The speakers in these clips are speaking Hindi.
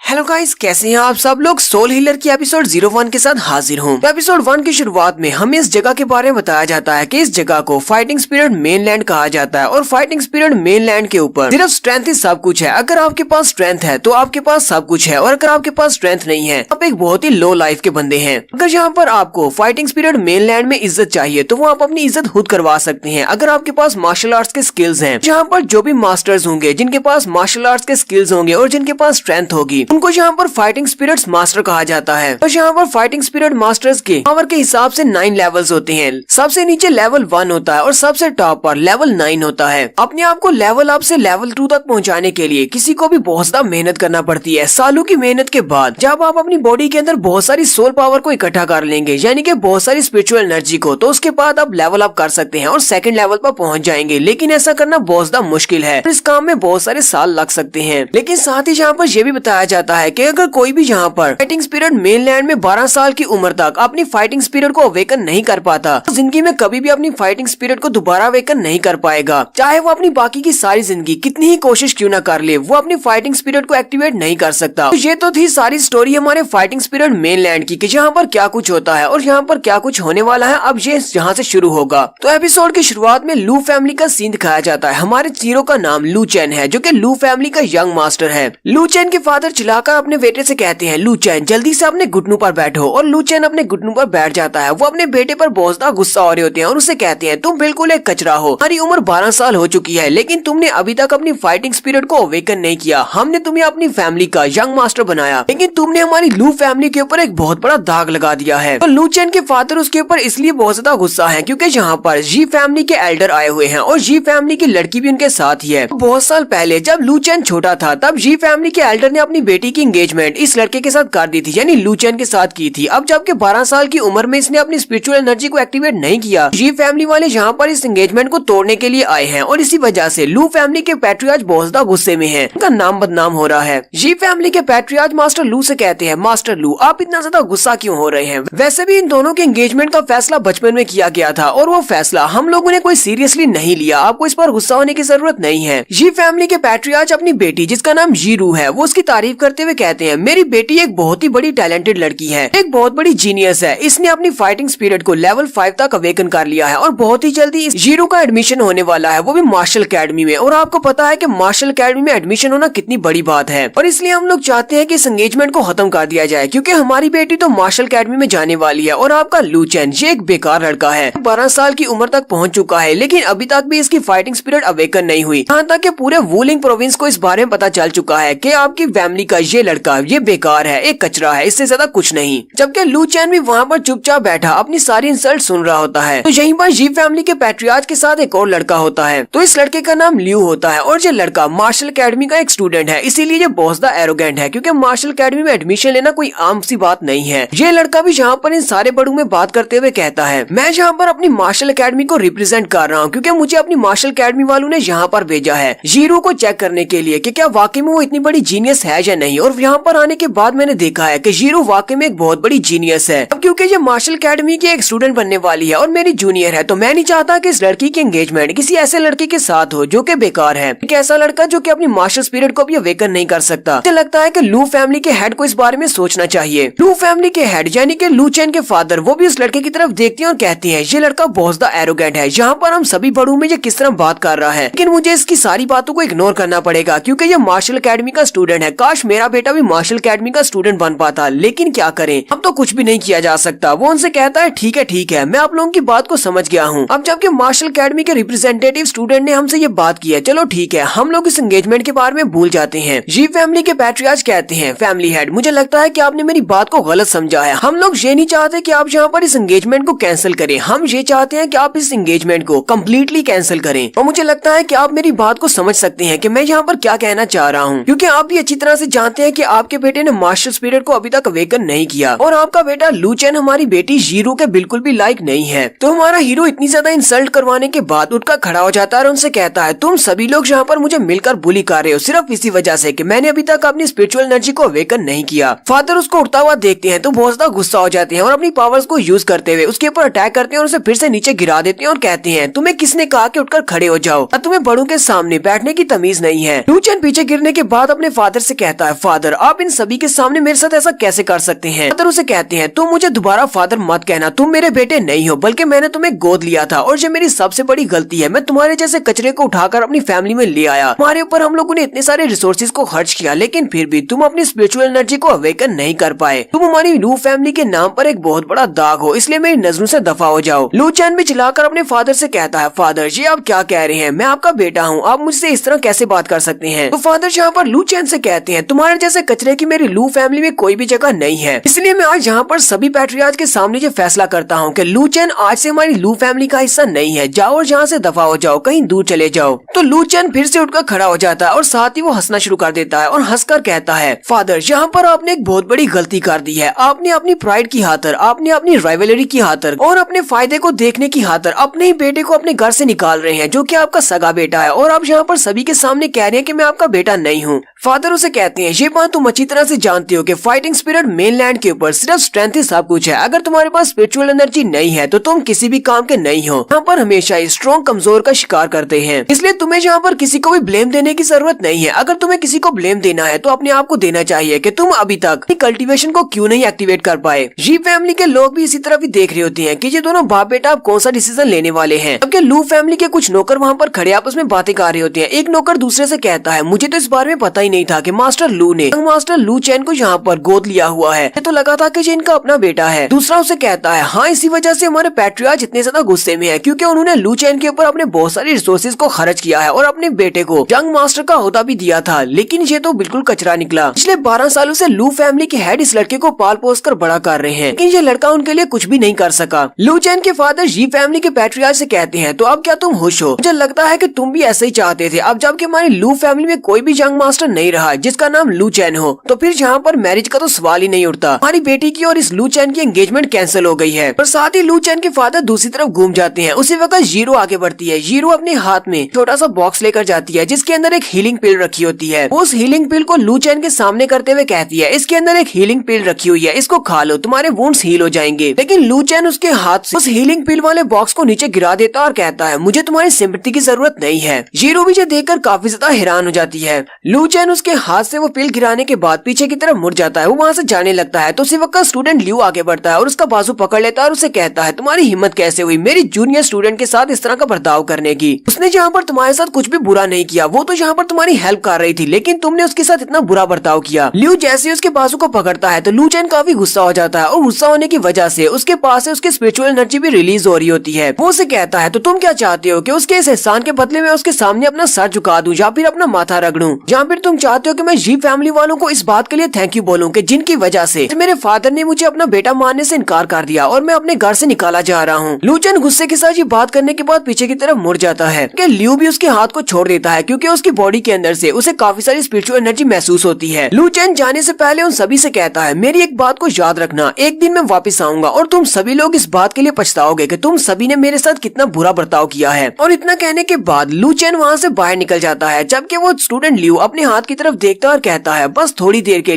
हेलो गाइस, कैसे हैं आप सब लोग। सोल हीलर की एपिसोड 01 के साथ हाजिर हूँ। तो एपिसोड 1 की शुरुआत में हमें इस जगह के बारे में बताया जाता है कि इस जगह को फाइटिंग स्पिरिट मेनलैंड कहा जाता है और फाइटिंग स्पिरिट मेनलैंड के ऊपर सिर्फ स्ट्रेंथ ही सब कुछ है। अगर आपके पास स्ट्रेंथ है तो आपके पास सब कुछ है, और अगर आपके पास स्ट्रेंथ नहीं है आप एक बहुत ही लो लाइफ के बंदे हैं। अगर यहाँ पर आपको फाइटिंग स्पिरिट मेनलैंड में इज्जत चाहिए तो वो आप अपनी इज्जत खुद करवा सकते हैं। अगर आपके पास मार्शल आर्ट्स के स्किल्स हैं, यहाँ पर जो भी मास्टर्स होंगे जिनके पास मार्शल आर्ट्स के स्किल्स होंगे और जिनके पास स्ट्रेंथ होगी उनको यहाँ पर फाइटिंग स्पिरिट्स मास्टर कहा जाता है। तो यहाँ पर फाइटिंग स्पिरिट मास्टर्स के पावर के हिसाब से 9 लेवल्स होते हैं। सबसे नीचे लेवल 1 होता है और सबसे टॉप पर लेवल 9 होता है। अपने आप को लेवल अप से लेवल 2 तक पहुँचाने के लिए किसी को भी बहुत ज्यादा मेहनत करना पड़ती है। सालों की मेहनत के बाद जब आप अपनी बॉडी के अंदर बहुत सारी सोल पावर को इकट्ठा कर लेंगे, यानी कि बहुत सारी स्पिरिचुअल एनर्जी को, तो उसके बाद आप लेवल अप कर सकते हैं और सेकंड लेवल पर पहुंच जाएंगे। लेकिन ऐसा करना बहुत ज्यादा मुश्किल है, इस काम में बहुत सारे साल लग सकते हैं। लेकिन साथ ही यहाँ पर यह भी बताया जाता है कि अगर कोई भी यहाँ पर फाइटिंग स्पिरिट मेनलैंड में 12 साल की उम्र तक अपनी फाइटिंग स्पिरिट को अवेकन नहीं कर पाता तो जिंदगी में कभी भी अपनी फाइटिंग स्पिरिट को दोबारा अवेकन नहीं कर पाएगा। चाहे वो अपनी बाकी की सारी जिंदगी कितनी ही कोशिश क्यों ना कर ले, वो अपनी फाइटिंग स्पिरिट को एक्टिवेट नहीं कर सकता। तो ये तो थी सारी स्टोरी हमारे फाइटिंग स्पिरिट मेनलैंड की, कि यहाँ पर क्या कुछ होता है और यहाँ पर क्या कुछ होने वाला है। अब ये यहाँ से शुरू होगा। तो एपिसोड की शुरुआत में लू फैमिली का सीन दिखाया जाता है। हमारे हीरो का नाम लू चैन है, जो कि लू फैमिली का यंग मास्टर है। लू चैन के फादर चिल्लाकर अपने बेटे से कहते हैं, लू चैन जल्दी से अपने घुटनों पर बैठो। और लू चैन अपने घुटनों पर बैठ जाता है। वो अपने बेटे पर बहुत ज्यादा गुस्सा हो रहे होते हैं और उसे कहते हैं, तुम बिल्कुल एक कचरा हो। हमारी उम्र 12 साल हो चुकी है लेकिन तुमने अभी तक अपनी फाइटिंग स्पिरिट को अवेकन नहीं किया। हमने तुम्हें अपनी फैमिली का यंग मास्टर बनाया लेकिन तुमने हमारी लू फैमिली के ऊपर एक बहुत बड़ा दाग लगा दिया है। तो लू चैन के फादर उसके ऊपर इसलिए बहुत ज्यादा गुस्सा है क्योंकि यहाँ पर जी फैमिली के एल्डर आए हुए हैं और जी फैमिली की लड़की भी उनके साथ ही है। बहुत साल पहले जब लू चैन छोटा था तब जी फैमिली के एल्डर ने अपनी बेटी की एंगेजमेंट इस लड़के के साथ कर दी थी, यानी लू चैन के साथ की थी। अब जबकि 12 साल की उम्र में इसने अपनी स्पिरिचुअल एनर्जी को एक्टिवेट नहीं किया, जी फैमिली वाले यहाँ पर इस एंगेजमेंट को तोड़ने के लिए आए हैं और इसी वजह से लू फैमिली के पैट्रियार्च बहुत ज्यादा गुस्से में है, उनका नाम बदनाम हो रहा है। जी फैमिली के पैट्रियार्च मास्टर लू से कहते हैं, मास्टर लू आप इतना ज्यादा गुस्सा क्यों हो रहे हैं। वैसे भी इन दोनों के एंगेजमेंट का फैसला बचपन में किया गया था और वो फैसला हम लोगों ने कोई सीरियसली नहीं लिया। आपको इस पर गुस्सा होने की जरूरत नहीं है। जी फैमिली के पैट्रियार्च अपनी बेटी जिसका नाम जीरू है वो उसकी तारीफ करते हुए कहते हैं, मेरी बेटी एक बहुत ही बड़ी टैलेंटेड लड़की है, एक बहुत बड़ी जीनियस है। इसने अपनी फाइटिंग स्पिरिट को लेवल 5 तक अवेकन कर लिया है और बहुत ही जल्दी इस जीरो का एडमिशन होने वाला है, वो भी मार्शल अकेडमी में। और आपको पता है कि मार्शल अकेडमी में एडमिशन होना कितनी बड़ी बात है और इसलिए हम लोग चाहते हैं कि इस एंगेजमेंट को खत्म कर दिया जाए क्योंकि हमारी बेटी तो मार्शल अकेडमी में जाने वाली है और आपका लू चैन ये एक बेकार लड़का है। 12 साल की उम्र तक पहुँच चुका है लेकिन अभी तक भी इसकी फाइटिंग स्पिरिट अवेकन नहीं हुई। यहाँ तक कि पूरे वुलिंग प्रोविंस को इस बारे में पता चल चुका है कि आपकी फैमिली का ये लड़का ये बेकार है, एक कचरा है, इससे ज्यादा कुछ नहीं। जबकि लू चैन भी वहाँ पर चुपचाप बैठा अपनी सारी इंसल्ट सुन रहा होता है। तो यहीं पर जी फैमिली के पैट्रियार्च के साथ एक और लड़का होता है। तो इस लड़के का नाम ल्यू होता है और ये लड़का मार्शल अकेडमी का एक स्टूडेंट है, इसीलिए ये बहुत ज्यादा एरोगेंट है क्योंकि मार्शल अकेडमी में एडमिशन लेना कोई आम सी बात नहीं है। ये लड़का भी यहाँ पर इन सारे बड़ों में बात करते हुए कहता है, मैं यहाँ पर अपनी मार्शल अकेडमी को रिप्रेजेंट कर रहा हूँ क्योंकि मुझे अपनी मार्शल अकेडमी वालों ने यहाँ पर भेजा है जीरो को चेक करने के लिए कि क्या वाकई में वो इतनी बड़ी जीनियस है या नहीं। और यहाँ पर आने के बाद मैंने देखा है कि जीरो वाकई में एक बहुत बड़ी जीनियस है। अब क्योंकि ये मार्शल अकेडमी की एक स्टूडेंट बनने वाली है और मेरी जूनियर है तो मैं नहीं चाहता कि इस लड़की की एंगेजमेंट किसी ऐसे लड़के के साथ हो जो कि बेकार है, एक ऐसा लड़का जो कि अपनी मार्शल स्पिरिट को भी अवेकन नहीं कर सकता। मुझे लगता है कि लू फैमिली के हेड को इस बारे में सोचना चाहिए। लू फैमिली के हेड यानी कि लू चैन के फादर वो भी उस लड़के की तरफ देखते हैं और कहते हैं, ये लड़का बहुत ज्यादा एरोगेंट है। यहाँ पर हम सभी बड़ों में ये किस तरह बात कर रहा है लेकिन मुझे इसकी सारी बातों को इग्नोर करना पड़ेगा क्योंकि ये मार्शल अकेडमी का स्टूडेंट है। काश मेरा बेटा भी मार्शल अकेडमी का स्टूडेंट बन पाता, लेकिन क्या करें, अब तो कुछ भी नहीं किया जा सकता। वो उनसे कहता है, ठीक है मैं आप लोगों की बात को समझ गया हूँ। अब जबकि मार्शल अकेडमी के रिप्रेजेंटेटिव स्टूडेंट ने हमसे ये बात की है, चलो ठीक है हम लोग इस एंगेजमेंट के बारे में भूल जाते हैं। जी फैमिली के पैट्रियार्च कहते हैं, फैमिली हेड मुझे लगता है कि आपने मेरी बात को गलत समझा है। हम लोग ये नहीं चाहते कि आप यहाँ पर इस एंगेजमेंट को कैंसिल करें, हम ये चाहते हैं कि आप इस एंगेजमेंट को कम्प्लीटली कैंसिल करें। और मुझे लगता है कि आप मेरी बात को समझ सकते हैं कि मैं यहाँ पर क्या कहना चाह रहा हूँ क्योंकि आप भी अच्छी तरह से जानते हैं कि आपके बेटे ने मार्शल स्पिरिट को अभी तक अवेकन नहीं किया और आपका बेटा लू चैन हमारी बेटी जीरो के बिल्कुल भी लायक नहीं है। तो हमारा हीरो इतनी ज्यादा इंसल्ट करवाने के बाद उठकर खड़ा हो जाता है और उनसे कहता है, तुम सभी लोग यहाँ पर मुझे मिलकर बुली कर रहे हो सिर्फ इसी वजह से कि मैंने अभी तक अपनी स्पिरिचुअल एनर्जी को अवेकन नहीं किया। फादर उसको उठता हुआ देखते हैं तो बहुत ज्यादा गुस्सा हो जाते हैं और अपनी पावर्स को यूज करते हुए उसके ऊपर अटैक करते हैं और उसे फिर से नीचे गिरा देते हैं और कहते हैं, तुम्हें किसने कहा कि उठकर खड़े हो जाओ, तुम्हें बड़ों के सामने बैठने की तमीज नहीं है। लू चैन पीछे गिरने के बाद अपने फादर से कहता है, फादर आप इन सभी के सामने मेरे साथ ऐसा कैसे कर सकते हैं। फादर उसे कहते हैं तुम मुझे दोबारा फादर मत कहना, तुम मेरे बेटे नहीं हो, बल्कि मैंने तुम्हें गोद लिया था और जो मेरी सबसे बड़ी गलती है मैं तुम्हारे जैसे कचरे को उठाकर अपनी फैमिली में ले आया। तुम्हारे ऊपर हम लोगों ने इतने सारे रिसोर्सेज को खर्च किया, लेकिन फिर भी तुम अपनी स्पिरिचुअल एनर्जी को अवेकन नहीं कर पाए। तुम हमारी लू फैमिली के नाम पर एक बहुत बड़ा दाग हो, इसलिए मेरी नजरों से दफा हो जाओ। लू चैन भी चिल्लाकर अपने फादर से कहता है फादर जी आप क्या कह रहे हैं, मैं आपका बेटा हूँ, आप मुझसे इस तरह कैसे बात कर सकते हैं। तो फादर यहाँ पर लू चैन से कहते हैं तुम्हारे जैसे कचरे की मेरी लू फैमिली में कोई भी जगह नहीं है, इसलिए मैं आज यहाँ पर सभी पैट्रियार्च के सामने ये फैसला करता हूँ कि लू चैन आज से हमारी लू फैमिली का हिस्सा नहीं है, जाओ और यहाँ से दफा हो जाओ, कहीं दूर चले जाओ। तो लू चैन फिर से उठकर खड़ा हो जाता है और साथ ही वो हंसना शुरू कर देता है और हंसकर कहता है फादर यहाँ पर आपने एक बहुत बड़ी गलती कर दी है, आपने अपनी प्राइड की खातर, आपने अपनी राइवलरी की खातर और अपने फायदे को देखने की खातर अपने ही बेटे को अपने घर से निकाल रहे हैं जो कि आपका सगा बेटा है, और आप यहाँ पर सभी के सामने कह रहे हैं कि मैं आपका बेटा नहीं हूँ। फादर उसे कहते हैं ये बात तुम अच्छी तरह से जानते हो कि फाइटिंग स्पिरिट मेनलैंड के ऊपर सिर्फ स्ट्रेंथ ही सब कुछ है, अगर तुम्हारे पास स्पिरिचुअल एनर्जी नहीं है तो तुम किसी भी काम के नहीं हो। यहाँ पर हमेशा स्ट्रॉन्ग कमजोर का शिकार करते हैं, इसलिए तुम्हें यहाँ पर किसी को भी ब्लेम देने की जरूरत नहीं है। अगर तुम्हें किसी को ब्लेम देना है तो अपने आप को देना चाहिए कि तुम अभी तक कल्टीवेशन को क्यों नहीं एक्टिवेट कर पाए। जी फैमिली के लोग भी इसी तरह भी देख रहे होते हैं कि ये दोनों बाप बेटा अब कौन सा डिसीजन लेने वाले हैं। जबकि लू फैमिली के कुछ नौकर वहाँ पर खड़े आपस में बातें कर रहे होते हैं। एक नौकर दूसरे से कहता है मुझे तो इस बारे में पता ही नहीं था कि मास्टर लू ने मास्टर लू चैन को यहाँ पर गोद लिया हुआ है, तो लगा था कि ये इनका अपना बेटा है। दूसरा उसे कहता है हाँ इसी वजह से हमारे पैट्रियार्च इतने ज्यादा गुस्से में है, क्योंकि उन्होंने लू चैन के ऊपर अपने बहुत सारे रिसोर्सेज को खर्च किया है और अपने बेटे को यंग मास्टर का ओहदा भी दिया था, लेकिन ये तो बिल्कुल कचरा निकला। पिछले 12 सालों से लू फैमिली के हेड इस लड़के को पाल पोस कर बड़ा कर रहे हैं, लेकिन ये लड़का उनके लिए कुछ भी नहीं कर सका। लू चैन के फादर जी फैमिली के पैट्रियार्च से कहते हैं तो अब क्या तुम खुश हो? मुझे लगता है कि तुम भी ऐसे ही चाहते थे। अब जबकि हमारी लू फैमिली में कोई भी यंग मास्टर नहीं रहा जिसका नाम लू चैन हो, तो फिर यहाँ पर मैरिज का तो सवाल ही नहीं उठता। हमारी बेटी की और इस लू चैन की एंगेजमेंट कैंसिल हो गई है। और साथ ही लू चैन के फादर दूसरी तरफ घूम जाते हैं। उसी वक्त जीरो आगे बढ़ती है। जीरो अपने हाथ में छोटा सा बॉक्स लेकर जाती है जिसके अंदर एक हीलिंग पिल रखी होती है। उस हीलिंग पिल को लू चैन के सामने करते हुए कहती है इसके अंदर एक हीलिंग पिल रखी हुई है, इसको खा लो, तुम्हारे वुंड्स हील हो जाएंगे। लेकिन लू चैन उसके हाथ से उस हीलिंग पिल वाले बॉक्स को नीचे गिरा देता और कहता है मुझे तुम्हारी सिंपैथी की जरूरत नहीं है। जीरो भी देखकर काफी ज्यादा हैरान हो जाती है। लू चैन उसके हाथ से वो पिल गिराने के बाद पीछे की तरफ मुड़ जाता है, वो वहाँ से जाने लगता है। तो उसी वक्त स्टूडेंट ल्यू आगे बढ़ता है और उसका बाजू पकड़ लेता है और उसे कहता है तुम्हारी हिम्मत कैसे हुई मेरी जूनियर स्टूडेंट के साथ इस तरह का बर्ताव करने की? उसने जहाँ पर तुम्हारे साथ कुछ भी बुरा नहीं किया, वो तो यहाँ पर तुम्हारी हेल्प कर रही थी, लेकिन तुमने उसके साथ इतना बुरा बर्ताव किया। ल्यू जैसे उसके बाजू को पकड़ता है तो लू चैन काफी गुस्सा हो जाता है और गुस्सा होने की वजह से उसके पास से उसकी स्पिरिचुअल एनर्जी भी रिलीज हो रही होती है। वो उसे कहता है तो तुम क्या चाहते हो कि उसके इस एहसान के बदले में उसके सामने अपना सर झुका दूं या फिर अपना माथा रगड़ूं, या फिर तुम चाहते हो कि मैं जी फैमिली वालों को इस बात के लिए थैंक यू बोलूं कि जिनकी वजह से मेरे फादर ने मुझे अपना बेटा मानने से इनकार कर दिया और मैं अपने घर से निकाला जा रहा हूँ। लू चैन गुस्से के साथ ये बात करने के बाद पीछे की तरफ मुड़ जाता है कि ल्यू भी उसके हाथ को छोड़ देता है क्योंकि उसकी बॉडी के अंदर से उसे काफी सारी स्पिरिचुअल एनर्जी महसूस होती है। लू चैन जाने से पहले उन सभी से कहता है मेरी एक बात को याद रखना, एक दिन मैं वापस आऊंगा और तुम सभी लोग इस बात के लिए पछताओगे कि तुम सभी ने मेरे साथ कितना बुरा बर्ताव किया है। और इतना कहने के बाद लू चैन वहाँ से बाहर निकल जाता है, जबकि वो स्टूडेंट ल्यू अपने हाथ की तरफ देखता और कहता है बस थोड़ी देर के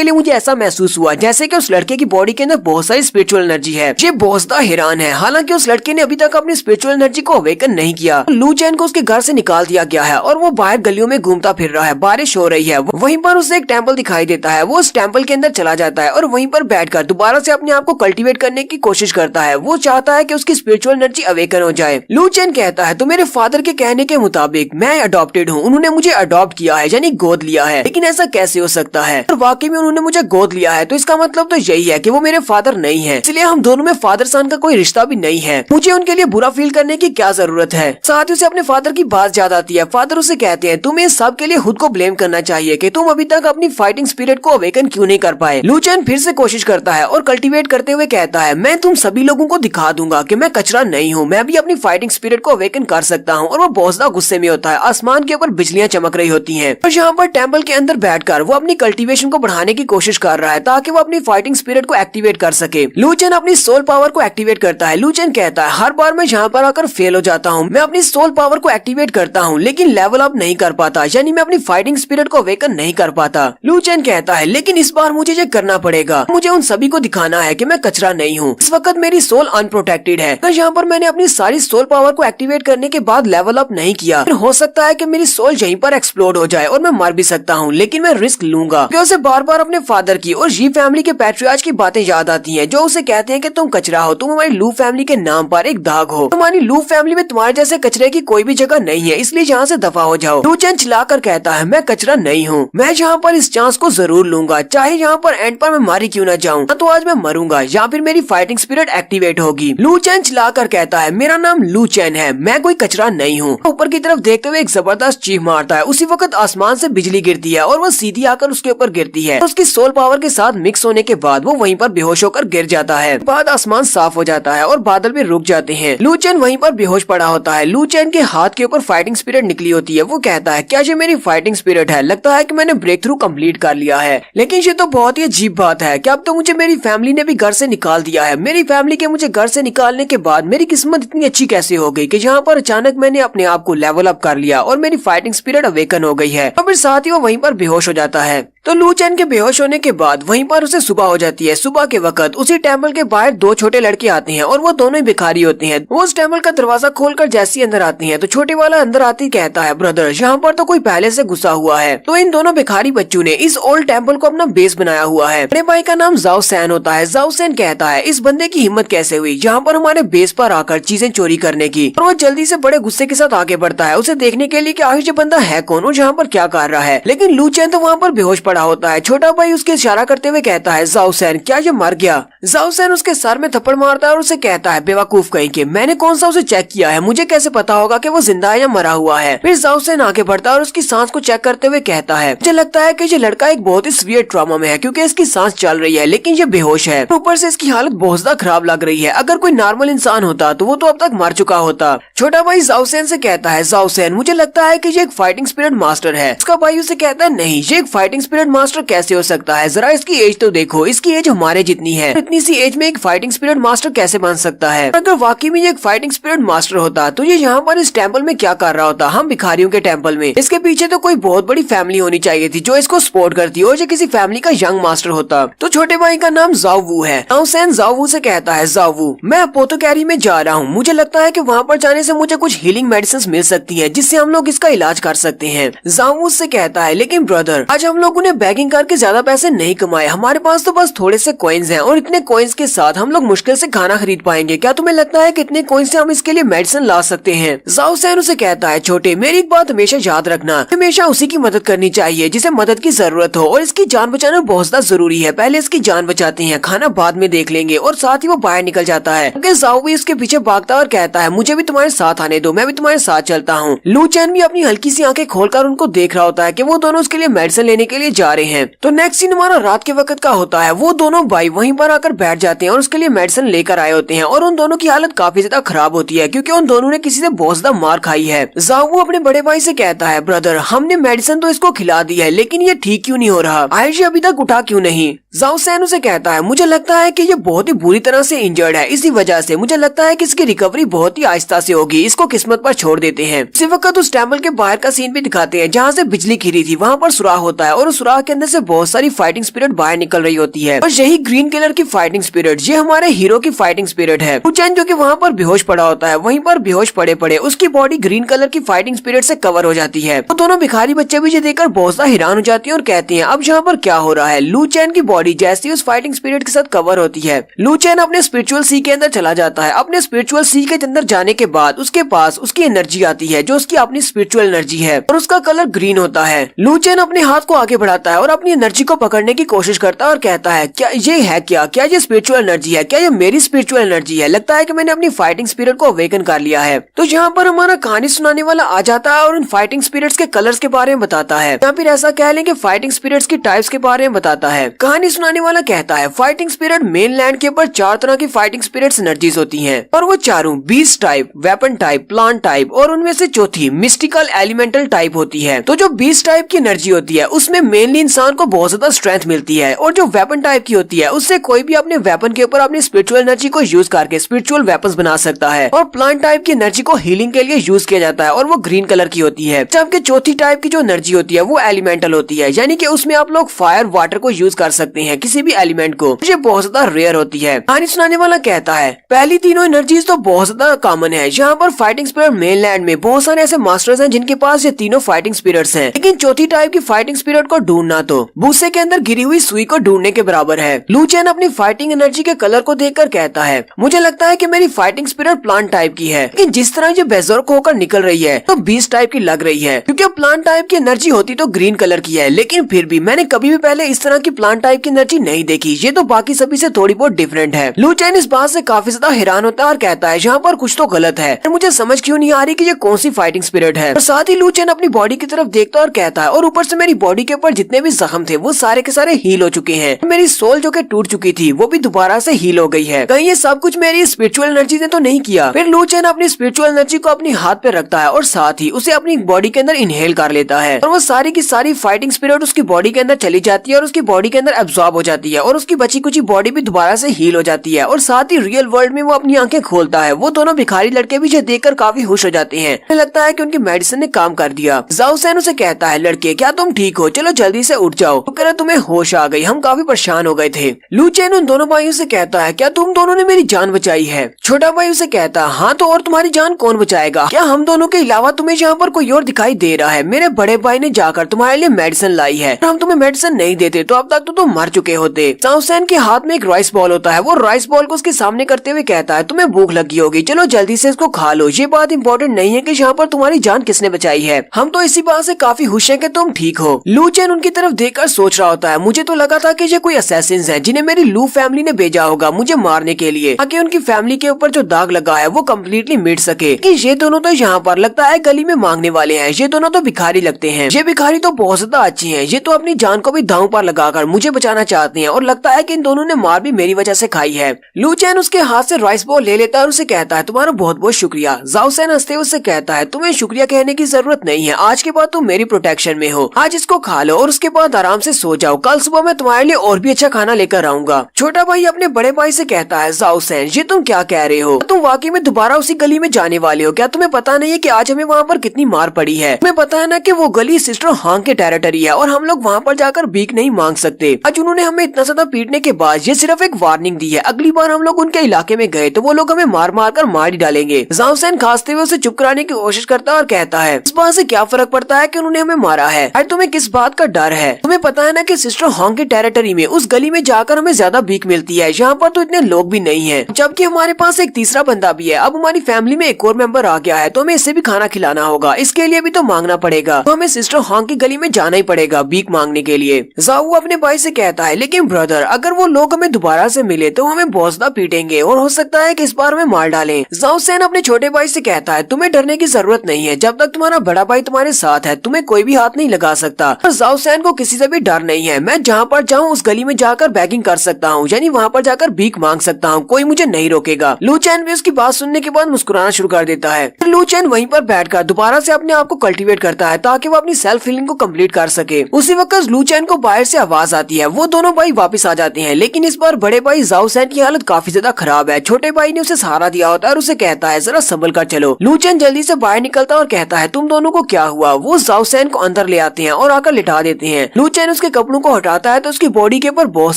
लिए मुझे ऐसा महसूस हुआ जैसे कि उस लड़के की बॉडी के अंदर बहुत सारी स्पिरिचुअल एनर्जी है। ये बहुत ज्यादा हैरान है, हालांकि उस लड़के ने अभी तक अपनी स्पिरिचुअल एनर्जी को अवेकन नहीं किया। लू चैन को उसके घर से निकाल दिया गया है और वो बाहर गलियों में घूमता फिर रहा है। बारिश हो रही है, वहीं पर उसे एक टेम्पल दिखाई देता है। वो उस टेम्पल के अंदर चला जाता है और वहीं पर बैठकर दोबारा से अपने आप को कल्टीवेट करने की कोशिश करता है। वो चाहता है कि उसकी स्पिरिचुअल एनर्जी अवेकन हो जाए। लू चैन कहता है तो मेरे फादर के कहने के मुताबिक मैं अडॉप्टेड हूँ, उन्होंने मुझे अडॉप्ट किया है यानी गोद लिया है, लेकिन ऐसा कैसे हो सकता है? और वाकई में उन्होंने मुझे गोद लिया है तो इसका मतलब तो यही है कि वो मेरे फादर नहीं है, इसलिए हम दोनों में फादर सन का कोई रिश्ता भी नहीं है। मुझे उनके लिए बुरा फील करने की क्या जरूरत है? साथ ही उसे अपने फादर की बात याद आती है। फादर उसे कहते हैं तुम्हें इस सब के लिए खुद को ब्लेम करना चाहिए कि तुम अभी तक अपनी फाइटिंग स्पिरिट को अवेकन क्यों नहीं कर पाए। लू चैन फिर से कोशिश करता है और कल्टीवेट करते हुए कहता है मैं तुम सभी लोगों को दिखा दूंगा कि मैं कचरा नहीं हूँ, मैं भी अपनी फाइटिंग स्पिरिट को अवेकन कर सकता हूँ। और वो बहुत ज्यादा गुस्से में होता है। आसमान के ऊपर बिजलियां चमक रही होती हैं और यहाँ पर टेम्पल के अंदर बैठकर वो अपनी कल्टीवेशन को बढ़ाने की कोशिश कर रहा है ताकि वो अपनी फाइटिंग स्पिरिट को एक्टिवेट कर सके। लू चैन अपनी सोल पावर को एक्टिवेट करता है। लू चैन कहता है हर बार मैं यहाँ पर आकर फेल हो जाता हूँ, मैं अपनी सोल पावर को एक्टिवेट करता हूँ लेकिन लेवल अप नहीं कर पाता, यानी मैं अपनी फाइटिंग स्पिरिट को अवेकन नहीं कर पाता। लू चैन कहता है लेकिन इस बार मुझे ये करना पड़ेगा, मुझे उन सभी को दिखाना है कि मैं कचरा नहीं हूँ। इस वक्त मेरी सोल अनप्रोटेक्टेड है, तो यहाँ पर मैंने अपनी सारी सोल पावर को एक्टिवेट करने के बाद लेवल अप नहीं किया, फिर हो सकता है कि मेरी सोल यहीं पर एक्सप्लोड हो जाए और मैं मर भी सकता हूँ। लेकिन मैं रिस्क लूंगा। उसे बार बार अपने फादर की और जी फैमिली के पैट्रियार्च की बातें याद आती हैं, जो उसे कहते हैं कि तुम कचरा हो, तुम हमारी लू फैमिली के नाम पर एक दाग हो, तुम्हारी लू फैमिली में तुम्हारे जैसे कचरे की कोई भी जगह नहीं है, इसलिए यहाँ से दफा हो जाओ। लू चैन चिल्लाकर कहता है मैं कचरा नहीं हूँ, मैं यहाँ पर इस चांस को जरूर लूंगा, चाहे यहाँ पर एंड पर मैं मारी क्यों न जाऊँ, तो आज मैं मरूंगा या फिर मेरी फाइटिंग स्पिरिट एक्टिवेट होगी। लू चैन चिल्लाकर कहता है मेरा नाम लू चैन है, मैं कोई कचरा नहीं हूँ। ऊपर की तरफ देखते हुए एक जबरदस्त चीख मारता है। उसी वक्त आसमान से बिजली गिरती है और वो सीधी आकर उसके ऊपर गिरती है। उसकी सोल पावर के साथ मिक्स होने के बाद वो वहीं पर बेहोश होकर गिर जाता है। बाद आसमान साफ हो जाता है और बादल भी रुक जाते हैं। लू चैन वहीं पर बेहोश पड़ा होता है। लू चैन के हाथ के ऊपर फाइटिंग स्पिरिट निकली होती है। वो कहता है क्या ये मेरी फाइटिंग स्पिरिट है? लगता है कि मैंने ब्रेक थ्रू कंप्लीट कर लिया है, लेकिन ये तो बहुत ही अजीब बात है कि अब तो मुझे मेरी फैमिली ने भी घर से निकाल दिया है। मेरी फैमिली के मुझे घर से निकालने के बाद मेरी किस्मत इतनी अच्छी कैसे हो गई कि यहाँ पर अचानक मैंने अपने आप को लेवल अप कर लिया और मेरी फाइटिंग स्पिरिट अवेकन हो गई है। और फिर साथ ही वो वहीं पर बेहोश हो जाता है। तो लू चैन के बेहोश होने के बाद वहीं पर उसे सुबह हो जाती है। सुबह के वक्त उसी टेम्पल के बाहर दो छोटे लड़के आते हैं और वो दोनों ही भिखारी होते हैं। वो उस टेम्पल का दरवाजा खोलकर जैसे ही अंदर आती हैं तो छोटे वाला अंदर आती कहता है ब्रदर यहाँ पर तो कोई पहले से घुसा हुआ है। तो इन दोनों भिखारी बच्चों ने इस ओल्ड टेम्पल को अपना बेस बनाया हुआ है। बड़े भाई का नाम जाओ सैन होता है। जाओ सैन कहता है इस बंदे की हिम्मत कैसे हुई यहाँ पर हमारे बेस पर आकर चीजें चोरी करने की। और वो जल्दी से बड़े गुस्से के साथ आगे बढ़ता है उसे देखने के लिए कि आखिर ये बंदा है कौन और यहाँ पर क्या कर रहा है। लेकिन लू चैन तो वहाँ पर बेहोश पड़ा होता है। छोटा भाई उसके इशारा करते हुए कहता है जाओ सैन क्या ये मर गया? जाओ सैन उसके सर में थप्पड़ मारता है और उसे कहता है बेवकूफ कहीं के, मैंने कौन सा उसे चेक किया है, मुझे कैसे पता होगा कि वो जिंदा है या मरा हुआ है। फिर जाओ सैन आगे बढ़ता है और उसकी सांस को चेक करते हुए कहता है मुझे लगता है कि ये लड़का एक बहुत ही सीवियर ट्रॉमा में है क्योंकि इसकी सांस चल रही है लेकिन ये बेहोश है। ऊपर से इसकी हालत बहुत ज्यादा खराब लग रही है। अगर कोई नॉर्मल इंसान होता तो वो तो अब तक मर चुका होता। छोटा भाई जाओ सैन से कहता है जाओ सैन मुझे लगता है कि ये एक फाइटिंग स्पिरिट मास्टर है। उसका भाई उसे कहता है नहीं ये एक फाइटिंग स्पिरिट मास्टर कैसे हो सकता है, जरा इसकी एज तो देखो, इसकी एज हमारे जितनी है, इतनी सी एज में एक फाइटिंग स्पिरिट मास्टर कैसे बन सकता है? अगर वाकई में ये एक फाइटिंग स्पिरिट मास्टर होता तो ये यहाँ पर इस टेम्पल में क्या कर रहा होता? हम भिखारियों के टेम्पल में। इसके पीछे तो कोई बहुत बड़ी फैमिली होनी चाहिए थी जो इसको सपोर्ट करती और ये किसी फैमिली का यंग मास्टर होता। तो छोटे भाई का नाम जाओ वू है। जाओ सैन जाओ वू से कहता है जाओ वू मैं अपोथेकेरी में जा रहा हूँ, मुझे लगता है कि वहाँ पर जाने से मुझे कुछ हीलिंग मेडिसिन मिल सकती है जिससे हम लोग इसका इलाज कर सकते हैं। जाओ वू से कहता है लेकिन ब्रदर आज हम लोगों ने बैगिंग करके ज्यादा पैसे नहीं कमाए, हमारे पास तो बस थोड़े से कॉइन्स हैं और इतने कॉइन्स के साथ हम लोग मुश्किल से खाना खरीद पाएंगे, क्या तुम्हें लगता है कि इतने कॉइन्स से हम इसके लिए मेडिसिन ला सकते हैं? जाओ सैन उसे कहता है छोटे मेरी एक बात हमेशा याद रखना, हमेशा उसी की मदद करनी चाहिए जिसे मदद की जरूरत हो और इसकी जान बचाना बहुत ज्यादा जरूरी है। पहले इसकी जान बचाते हैं, खाना बाद में देख लेंगे। और साथ ही वो बाहर निकल जाता है। जाओ भी इसके पीछे भागता और कहता है मुझे भी तुम्हारे साथ आने दो, मैं भी तुम्हारे साथ चलता हूँ। लू चैन भी अपनी हल्की सी आंखें खोलकर उनको देख रहा होता है कि वो दोनों उसके लिए मेडिसिन लेने के लिए जा रहे हैं। तो नेक्स्ट सीन हमारा रात के वक्त का होता है। वो दोनों भाई वहीं पर आकर बैठ जाते हैं और उसके लिए मेडिसिन लेकर आए होते हैं और उन दोनों की हालत काफी ज्यादा खराब होती है क्योंकि उन दोनों ने किसी से बहुत ज्यादा मार खाई है। जाओ वो अपने बड़े भाई से कहता है ब्रदर हमने मेडिसिन तो इसको खिला दी है लेकिन ये ठीक क्यों नहीं हो रहा, आयुषी अभी तक उठा क्यों नहीं? जाओ सैन उसे कहता है मुझे लगता है कि ये बहुत ही बुरी तरह से इंजर्ड है, इसी वजह से मुझे लगता है कि इसकी रिकवरी बहुत ही आहिस्ता से होगी, इसको किस्मत पर छोड़ देते हैं। इसी वक्त उस टेम्पल के बाहर का सीन भी दिखाते हैं जहाँ से बिजली गिरी थी। वहाँ पर सुराख होता है और उस सुराख के अंदर से बहुत सारी फाइटिंग स्पिरिट बाहर निकल रही होती है और यही ग्रीन कलर की फाइटिंग स्पिरिट ये हमारे हीरो की फाइटिंग स्पिरिट है। चैन जो कि वहाँ पर बेहोश पड़ा होता है, वहीं पर बेहोश पड़े पड़े उसकी बॉडी ग्रीन कलर की फाइटिंग स्पिरिट से कवर हो जाती है। तो दोनों भिखारी बच्चे भी ये देखकर बहुत ज्यादा हैरान हो जाती हैं और कहती हैं अब यहाँ पर क्या हो रहा है। लू चैन की बॉडी जैसी उस फाइटिंग स्पिरिट के साथ कवर होती है। लू चैन अपने स्पिरिचुअल सी के अंदर चला जाता है। अपने स्पिरिचुअल सी के अंदर जाने के बाद उसके पास उसकी एनर्जी आती है जो उसकी अपनी स्पिरिचुअल एनर्जी है और उसका कलर ग्रीन होता है। लू चैन अपने हाथ को आगे बढ़ाता है और अपनी एनर्जी को पकड़ने की कोशिश करता है और कहता है क्या ये है, क्या ये स्पिरिचुअल एनर्जी है, क्या ये मेरी स्पिरिचुअल एनर्जी है? लगता है कि मैंने अपनी फाइटिंग स्पिरिट को अवेकन कर लिया है। तो यहाँ पर हमारा कहानी सुनाने वाला आ जाता है और उन फाइटिंग स्पिरिट्स के कलर्स के बारे में बताता है या फिर ऐसा कह लें कि फाइटिंग स्पिरिट्स की टाइप्स के बारे में बताता है। कहानी सुनाने वाला कहता है फाइटिंग स्पिरिट मेनलैंड के ऊपर 4 तरह की फाइटिंग स्पिरिट्स एनर्जीज होती हैं और वो चारों beast type, weapon type, plant type और उनमें से चौथी मिस्टिकल एलिमेंटल टाइप होती है। तो जो बीस्ट टाइप की एनर्जी होती है उसमें मेनली इंसान को बहुत ज्यादा स्ट्रेंथ मिलती है और जो वेपन टाइप की होती है उससे कोई भी भी अपने वेपन के ऊपर अपनी स्पिरिचुअल एनर्जी को यूज करके स्पिरिचुअल वेपन्स बना सकता है। और प्लांट टाइप की एनर्जी को हीलिंग के लिए यूज किया जाता है और वो ग्रीन कलर की होती है। जबकि चौथी टाइप की जो एनर्जी होती है वो एलिमेंटल होती है, यानी कि उसमें आप लोग फायर वाटर को यूज कर सकते हैं, किसी भी एलिमेंट को, जो बहुत ज्यादा रेयर होती है। कहानी सुनाने वाला कहता है पहली तीनों एनर्जीज तो बहुत ज्यादा कॉमन है। यहाँ पर फाइटिंग स्पिरिट मेनलैंड में बहुत सारे ऐसे मास्टर्स हैं जिनके पास ये तीनों फाइटिंग स्पिरिट्स हैं, लेकिन चौथी टाइप की फाइटिंग स्पिरिट को ढूंढना तो भूसे के अंदर गिरी हुई सुई को ढूंढने के बराबर है। लू चेन अपनी फाइटिंग एनर्जी के कलर को देखकर कहता है मुझे लगता है कि मेरी फाइटिंग स्पिरिट प्लांट टाइप की है, लेकिन जिस तरह ये बेजोर्क होकर निकल रही है तो बीस्ट टाइप की लग रही है, क्योंकि प्लांट टाइप की एनर्जी होती तो ग्रीन कलर की है, लेकिन फिर भी मैंने कभी भी पहले इस तरह की प्लांट टाइप की एनर्जी नहीं देखी। ये तो बाकी सभी से थोड़ी बहुत डिफरेंट है। लू चेन इस बात से काफी ज्यादा हैरान होता है और कहता है यहाँ पर कुछ तो गलत है, मुझे समझ क्यों नहीं आ रही कि ये कौन सी फाइटिंग स्पिरिट है। और साथ ही लू चेन अपनी बॉडी की तरफ देखता है और कहता है और ऊपर से मेरी बॉडी के ऊपर जितने भी जख्म थे वो सारे के सारे हील हो चुके हैं। मेरी सोल जो कि टूट चुकी थी वो भी दोबारा से हील हो गई है। कहीं ये सब कुछ मेरी स्पिरिचुअल एनर्जी ने तो नहीं किया। फिर लू चेन अपनी स्पिरिचुअल एनर्जी को अपनी हाथ पे रखता है और साथ ही उसे अपनी बॉडी के अंदर इनहेल कर लेता है और वो सारी की सारी फाइटिंग स्पिरिट उसकी बॉडी के अंदर चली जाती है और उसकी बॉडी के अंदर एब्जॉर्ब हो जाती है और उसकी बची कुची बॉडी भी दोबारा से हील हो जाती है। और साथ ही रियल वर्ल्ड में वो अपनी आंखें खोलता है। वो दोनों भिखारी लड़के भी देखकर काफी खुश हो जाते हैं। उन्हें लगता है कि उनकी मेडिसिन ने काम कर दिया। जाओ सैन उसे कहता है लड़के क्या तुम ठीक हो, चलो जल्दी से उठ जाओ। तो कह रहा तुम्हें होश आ गई, हम काफी परेशान हो गए थे। लू चेन उन दोनों भाइयों से कहता है क्या तुम दोनों ने मेरी जान बचाई है। छोटा भाई उसे कहता है हाँ तो और तुम्हारी जान कौन बचाएगा, क्या हम दोनों के अलावा तुम्हें यहाँ पर कोई और दिखाई दे रहा है। मेरे बड़े भाई ने जाकर तुम्हारे लिए मेडिसिन लाई है, हम तुम्हें मेडिसिन नहीं देते तो अब तक तो तुम मर चुके होते। जाओ सैन के हाथ में एक राइस बॉल होता है। वो राइस बॉल को उसके सामने करते हुए कहता है तुम्हें भूख लगी होगी, चलो जल्दी से इसको खा लो। ये बात इम्पोर्टेंट नहीं है कि यहाँ पर तुम्हारी जान किसने बचाई है, हम तो इसी बात से काफी खुश हैं कि तुम ठीक हो। लू चेन उनकी तरफ देखकर सोच रहा होता है मुझे तो लगा था कि ये कोई असैसिन्स हैं जिन्हें मेरी लू फैमिली ने भेजा होगा मुझे मारने के लिए, ताकि उनकी फैमिली के ऊपर जो दाग लगा है वो कम्प्लीटली मिट सके। कि ये दोनों तो यहाँ पर लगता है गली में मांगने वाले हैं। ये दोनों तो भिखारी लगते हैं। ये भिखारी तो बहुत ज्यादा अच्छी हैं। ये तो अपनी जान को भी दांव पर लगाकर मुझे बचाना चाहते हैं और लगता है कि इन दोनों ने मार भी मेरी वजह से खाई है। लू चेन उसके हाथ से राइस बॉल ले लेता है और उसे कहता है तुम्हारा बहुत बहुत शुक्रिया। जाओ सैन हंसते हुए उससे कहता है तुम्हें शुक्रिया कहने की जरूरत नहीं है, आज के बाद तुम मेरी प्रोटेक्शन में हो। आज इसको खा लो और उसके बाद आराम से सो जाओ, कल सुबह मैं तुम्हारे लिए और भी अच्छा खाना लेकर आऊंगा। छोटा भाई अपने बड़े भाई से कहता है जाओ सैन ये तुम क्या कह रहे हो, तुम वाकई में दोबारा उसी गली में जाने वाले हो क्या? तुम्हें पता नहीं है कि आज हमें वहाँ पर कितनी मार पड़ी है? तुम्हें पता है ना कि वो गली सिस्टर हांग के टेरिटरी है और हम लोग वहाँ पर जाकर भीख नहीं मांग सकते। आज उन्होंने हमें इतना ज्यादा पीटने के बाद ये सिर्फ एक वार्निंग दी है, अगली बार हम लोग उनके इलाके में गए तो वो लोग हमें मार मार कर मार ही डालेंगे। जाओ सैन खांसते हुए उसे चुप कराने की कोशिश करता है और कहता है इस बात से क्या फर्क पड़ता है कि उन्होंने हमें मारा है, आज तुम्हें किस बात का डर है? तुम्हें पता है ना कि सिस्टर हांग की टेरिटरी में उस गली में जाकर हमें ज्यादा भीख मिलती है, यहाँ पर तो इतने लोग भी नहीं है, जबकि हमारे पास एक तीसरा बंदा भी है। अब हमारी फैमिली में एक और मेंबर आ गया है तो हमें इससे भी खाना खिलाना होगा, इसके लिए भी तो मांगना पड़ेगा, तो हमें सिस्टर हांग की गली में जाना ही पड़ेगा भीख मांगने के लिए। जाओ अपने भाई से कहता है लेकिन ब्रदर अगर वो लोग हमें दोबारा से मिले तो हमें बहुत ज्यादा पीटेंगे और हो सकता है कि इस बार हमें मार डालें। जाओ सैन अपने छोटे भाई से कहता है तुम्हें डरने की जरूरत नहीं है, जब तक तुम्हारा बड़ा भाई तुम्हारे साथ है तुम्हें कोई भी हाथ नहीं लगा सकता। और जाओ सैन को किसी से भी डर नहीं है, मैं जहाँ पर जाऊँ उस गली में जाकर बैगिंग कर सकता हूँ, यानी वहाँ पर जाकर भीख मांग सकता हूँ, कोई मुझे नहीं रोकेगा। लू चैन भी उसकी बात सुनने के बाद मुस्कुराना शुरू कर देता है। लू चैन वहीं पर बैठकर दोबारा से अपने आप को कल्टीवेट करता है ताकि वो अपनी सेल्फ हीलिंग को कंप्लीट कर सके। उसी वक्त लू चैन को बाहर से आवाज आती है। वो दोनों भाई वापस आ जाते हैं, लेकिन इस बार बड़े भाई जाओ सैन की हालत काफी ज्यादा खराब है। छोटे भाई ने उसे सहारा दिया होता है और उसे कहता है जरा संभल कर चलो। लू चैन जल्दी से बाहर निकलता है और कहता है तुम दोनों को क्या हुआ? वो जाओ सैन को अंदर ले आते हैं और आकर लिटा देते हैं। लू चैन उसके कपड़ों को हटाता है तो उसकी बॉडी के ऊपर बहुत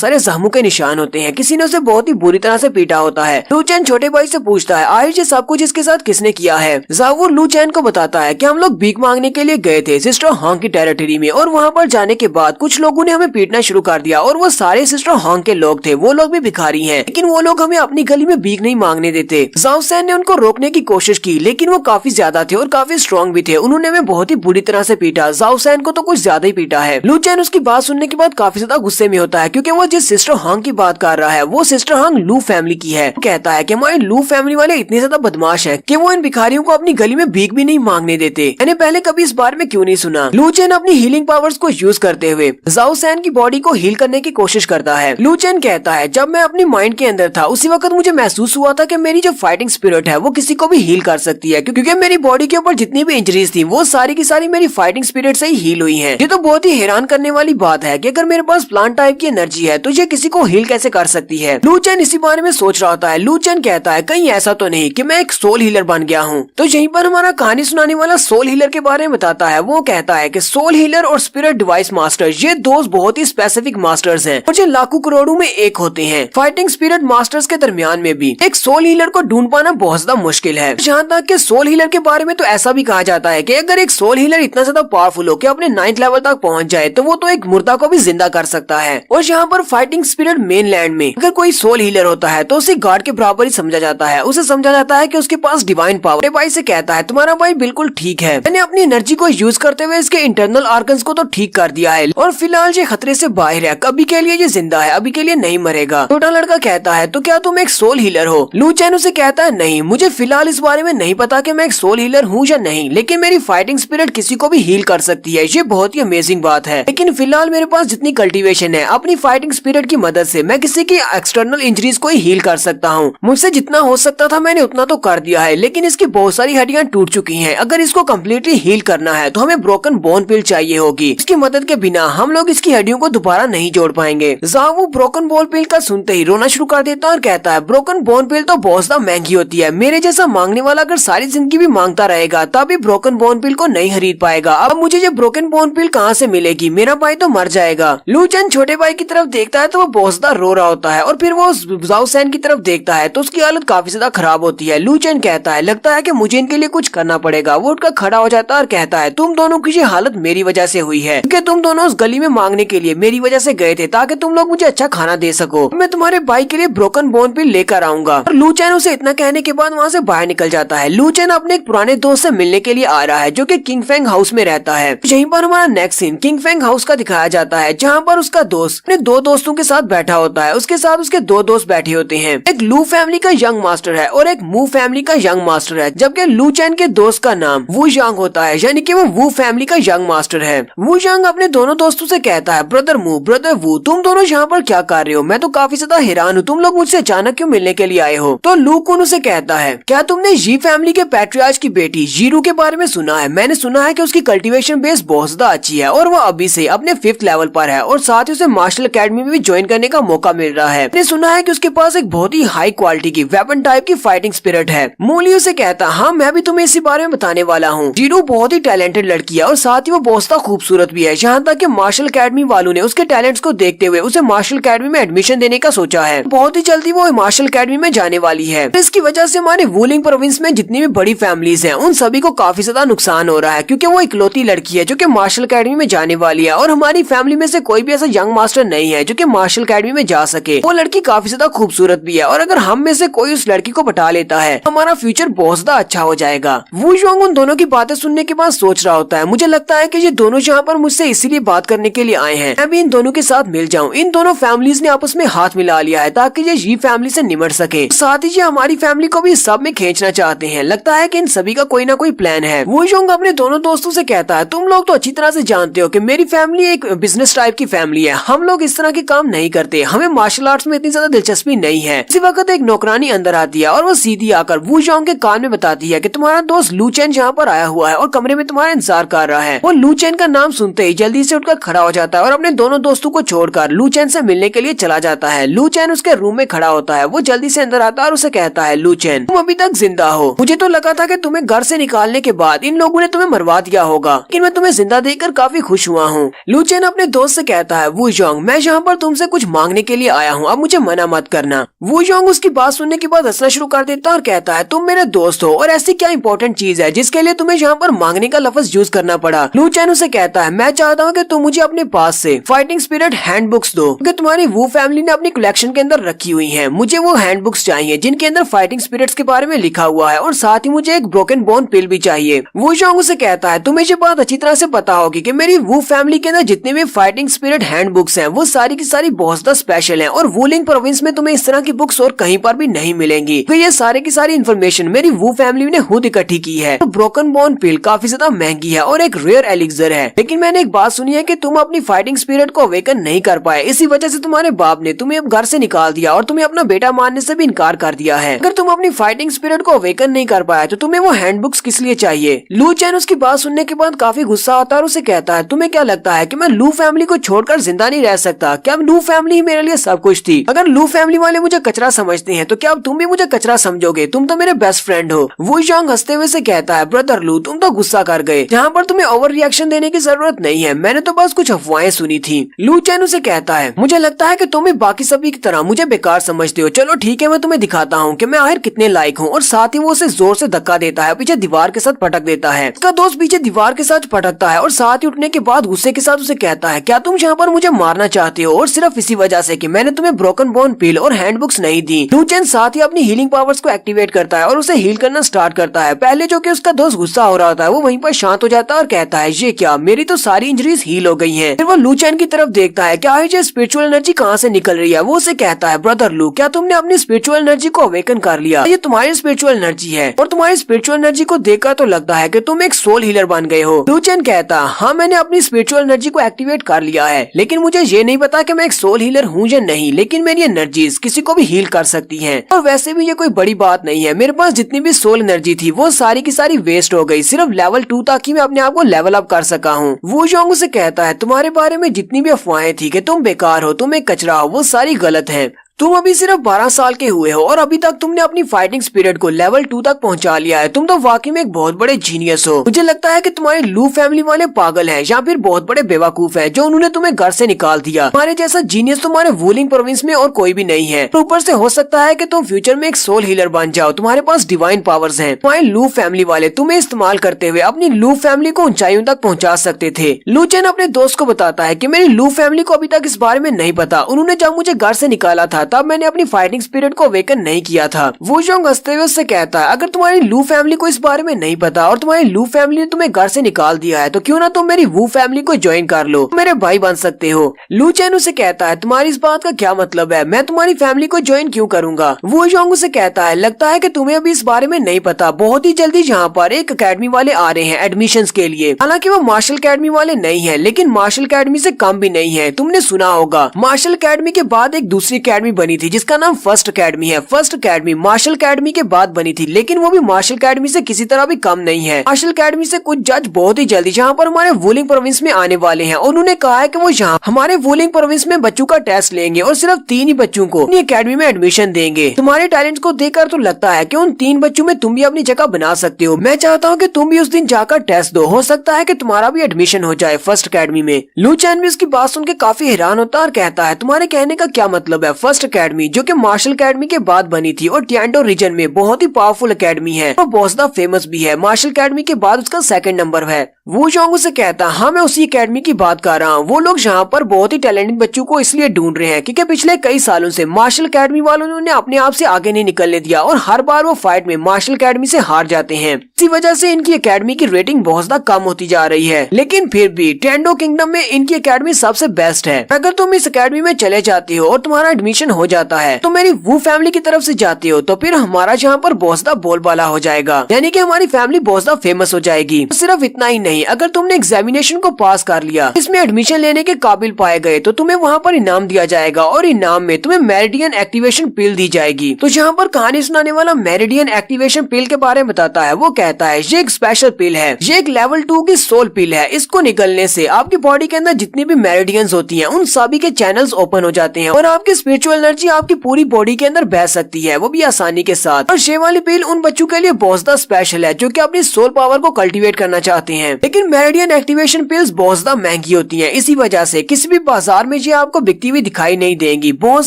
सारे जख्मों के निशान होते हैं, किसी ने उसे बहुत ही बुरी तरह से पीटा होता है। लू चैन छोटे भाई से पूछता है आखिर ये सब कुछ इसके साथ किसने किया है? जाओ लू चैन को बताता है कि हम लोग भीख मांगने के लिए गए थे सिस्टर हांग की टेरिटरी में और वहाँ पर जाने के बाद कुछ लोगों ने हमें पीटना शुरू कर दिया और वो सारे सिस्टर हांग के लोग थे। वो लोग भी भिखारी हैं, लेकिन वो लोग हमें अपनी गली में भीख नहीं मांगने देते। जाओ सैन ने उनको रोकने की कोशिश की, लेकिन वो काफी ज्यादा थे और काफी स्ट्रॉन्ग भी थे। उन्होंने हमें बहुत ही बुरी तरह से पीटा। जाओ सैन को तो कुछ ज्यादा ही पीटा है। लू चैन उसकी बात सुनने के बाद काफी ज्यादा गुस्से में होता है, क्योंकि वो जिस सिस्टर हांग की बात कर रहा है वो सिस्टर हांग लू फैमिली की है। वो कहता है कि हमारे लू फैमिली वाले इतने ज्यादा बदमाश हैं कि वो इन भिखारियों को अपनी गली में भीख भी नहीं मांगने देते। मैंने पहले कभी इस बारे में क्यों नहीं सुना? लू चैन अपनी हीलिंग पावर्स को यूज करते हुए जाओ सैन की बॉडी को हील करने की कोशिश करता है। लू चैन कहता है जब मैं अपनी माइंड के अंदर था उसी वक्त मुझे महसूस हुआ था कि मेरी जो फाइटिंग स्पिरिट है वो किसी को भी हील कर सकती है, क्योंकि मेरी बॉडी के ऊपर जितनी भी इंजरीज थी वो सारी की सारी मेरी फाइटिंग स्पिरिट से ही हील हुई हैं। ये तो बहुत ही हैरान करने वाली बात है कि अगर मेरे पास प्लांट टाइप की एनर्जी है तो ये किसी को हील कैसे कर सकती है। लू चेन इसी बारे में सोच रहा होता है। लू चेन कहता है कहीं ऐसा तो नहीं कि मैं एक सोल हीलर बन गया हूँ। तो यहीं पर हमारा कहानी सुनाने वाला सोल हीलर के बारे में बताता है। वो कहता है कि सोल हीलर और स्पिरिट डिवाइस मास्टर ये दो बहुत ही स्पेसिफिक मास्टर्स हैं और जो लाखों करोड़ों में एक होते हैं। फाइटिंग स्पिरिट मास्टर्स के दरमियान में भी एक सोल हीलर को ढूंढ पाना बहुत ज्यादा मुश्किल है। जहाँ तक कि सोल हीलर के बारे में तो ऐसा भी कहा जाता है कि अगर एक सोल हीलर इतना ज्यादा पावरफुल हो कि अपने 9th लेवल तक पहुंच जाए तो वो तो एक मुर्दा को भी जिंदा कर सकता है। और यहाँ पर फाइटिंग स्पिरिट मेनलैंड में अगर कोई सोल हीलर होता है तो उसे गॉड के बराबर ही समझा जाता है। उसे समझा जाता है कि उसके पास डिवाइन पावर। भाई से कहता है तुम्हारा भाई बिल्कुल ठीक है, मैंने अपनी एनर्जी को यूज करते हुए इसके इंटरनल ऑर्गन्स को तो ठीक कर दिया है और फिलहाल ये खतरे से बाहर है। अभी के लिए ये जिंदा है, अभी के लिए नहीं मरेगा। छोटा लड़का कहता है तो क्या तुम एक सोल हीलर हो? लू चेन उसे कहता है नहीं, मुझे फिलहाल इस बारे में नहीं पता कि मैं एक सोल हीलर हूँ या नहीं, लेकिन मेरी फाइटिंग स्पिरिट किसी को भी हील कर सकती है। ये बहुत ही अमेजिंग बात है। लेकिन फिलहाल मेरे पास जितनी कल्टीवेशन है अपनी फाइटिंग स्पिरिट की मदद से मैं किसी की एक्सटर्नल इंजरीज को ही हील कर सकता हूँ। मुझसे जितना हो सकता था मैंने उतना तो कर दिया है, लेकिन इसकी बहुत सारी हड्डियां टूट चुकी हैं। अगर इसको कम्प्लीटली हील करना है तो हमें ब्रोकन बोन पिल चाहिए होगी। इसकी मदद के बिना हम लोग इसकी हड्डियों को दोबारा नहीं जोड़ पाएंगे। ज़ांग वो ब्रोकन बोन पिल का सुनते ही रोना शुरू कर देता है और कहता है ब्रोकन बोन पिल तो बहुत ज्यादा महंगी होती है। मेरे जैसा मांगने वाला अगर सारी जिंदगी भी मांगता रहेगा तभी ब्रोकन बोन पिल को नहीं खरीद पाएगा। अब मुझे ये ब्रोकन बोन पिल कहाँ से मिलेगी? मेरा भाई तो मर जाएगा। लू चेन छोटे भाई की तरफ देखता है तो वो बहुत ज्यादा रो रहा होता है और फिर वो ज़ाओ सैन की तरफ देखता है तो उसकी हालत काफी ज्यादा खराब होती है। लू चेन कहता है लगता है कि मुझे इनके लिए कुछ करना पड़ेगा। वो उठकर खड़ा हो जाता है और कहता है तुम दोनों की ये हालत मेरी वजह से हुई है, क्योंकि तुम दोनों उस गली में मांगने के लिए मेरी वजह से गए थे ताकि तुम लोग मुझे अच्छा खाना दे सको। मैं तुम्हारे भाई के लिए ब्रोकन बोन पिल लेकर आऊंगा। और लू चेन उसे इतना कहने के बाद वहाँ से बाहर निकल जाता है। लू चेन अपने एक पुराने दोस्त से मिलने के लिए आ रहा है जो कि किंग फेंग हाउस में रहता है। यहीं पर हमारा next scene King Feng House का दिखाया जाता है, जहाँ पर उसका दोस्त अपने दो दोस्तों के साथ बैठा होता है। उसके साथ उसके दो दोस्त बैठे होते हैं। एक लू फैमिली का यंग मास्टर है और एक मू फैमिली का यंग मास्टर है, जबकि लू चेन के दोस्त का नाम वू यांग होता है, यानी कि वो वू फैमिली का यंग मास्टर है। वू यांग अपने दोनों दोस्तों से कहता है ब्रदर मू ब्रदर वू तुम दोनों यहाँ पर क्या कर रहे हो? मैं तो काफी ज्यादा हैरान हूँ, तुम लोग मुझसे अचानक क्यों मिलने के लिए आए हो? तो लू कुन उसे कहता है क्या तुमने जी फैमिली के पैट्रियार्च की बेटी जीरू के बारे में सुना है? मैंने सुना है कि उसकी कल्टीवेशन बेस बहुत ज्यादा अच्छी है और वो अभी से अपने 5th लेवल पर है और साथ ही उसे मार्शल अकेडमी में भी ज्वाइन करने का मौका मिल रहा है। मैंने सुना है कि उसके पास एक बहुत ही हाई क्वालिटी की वेपन टाइप की फाइटिंग स्पिरिट है। मूली उसे कहता हाँ मैं भी तुम्हें इसी बारे में बताने वाला हूँ। जीरू बहुत ही टैलेंटेड लड़की है और साथ ही वो बहुत ज्यादा खूबसूरत भी है, यहाँ तक कि मार्शल अकेडमी वालों ने उसके टैलेंट्स को देखते हुए उसे मार्शल अकेडमी में एडमिशन देने का सोचा है। बहुत ही जल्दी वो मार्शल अकेडमी में जाने वाली है। इसकी वजह से हमारे वुलिंग प्रोविंस में जितनी भी बड़ी फैमिलीज हैं उन सभी को काफी ज्यादा नुकसान हो रहा है, क्योंकि वो इकलौती लड़की है जो कि मार्शल अकेडमी में जाने वाली है और हमारी फैमिली में से कोई भी ऐसा यंग मास्टर नहीं है जो कि मार्शल अकेडमी में जा सके। वो लड़की काफी ज्यादा खूबसूरत भी है और अगर हम में से कोई उस लड़की को पटा लेता है हमारा फ्यूचर बहुत ज्यादा अच्छा हो जाएगा। वू यांग उन दोनों की बातें सुनने के बाद सोच रहा होता है मुझे लगता है कि ये दोनों यहाँ पर मुझसे इसीलिए बात करने के लिए आए हैं, मैं भी इन दोनों के साथ मिल जाऊँ। इन दोनों फैमिलीज ने आपस में हाथ मिला लिया है ताकि ये फैमिली से निमट सके, साथ ही ये हमारी फैमिली को भी इस सब में खींचना चाहते हैं। लगता है कि इन सभी का कोई ना कोई प्लान है। वू यांग अपने दोनों दोस्तों से कहता है तुम लोग तो अच्छी तरह से जानते हो कि मेरी फैमिली एक बिजनेस टाइप की फैमिली है, हम लोग इस तरह के काम नहीं करते, हमें मार्शल आर्ट्स में इतनी ज्यादा दिलचस्पी नहीं है। इसी वक्त एक नौकरानी अंदर आती है और वो सीधी आकर वू यांग के कान में बताती है कि तुम्हारा दोस्त लू चेन यहाँ पर आया हुआ है और कमरे में तुम्हारा इंतजार कर रहा है। वो लू चेन का नाम सुनते ही जल्दी से उठकर खड़ा हो जाता है और अपने दोनों दोस्तों को छोड़कर लू चेन से मिलने के लिए चला जाता है। लू चेन उसके रूम में खड़ा होता है। वो जल्दी से अंदर आता है और उसे कहता है लू चेन तुम अभी तक जिंदा हो, मुझे तो लगा था कि तुम्हें घर से निकालने के बाद इन लोगों ने तुम्हें मरवा दिया होगा, लेकिन मैं तुम्हें जिंदा देखकर काफी खुश हुआ हूँ। लू चेन अपने दोस्त से कहता है वू यांग मैं यहाँ पर तुमसे कुछ मांगने के लिए आया हूँ, अब मुझे मना मत करना। वू यांग उसकी बात सुनने के बाद हंसना शुरू कर देता है और कहता है तुम मेरे दोस्त हो और ऐसी क्या इंपॉर्टेंट चीज है जिसके लिए तुम्हें यहाँ पर मांगने का लफ्ज यूज करना पड़ा। लू चेन उसे कहता है मैं चाहता हूँ कि तुम मुझे अपने पास से फाइटिंग स्पिरिट हैंड बुक्स दो, क्योंकि तुम्हारी वू फैमिली ने अपनी कलेक्शन के अंदर रखी हुई है। मुझे वो हैंड बुक्स चाहिए जिनके अंदर फाइटिंग स्पिरिट्स के बारे में लिखा हुआ है और साथ ही मुझे एक ब्रोकन बोन पिल भी चाहिए। वू यांग उसे कहता है तुम्हें ये बात अच्छी तरह से पता होगी कि मेरी वू फैमिली के अंदर जितने भी फाइटिंग स्पिरिट हैंड बुक्स हैं वो सारी की सारी बहुत ज्यादा स्पेशल हैं और वुलिंग प्रोविंस में तुम्हें इस तरह की बुक्स और कहीं पर भी नहीं मिलेंगी। तो ये सारे की सारी इन्फॉर्मेशन मेरी वू फैमिली ने खुद इकट्ठी की है। तो ब्रोकन बोन पिल काफी ज्यादा महंगी है और एक रेयर एलिक्सर है, लेकिन मैंने एक बात सुनी है कि तुम अपनी फाइटिंग स्पिरिट को अवेकन नहीं कर पाए, इसी वजह से तुम्हारे बाप ने तुम्हें अब घर से निकाल दिया और तुम्हें अपना बेटा मानने से भी इनकार कर दिया है। अगर तुम अपनी फाइटिंग स्पिरिट को अवेकन नहीं कर पाए तो तुम्हें वो हैंड बुक्स किस लिए चाहिए? लू चेन उसकी बात सुनने के बाद काफी गुस्सा आता है और उसे कहता है तुम्हें क्या लगता है कि मैं लू फैमिली को छोड़कर जिंदा नहीं रह सकता? क्या लू फैमिली मेरे मेरे लिए सब कुछ थी। अगर लू फैमिली वाले मुझे कचरा समझते हैं तो क्या अब तुम भी मुझे कचरा समझोगे? तुम तो मेरे बेस्ट फ्रेंड हो। वू जोंग हंसते हुए से कहता है, ब्रदर लू तुम तो गुस्सा कर गए, जहाँ पर तुम्हें ओवर रिएक्शन देने की जरूरत नहीं है, मैंने तो बस कुछ अफवाहें सुनी थी। लू चैन उसे कहता है, मुझे लगता है कि तुम भी बाकी सभी की तरह मुझे बेकार समझते हो। चलो ठीक है, मैं तुम्हें दिखाता हूँ कि मैं आखिर कितने लायक हूँ। और साथ ही वो उसे जोर से धक्का देता है, पीछे दीवार के साथ पटक देता है। उसका दोस्त पीछे दीवार के साथ पटकता है और साथ ही उठने के बाद गुस्से के साथ उसे कहता है, क्या तुम यहाँ पर मुझे मारना चाहते हो? और सिर्फ इसी वजह से कि मैंने तुम्हें ब्रोकन बोन पिल और हैंडबुक्स नहीं दी। लू चैन साथ ही अपनी हीलिंग पावर्स को एक्टिवेट करता है और उसे हील करना स्टार्ट करता है। पहले जो कि उसका दोस्त गुस्सा हो रहा था वो वहीं पर शांत हो जाता है और कहता है, ये क्या, मेरी तो सारी इंजरीज हील हो गई हैं। फिर वो लू चैन की तरफ देखता है, क्या है ये स्पिरिचुअल एनर्जी कहाँ से निकल रही है? वो उसे कहता है, ब्रदर लू क्या तुमने अपनी स्पिरिचुअल एनर्जी को अवेकन कर लिया? ये तुम्हारी स्पिरिचुअल एनर्जी है और तुम्हारी स्पिरिचुअल एनर्जी को देखकर तो लगता है कि तुम एक सोल हीलर बन गए हो। लू चैन कहता, हाँ मैंने अपनी स्पिरिचुअल एनर्जी को एक्टिवेट कर लिया है, लेकिन मुझे ये नहीं पता कि मैं एक सोल हीलर हूँ या नहीं, लेकिन मेरी एनर्जीज किसी को भी हील कर सकती हैं। और वैसे भी ये कोई बड़ी बात नहीं है, मेरे पास जितनी भी सोल एनर्जी थी वो सारी की सारी वेस्ट हो गई, सिर्फ लेवल 2 तक ही मैं अपने आप को लेवल अप कर सका हूँ। वू जोंग उसे कहता है, तुम्हारे बारे में जितनी भी अफवाहें थी कि तुम बेकार हो, तुम एक कचरा हो, वो सारी गलत है। तुम अभी सिर्फ 12 साल के हुए हो और अभी तक तुमने अपनी फाइटिंग स्पिरिट को लेवल 2 तक पहुंचा लिया है। तुम तो वाकई में एक बहुत बड़े जीनियस हो। मुझे लगता है कि तुम्हारे लू फैमिली वाले पागल हैं या फिर बहुत बड़े बेवकूफ हैं जो उन्होंने तुम्हें घर से निकाल दिया। तुम्हारे जैसा जीनियस तुम्हारे वूलिंग प्रोविंस में और कोई भी नहीं है। तो ऊपर से हो सकता है कि तुम फ्यूचर में एक सोल हीलर बन जाओ, तुम्हारे पास डिवाइन पावर्स हैं। तुम्हारे लू फैमिली वाले तुम्हें इस्तेमाल करते हुए अपनी लू फैमिली को ऊंचाइयों तक पहुंचा सकते थे। लू चैन अपने दोस्त को बताता है कि मेरी लू फैमिली को अभी तक इस बारे में नहीं पता। उन्होंने जब मुझे घर से निकाला था तब मैंने अपनी फाइटिंग स्पिरिट को अवेकन नहीं किया था। वू जोंग हंसते हुए उससे कहता है, अगर तुम्हारी लू फैमिली को इस बारे में नहीं पता और तुम्हारी लू फैमिली ने तुम्हें घर से निकाल दिया है तो क्यों ना तुम मेरी वू फैमिली को ज्वाइन कर लो, मेरे भाई बन सकते हो। लू चैन उसे कहता है, तुम्हारी इस बात का क्या मतलब है? मैं तुम्हारी फैमिली को ज्वाइन क्यों करूंगा? वू जोंग उसे कहता है, लगता है कि तुम्हें अभी इस बारे में नहीं पता, बहुत ही जल्दी यहाँ पर एक अकेडमी वाले आ रहे हैं एडमिशंस के लिए। हालांकि वो मार्शल अकेडमी वाले नहीं है, लेकिन मार्शल अकेडमी से कम भी नहीं है। तुमने सुना होगा मार्शल अकेडमी के बाद एक दूसरी अकेडमी बनी थी जिसका नाम फर्स्ट अकेडमी है। फर्स्ट अकेडमी मार्शल अकेडमी के बाद बनी थी, लेकिन वो भी मार्शल अकेडमी से किसी तरह भी कम नहीं है। मार्शल अकेडमी से कुछ जज बहुत ही जल्दी यहाँ पर हमारे वूलिंग प्रोविंस में आने वाले हैं और उन्होंने कहा है कि वो यहाँ हमारे वूलिंग प्रोविंस में बच्चों का टेस्ट लेंगे और सिर्फ 3 ही बच्चों को अपनी अकेडमी में एडमिशन देंगे। तुम्हारे टैलेंट को देखकर तो लगता है कि उन 3 बच्चों में तुम भी अपनी जगह बना सकते हो। मैं चाहता हूँ कि तुम भी उस दिन जाकर टेस्ट दो, हो सकता है कि तुम्हारा भी एडमिशन हो जाए फर्स्ट अकेडमी में। लू चैन भी उसकी बात सुनकर काफी हैरान होता है और कहता है, तुम्हारे कहने का क्या मतलब है? फर्स्ट अकेडमी जो कि मार्शल अकेडमी के बाद बनी थी और टियांडो रीजन में बहुत ही पावरफुल अकेडमी है और बहुत ज्यादा फेमस भी है। मार्शल अकेडमी के बाद उसका 2nd नंबर है। वू जोंग उसे कहता, हाँ मैं उसी अकेडमी की बात कर रहा हूँ। वो लोग यहाँ पर बहुत ही टैलेंटेड बच्चों को इसलिए ढूंढ रहे हैं क्योंकि पिछले कई सालों से मार्शल अकेडमी वालों ने उन्हें अपने आप से आगे नहीं निकलने दिया और हर बार वो फाइट में मार्शल अकेडमी से हार जाते हैं। इसी वजह से इनकी अकेडमी की रेटिंग बहुत ज्यादा कम होती जा रही है, लेकिन फिर भी टेंडो किंगडम में इनकी अकेडमी सबसे बेस्ट है। अगर तुम इस अकेडमी में चले जाते हो और तुम्हारा एडमिशन हो जाता है तो मेरी वू फैमिली की तरफ से जाते हो तो फिर हमारा यहाँ पर बहुत ज्यादा बोलबाला हो जाएगा, यानी कि हमारी फैमिली बहुत ज्यादा फेमस हो जाएगी। सिर्फ इतना ही नहीं, अगर तुमने एग्जामिनेशन को पास कर लिया, इसमें एडमिशन लेने के काबिल पाए गए तो तुम्हें वहाँ पर इनाम दिया जाएगा और इनाम में तुम्हें मेरिडियन एक्टिवेशन पिल दी जाएगी। तो यहाँ पर कहानी सुनाने वाला मेरिडियन एक्टिवेशन पिल के बारे में बताता है। वो कहता है ये एक स्पेशल पिल है, ये एक लेवल 2 की सोल पिल है। इसको निकलने से आपकी बॉडी के अंदर जितनी भी मेरिडियंस होती हैं उन सभी के चैनल्स ओपन हो जाते हैं और आपकी स्पिरिचुअल एनर्जी आपकी पूरी बॉडी के अंदर बह सकती है, वो भी आसानी के साथ। और ये वाली पिल उन बच्चों के लिए बहुत ज्यादा स्पेशल है जो कि अपनी सोल पावर को कल्टीवेट करना चाहते हैं। लेकिन मेरिडियन एक्टिवेशन पिल्स बहुत ज्यादा महंगी होती हैं, इसी वजह से किसी भी बाजार में ये आपको बिकती हुई दिखाई नहीं देंगी। बहुत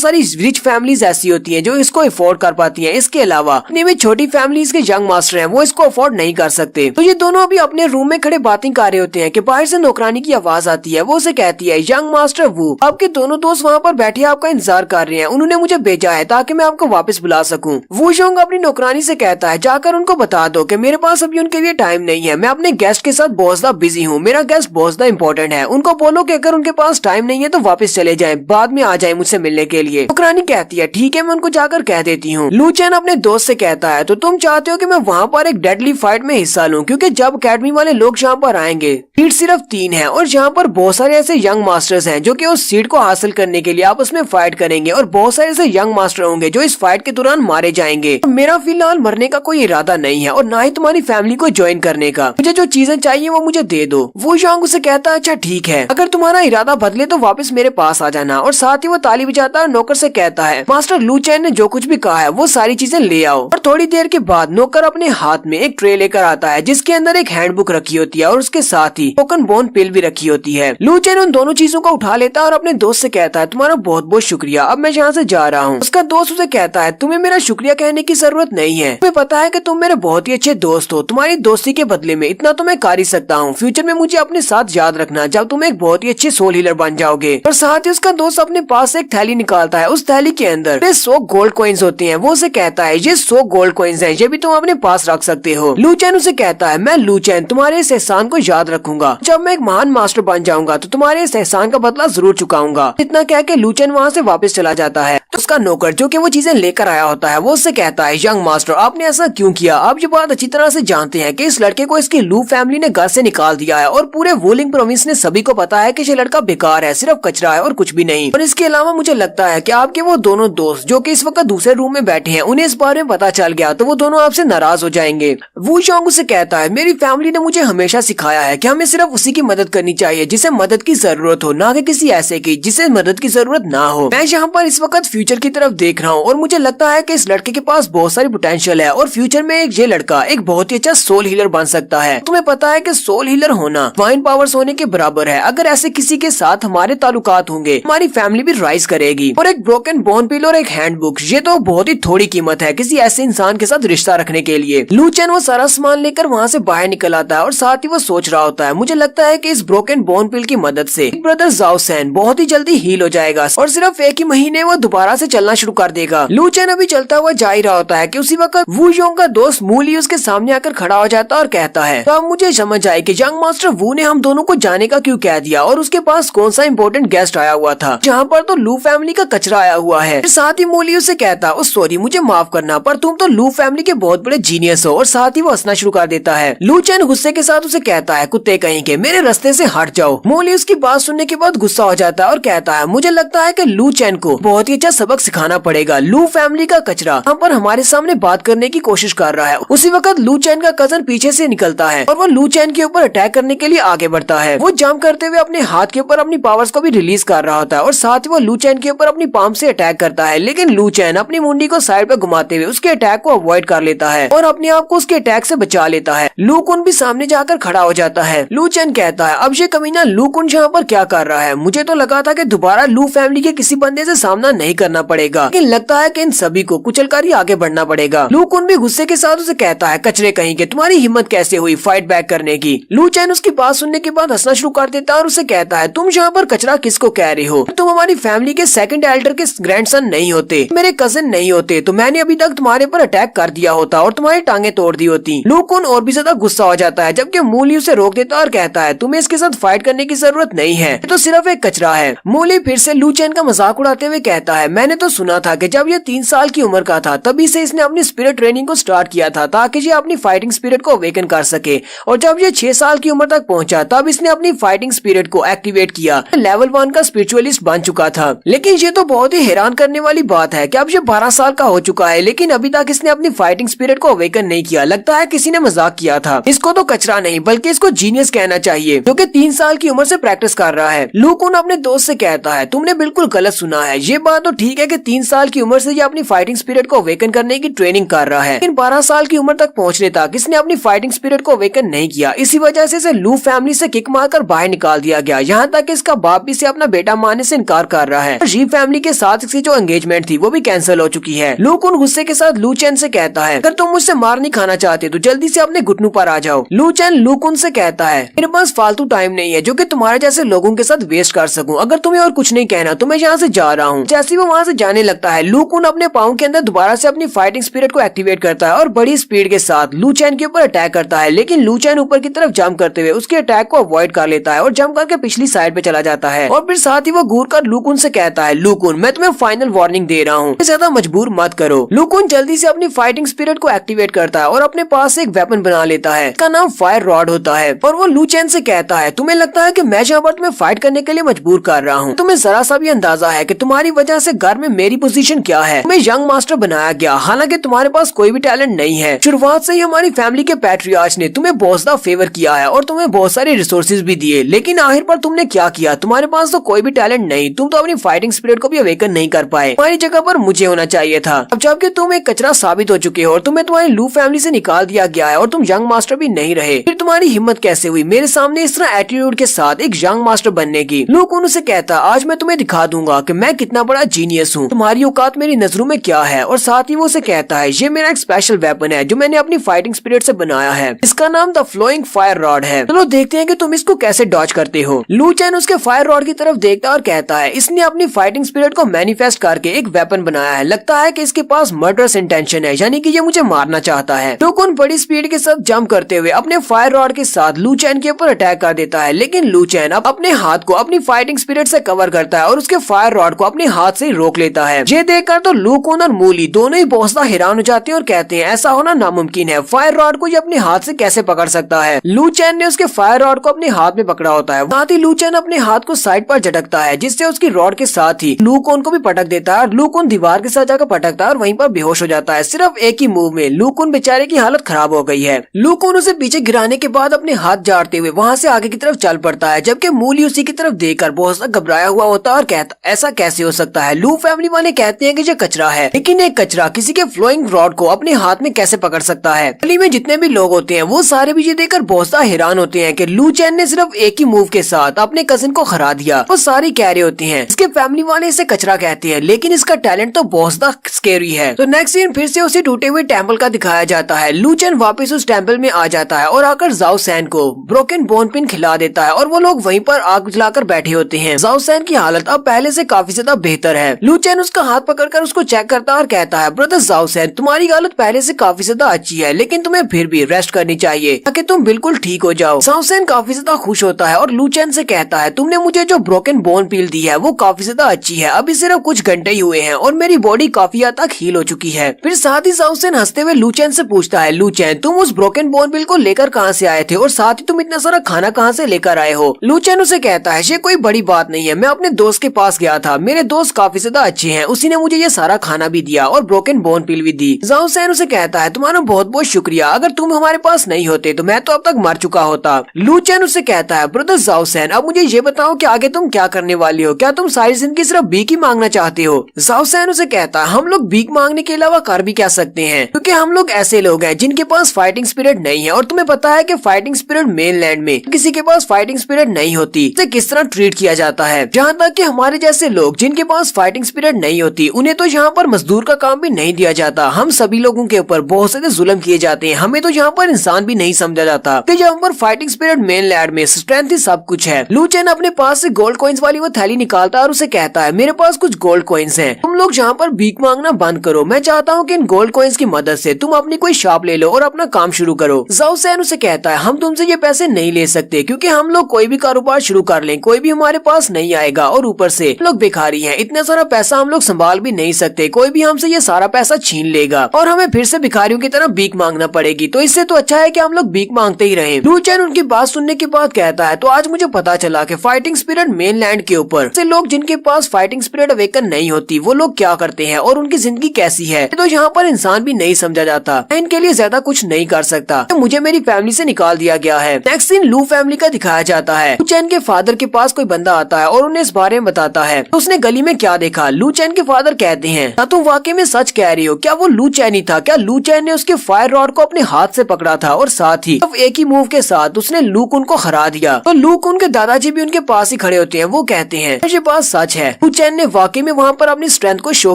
सारी रिच फैमिलीज ऐसी होती हैं जो इसको अफोर्ड कर पाती हैं। इसके अलावा अपनी में छोटी फैमिलीज के यंग मास्टर हैं, वो इसको अफोर्ड नहीं कर सकते। तो ये दोनों अभी अपने रूम में खड़े बातें कर रहे होते हैं कि बाहर से नौकरानी की आवाज आती है। वो उसे कहती है, यंग मास्टर वो आपके दोनों दोस्त वहाँ पर बैठे आपका इंतजार कर रहे हैं, उन्होंने मुझे भेजा है ताकि मैं आपको वापस बुला सकूं। वो जोंग अपनी नौकरानी से कहता है, जाकर उनको बता दो कि मेरे पास अभी उनके लिए टाइम नहीं है, मैं अपने गेस्ट के साथ बहुत ज्यादा बिजी हूँ, मेरा गेस्ट बहुत ज्यादा इंपॉर्टेंट है। उनको बोलो कि अगर उनके पास टाइम नहीं है तो वापस चले जाएं, बाद में आ जाएं मुझसे मिलने के लिए। नौकरानी कहती है, ठीक है मैं उनको जाकर कह देती हूँ। लू चैन अपने दोस्त से कहता है, तो तुम चाहते हो कि मैं वहाँ पर एक डेडली फाइट में हिस्सा लूँ, क्योंकि जब अकेडमी वाले लोग यहाँ पर आएंगे सीट सिर्फ 3 है और यहाँ पर बहुत सारे ऐसे यंग मास्टर्स हैं जो कि उस सीट को हासिल करने के लिए आपस में फाइट करेंगे और बहुत सारे ऐसे यंग मास्टर होंगे जो इस फाइट के दौरान मारे जाएंगे। तो मेरा फिलहाल मरने का कोई इरादा नहीं है और ना ही तुम्हारी फैमिली को ज्वाइन करने का। मुझे जो चीजें चाहिए वो वो मुझे दे दो। वू जोंग उसे कहता है अच्छा ठीक है, अगर तुम्हारा इरादा बदले तो वापस मेरे पास आ जाना। और साथ ही वो ताली बजाता है और नौकर से कहता है मास्टर लू चैन ने जो कुछ भी कहा है वो सारी चीजें ले आओ। और थोड़ी देर के बाद नौकर अपने हाथ में एक ट्रे लेकर आता है जिसके अंदर एक हैंडबुक रखी होती है और उसके साथ ही ब्रोकन बोन पिल भी रखी होती है। लू चैन उन दोनों चीजों को उठा लेता है और अपने दोस्त से कहता है तुम्हारा बहुत बहुत शुक्रिया, अब मैं यहाँ से जा रहा हूँ। उसका दोस्त उसे कहता है तुम्हें मेरा शुक्रिया कहने की जरूरत नहीं है, तुम्हें पता है कि तुम मेरे बहुत ही अच्छे दोस्त हो, तुम्हारी दोस्ती के बदले में इतना तो मैं कर ही सकता हूँ। फ्यूचर में मुझे अपने साथ याद रखना जब तुम एक बहुत ही अच्छे सोल हीलर बन जाओगे। और साथ ही उसका दोस्त अपने पास एक थैली निकालता है, उस थैली के अंदर 100 गोल्ड कॉइन्स होती हैं। वो उसे कहता है ये 100 गोल्ड कॉइन्स हैं, ये भी तुम अपने पास रख सकते हो। लू चैन उसे कहता है मैं लू चैन तुम्हारे इस एहसान को याद रखूंगा, जब मैं एक महान मास्टर बन जाऊंगा तो तुम्हारे इस एहसान का बदला जरूर चुकाऊंगा। इतना कह के लू चैन वहाँ से वापस चला जाता है। तो उसका नौकर जो कि वो चीजें लेकर आया होता है वो उससे कहता है यंग मास्टर आपने ऐसा क्यों किया? आप ये बात अच्छी तरह से जानते हैं कि इस लड़के को इसकी लू फैमिली ने घर से निकाल दिया है और पूरे वूलिंग प्रोविंस ने सभी को पता है कि ये लड़का बेकार है, सिर्फ कचरा है और कुछ भी नहीं। और इसके अलावा मुझे लगता है कि आपके वो दोनों दोस्त जो कि इस वक्त दूसरे रूम में बैठे हैं उन्हें इस बारे में पता चल गया तो वो दोनों आपसे नाराज हो जाएंगे। वू जोंग उसे कहता है मेरी फैमिली ने मुझे हमेशा सिखाया है कि हमें सिर्फ उसी की मदद करनी चाहिए जिसे मदद की जरूरत हो, ना कि किसी ऐसे की जिसे मदद की जरूरत ना हो। मैं यहाँ पर इस वक्त फ्यूचर की तरफ देख रहा हूँ और मुझे लगता है कि इस लड़के के पास बहुत सारी पोटेंशियल है और फ्यूचर में ये लड़का एक बहुत ही अच्छा सोल हीलर बन सकता है। तुम्हें पता है कि सोल हीलर होना डिवाइन पावर्स होने के बराबर है। अगर ऐसे किसी के साथ हमारे ताल्लुकात होंगे हमारी फैमिली भी राइज करेगी। और एक ब्रोकन बोन पिल और एक हैंडबुक ये तो बहुत ही थोड़ी कीमत है किसी ऐसे इंसान के साथ रिश्ता रखने के लिए। लू चैन वो सारा सामान लेकर वहाँ से बाहर निकल आता है और साथ ही वो सोच रहा होता है मुझे लगता है कि इस ब्रोकन बोन पिल की मदद से ब्रदर जाओ सैन बहुत ही जल्दी हील हो जाएगा और सिर्फ एक ही महीने वो दोबारा से चलना शुरू कर देगा। लू चैन अभी चलता हुआ जा ही रहा होता है कि उसी वक्त वू जोंग का दोस्त मूली उसके सामने आकर खड़ा हो जाता है और कहता है तो अब मुझे समझ आए कि यंग मास्टर वू ने हम दोनों को जाने का क्यों कह दिया और उसके पास कौन सा इम्पोर्टेंट गेस्ट आया हुआ था जहाँ पर तो लू फैमिली का कचरा आया हुआ है। साथ ही मूली उसे कहता सॉरी मुझे माफ करना पर तुम तो लू फैमिली के बहुत बड़े जीनियस हो। और साथ ही वो हंसना शुरू कर देता है। लू चैन गुस्से के साथ उसे कहता है कुत्ते कहीं के मेरे रास्ते से हट जाओ। मूली उसकी बात सुनने के बाद गुस्सा हो जाता है और कहता है मुझे लगता है कि लू चैन को बहुत ही अच्छा सबक सिखाना पड़ेगा। लू फैमिली का कचरा हम पर हमारे सामने बात करने की कोशिश कर रहा है। उसी वक्त लू चैन का कजन पीछे से निकलता है और वो लू चैन के ऊपर अटैक करने के लिए आगे बढ़ता है। वो जंप करते हुए अपने हाथ के ऊपर अपनी पावर्स को भी रिलीज कर रहा होता है और साथ ही वो लू चैन के ऊपर अपनी पाम से अटैक करता है। लेकिन लू चैन अपनी मुंडी को साइड पे घुमाते हुए उसके अटैक को अवॉइड कर लेता है और अपने आप को उसके अटैक से बचा लेता है। लू कुन भी सामने जाकर खड़ा हो जाता है। लू चैन कहता है अब ये कमीना लू कुन यहाँ पर क्या कर रहा है? मुझे तो लगा था कि दोबारा लू फैमिली के किसी बंदे से सामना नहीं करना पड़ेगा, लेकिन लगता है कि इन सभी को कुचलकर ही आगे बढ़ना पड़ेगा। लू कुन भी गुस्से के साथ उसे कहता है कचरे कहीं के तुम्हारी हिम्मत कैसे हुई फाइट बैक करने की? लू चैन उसकी बात सुनने के बाद हंसना शुरू कर देता है और उसे कहता है तुम यहाँ पर कचरा किसको कह रहे हो? तुम हमारी फैमिली के सेकंड एल्डर के ग्रैंडसन नहीं होते, मेरे कजिन नहीं होते, तो मैंने अभी तक तुम्हारे पर अटैक कर दिया होता और तुम्हारी टांगे तोड़ दी होती। लू कुन और भी ज्यादा गुस्सा हो जाता है जबकि मूली उसे रोक देता है और कहता है तुम्हें इसके साथ फाइट करने की जरूरत नहीं है, ये तो सिर्फ एक कचरा है। मूली फिर से लू चैन का मजाक उड़ाते हुए कहता है मैंने तो सुना था कि जब ये 3 साल की उम्र का था तभी से इसने अपनी स्पिरिट ट्रेनिंग को स्टार्ट किया था ताकि ये अपनी फाइटिंग स्पिरिट को अवेकन कर सके, और जब ये 6 साल की उम्र तक पहुंचा तब इसने अपनी फाइटिंग स्पिरिट को एक्टिवेट किया, लेवल 1 का स्पिरिचुअलिस्ट बन चुका था। लेकिन ये तो बहुत ही हैरान करने वाली बात है कि अब ये 12 साल का हो चुका है लेकिन अभी तक इसने अपनी फाइटिंग स्पिरिट को अवेकन नहीं किया। लगता है किसी ने मजाक किया था। इसको तो कचरा नहीं बल्कि इसको जीनियस कहना चाहिए जो कि 3 साल की उम्र से प्रैक्टिस कर रहा है। लू कुन अपने दोस्त से कहता है तुमने बिल्कुल गलत सुना है, ये बात तो ठीक है कि 3 साल की उम्र से ये अपनी फाइटिंग स्पिरिट को अवेकन करने की ट्रेनिंग कर रहा है, लेकिन 12 साल की उम्र तक पहुंचने तक इसने अपनी फाइटिंग स्पिरिट को अवेकन नहीं किया। इसी वजह से इसे लू फैमिली से किक मारकर बाहर निकाल दिया गया। यहाँ तक कि इसका बाप भी इसे अपना बेटा मानने से इनकार कर रहा है। री फैमिली के साथ इसकी जो एंगेजमेंट थी वो भी कैंसिल हो चुकी है। लू कुन गुस्से के साथ लू चैन से कहता है अगर तुम मुझसे मार नहीं खाना चाहते तो जल्दी से अपने घुटनों पर आ जाओ। लू चैन लू कुन से कहता है मेरे पास फालतू टाइम नहीं है जो कि तुम्हारे जैसे लोगों के साथ वेस्ट कर सकूं। अगर तुम्हें और कुछ नहीं कहना तो मैं यहाँ से जा रहा हूँ। जैसे वो वहाँ से जाने लगता है लू कुन अपने पाँव के अंदर दोबारा से अपनी फाइटिंग स्पिरिट को एक्टिवेट करता है और बड़ी स्पीड के साथ लू चैन के ऊपर अटैक करता है। लेकिन लू चैन ऊपर की तरफ जंप करते हुए उसके अटैक को अवॉइड कर लेता है और जंप करके पिछली साइड पे चला जाता है। और फिर साथ ही वो घूर कर लू कुन से कहता है लू कुन मैं तुम्हें फाइनल वार्निंग दे रहा हूँ, ज्यादा मजबूर मत करो। लू कुन जल्दी से अपनी फाइटिंग स्पिरिट को एक्टिवेट करता है और अपने पास एक वेपन बना लेता है। इसका नाम फायर रॉड होता है और वो लू चैन से कहता है तुम्हें लगता है कि मैं यहाँ पर तुम्हें फाइट करने के लिए मजबूर कर रहा हूँ? तुम्हें जरा सा भी अंदाजा है कि तुम्हारी वजह से घर में मेरी पोजीशन क्या है? तुम्हें यंग मास्टर बनाया गया हालांकि तुम्हारे पास कोई भी टैलेंट नहीं है। शुरुआत से ही हमारी फैमिली के पैट्रियार्च ने तुम्हें बहुत ज्यादा फेवर फेवर किया है और तुम्हें बहुत सारे रिसोर्सेज भी दिए, लेकिन आखिर पर तुमने क्या किया? तुम्हारे पास तो कोई भी टैलेंट नहीं, तुम तो अपनी फाइटिंग स्पिरिट को भी अवेकन नहीं कर पाए। तुम्हारी जगह पर मुझे होना चाहिए था। अब जबकि तुम एक कचरा साबित हो चुके हो और तुम्हें तुम्हारी लू फैमिली से निकाल दिया गया है और तुम यंग मास्टर भी नहीं रहे, फिर तुम्हारी हिम्मत कैसे हुई मेरे सामने इस तरह एटीट्यूड के साथ एक यंग मास्टर बनने की? लू कुन उसे कहता, आज मैं तुम्हें दिखा दूंगा कि मैं कितना बड़ा जीनियस हूँ, तुम्हारी औकात मेरी नजरों में क्या है। और साथ ही वो उसे कहता है, ये मेरा एक स्पेशल वेपन है जो मैंने अपनी फाइटिंग स्पिरिट से बनाया है, इसका नाम द फ्लोइंग फायर रॉड है। चलो देखते हैं कि तुम इसको कैसे डॉज करते हो। लू चैन उसके फायर रॉड की तरफ देखता है और कहता है, इसने अपनी फाइटिंग स्पिरिट को मैनिफेस्ट करके एक वेपन बनाया है, लगता है कि इसके पास मर्डरस इंटेंशन है, यानी कि ये मुझे मारना चाहता है। लू कुन बड़ी स्पीड के साथ जंप करते हुए अपने फायर रॉड के साथ लू चैन के ऊपर अटैक कर देता है, लेकिन लू चैन अपने हाथ को अपनी फाइटिंग स्पिरिट से कवर करता है और उसके फायर रॉड को अपने हाथ से रोक लेता है। ये देखकर तो लू कुन और मूली दोनों ही बहुत ज्यादा हैरान हो जाते हैं और कहते हैं, ऐसा होना नामुमकिन है, फायर रॉड को ये अपने हाथ से कैसे पकड़ सकता है? लू चैन ने उसके फायर रॉड को अपने हाथ में पकड़ा होता है, साथ ही लू चैन अपने हाथ को साइड पर झटकता है, जिससे उसकी रॉड के साथ ही लू कुन को भी पटक देता है और लू कुन दीवार के साथ जाकर पटकता है और वहीं पर बेहोश हो जाता है। सिर्फ एक ही मूव में लू कुन बेचारे की हालत खराब हो गई है। लू कुन उसे पीछे गिराने के बाद अपने हाथ झाड़ते हुए वहाँ से आगे की तरफ चल पड़ता है, जबकि मूली उसी की तरफ देखकर बहुत सा घबराया हुआ होता है और कहता, ऐसा कैसे हो सकता है? लू फैमिली वाले कहते हैं कि ये कचरा है, लेकिन एक कचरा किसी के फ्लोइंग रॉड को अपने हाथ में कैसे पकड़ सकता है? गली में जितने भी लोग होते हैं वो सारे भी ये देखकर बहुत सा हैरान होते हैं कि लू चैन ने सिर्फ एक ही मूव के साथ अपने कजिन को हरा दिया। वो सारी कह रहे होते हैं, इसके फैमिली वाले इसे कचरा कहते हैं, लेकिन इसका टैलेंट तो बहुत ज्यादा स्केरी है। तो नेक्स्ट सीन फिर से उसे टूटे हुए टेम्पल का दिखाया जाता है। लू चैन वापस उस टेम्पल में आ जाता है और आकर जाओ सैन को ब्रोकन बोन पिन खिला देता है और वो लोग वहीं पर आग जलाकर बैठे होते हैं। जाओ सैन की हालत अब पहले से काफी ज्यादा बेहतर है। लू चैन उसका हाथ पकड़कर उसको चेक करता है और कहता है, ब्रदर जाओ सैन, तुम्हारी हालत पहले से काफी ज्यादा अच्छी है, लेकिन तुम्हें फिर भी रेस्ट करनी चाहिए ताकि तुम बिल्कुल ठीक हो जाओ। जाओ सैन काफी ज्यादा खुश होता है और लू चैन से कहता है, तुमने मुझे जो ब्रोकन बोन पील दी है वो काफी ज्यादा अच्छी है, अभी सिर्फ कुछ घंटे ही हुए हैं और मेरी बॉडी काफी हद तक हील हो चुकी है। फिर साथ ही जाओ सैन हंसते हुए लू चैन से पूछता है, लू चैन तुम उस ब्रोकन बोन पील को लेकर कहाँ से आए थे और साथ ही तुम इतना सारा खाना कहाँ से लेकर आए हो? लू चैन उसे कहता है, ये कोई बड़ी बात नहीं है, मैं अपने दोस्त के पास गया था, मेरे दोस्त काफी ज्यादा अच्छे हैं, उसी ने मुझे ये सारा खाना भी दिया और ब्रोकन बोन पील भी दी। जाओ सैन उसे कहता है, तुम्हारा बहुत बहुत शुक्रिया, अगर तुम हमारे पास नहीं होते तो मैं तो अब तक मर चुका होता। लू चैन उसे कहता है, ब्रदर जाओ सैन, अब मुझे ये बताओ कि आगे तुम क्या करने वाले हो? क्या तुम सारी जिंदगी सिर्फ भीख ही मांगना चाहते हो? जाओ सैन उसे कहता है, हम लोग भीख मांगने के अलावा कर भी क्या सकते हैं, क्योंकि हम लोग ऐसे लोग हैं जिनके पास फाइटिंग स्पिरिट नहीं है और तुम्हें पता है कि फाइटिंग स्पिरिट मेनलैंड में किसी के पास फाइटिंग स्पिरिट नहीं होती उसे किस तरह ट्रीट किया जाता है। जहाँ तक कि हमारे जैसे लोग जिनके पास फाइटिंग स्पिरिट नहीं होती उन्हें तो यहाँ पर मजदूर का काम भी नहीं दिया जाता। हम सभी लोगों के ऊपर बहुत सारे जुल्म किए जाते हैं, हमें तो यहाँ पर इंसान भी नहीं समझा जाता कि यहाँ पर फाइटिंग स्पिरिट मेनलैंड में स्ट्रेंथ ही सब कुछ है। लू चैन अपने पास से गोल्ड कॉइन्स वाली वो थैली निकालता है और उसे कहता है, मेरे पास कुछ गोल्ड कॉइन्स हैं, तुम लोग यहाँ पर भीख मांगना बंद करो, मैं चाहता हूँ कि इन गोल्ड कॉइन्स की मदद से तुम अपनी कोई शॉप ले लो और अपना काम शुरू करो। जाओ सैन उसे कहता है, हम तुमसे ये पैसे नहीं ले सकते क्योंकि हम लोग कोई भी कारोबार शुरू कर लें कोई भी हमारे पास नहीं आएगा और ऊपर से लोग भिखारी हैं, इतना सारा पैसा हम लोग संभाल भी नहीं सकते, कोई भी हमसे ये सारा पैसा छीन लेगा और हमें फिर से भिखारियों की तरह भीख मांगना पड़ेगी, तो इससे तो अच्छा है कि हम लोग भीख मांगते ही रहें। लू चैन उनकी बात सुनने के बाद कहता है, तो आज मुझे पता चला कि फाइटिंग स्पिरिट मेनलैंड के ऊपर से लोग जिनके पास फाइटिंग स्पिरिट अवेकन नहीं होती वो लोग क्या करते हैं और उनकी जिंदगी कैसी है, तो यहाँ पर इंसान भी नहीं समझा जाता। मैं इनके लिए ज्यादा कुछ नहीं कर सकता, तो मुझे मेरी फैमिली से निकाल दिया गया है। नेक्स्ट सीन लू फैमिली का दिखाया जाता है। लू चैन के फादर के पास कोई बंदा आता है और उन्हें इस बारे में बताता है तो उसने गली में क्या देखा। लू चैन के फादर कहते हैं, क्या तुम वाकई में सच कह रही हो? क्या वो लू चैन ही था? क्या लू चैन ने उसके फायर रॉड को अपने हाथ से पकड़ा था और साथ ही अब एक ही मूव के साथ उसने लू कुन को हरा दिया? तो लू कुन के दादाजी भी उनके पास ही खड़े होते हैं, वो कहते हैं ये बात सच है, लू चैन ने वाकई में वहाँ पर अपनी स्ट्रेंथ को शो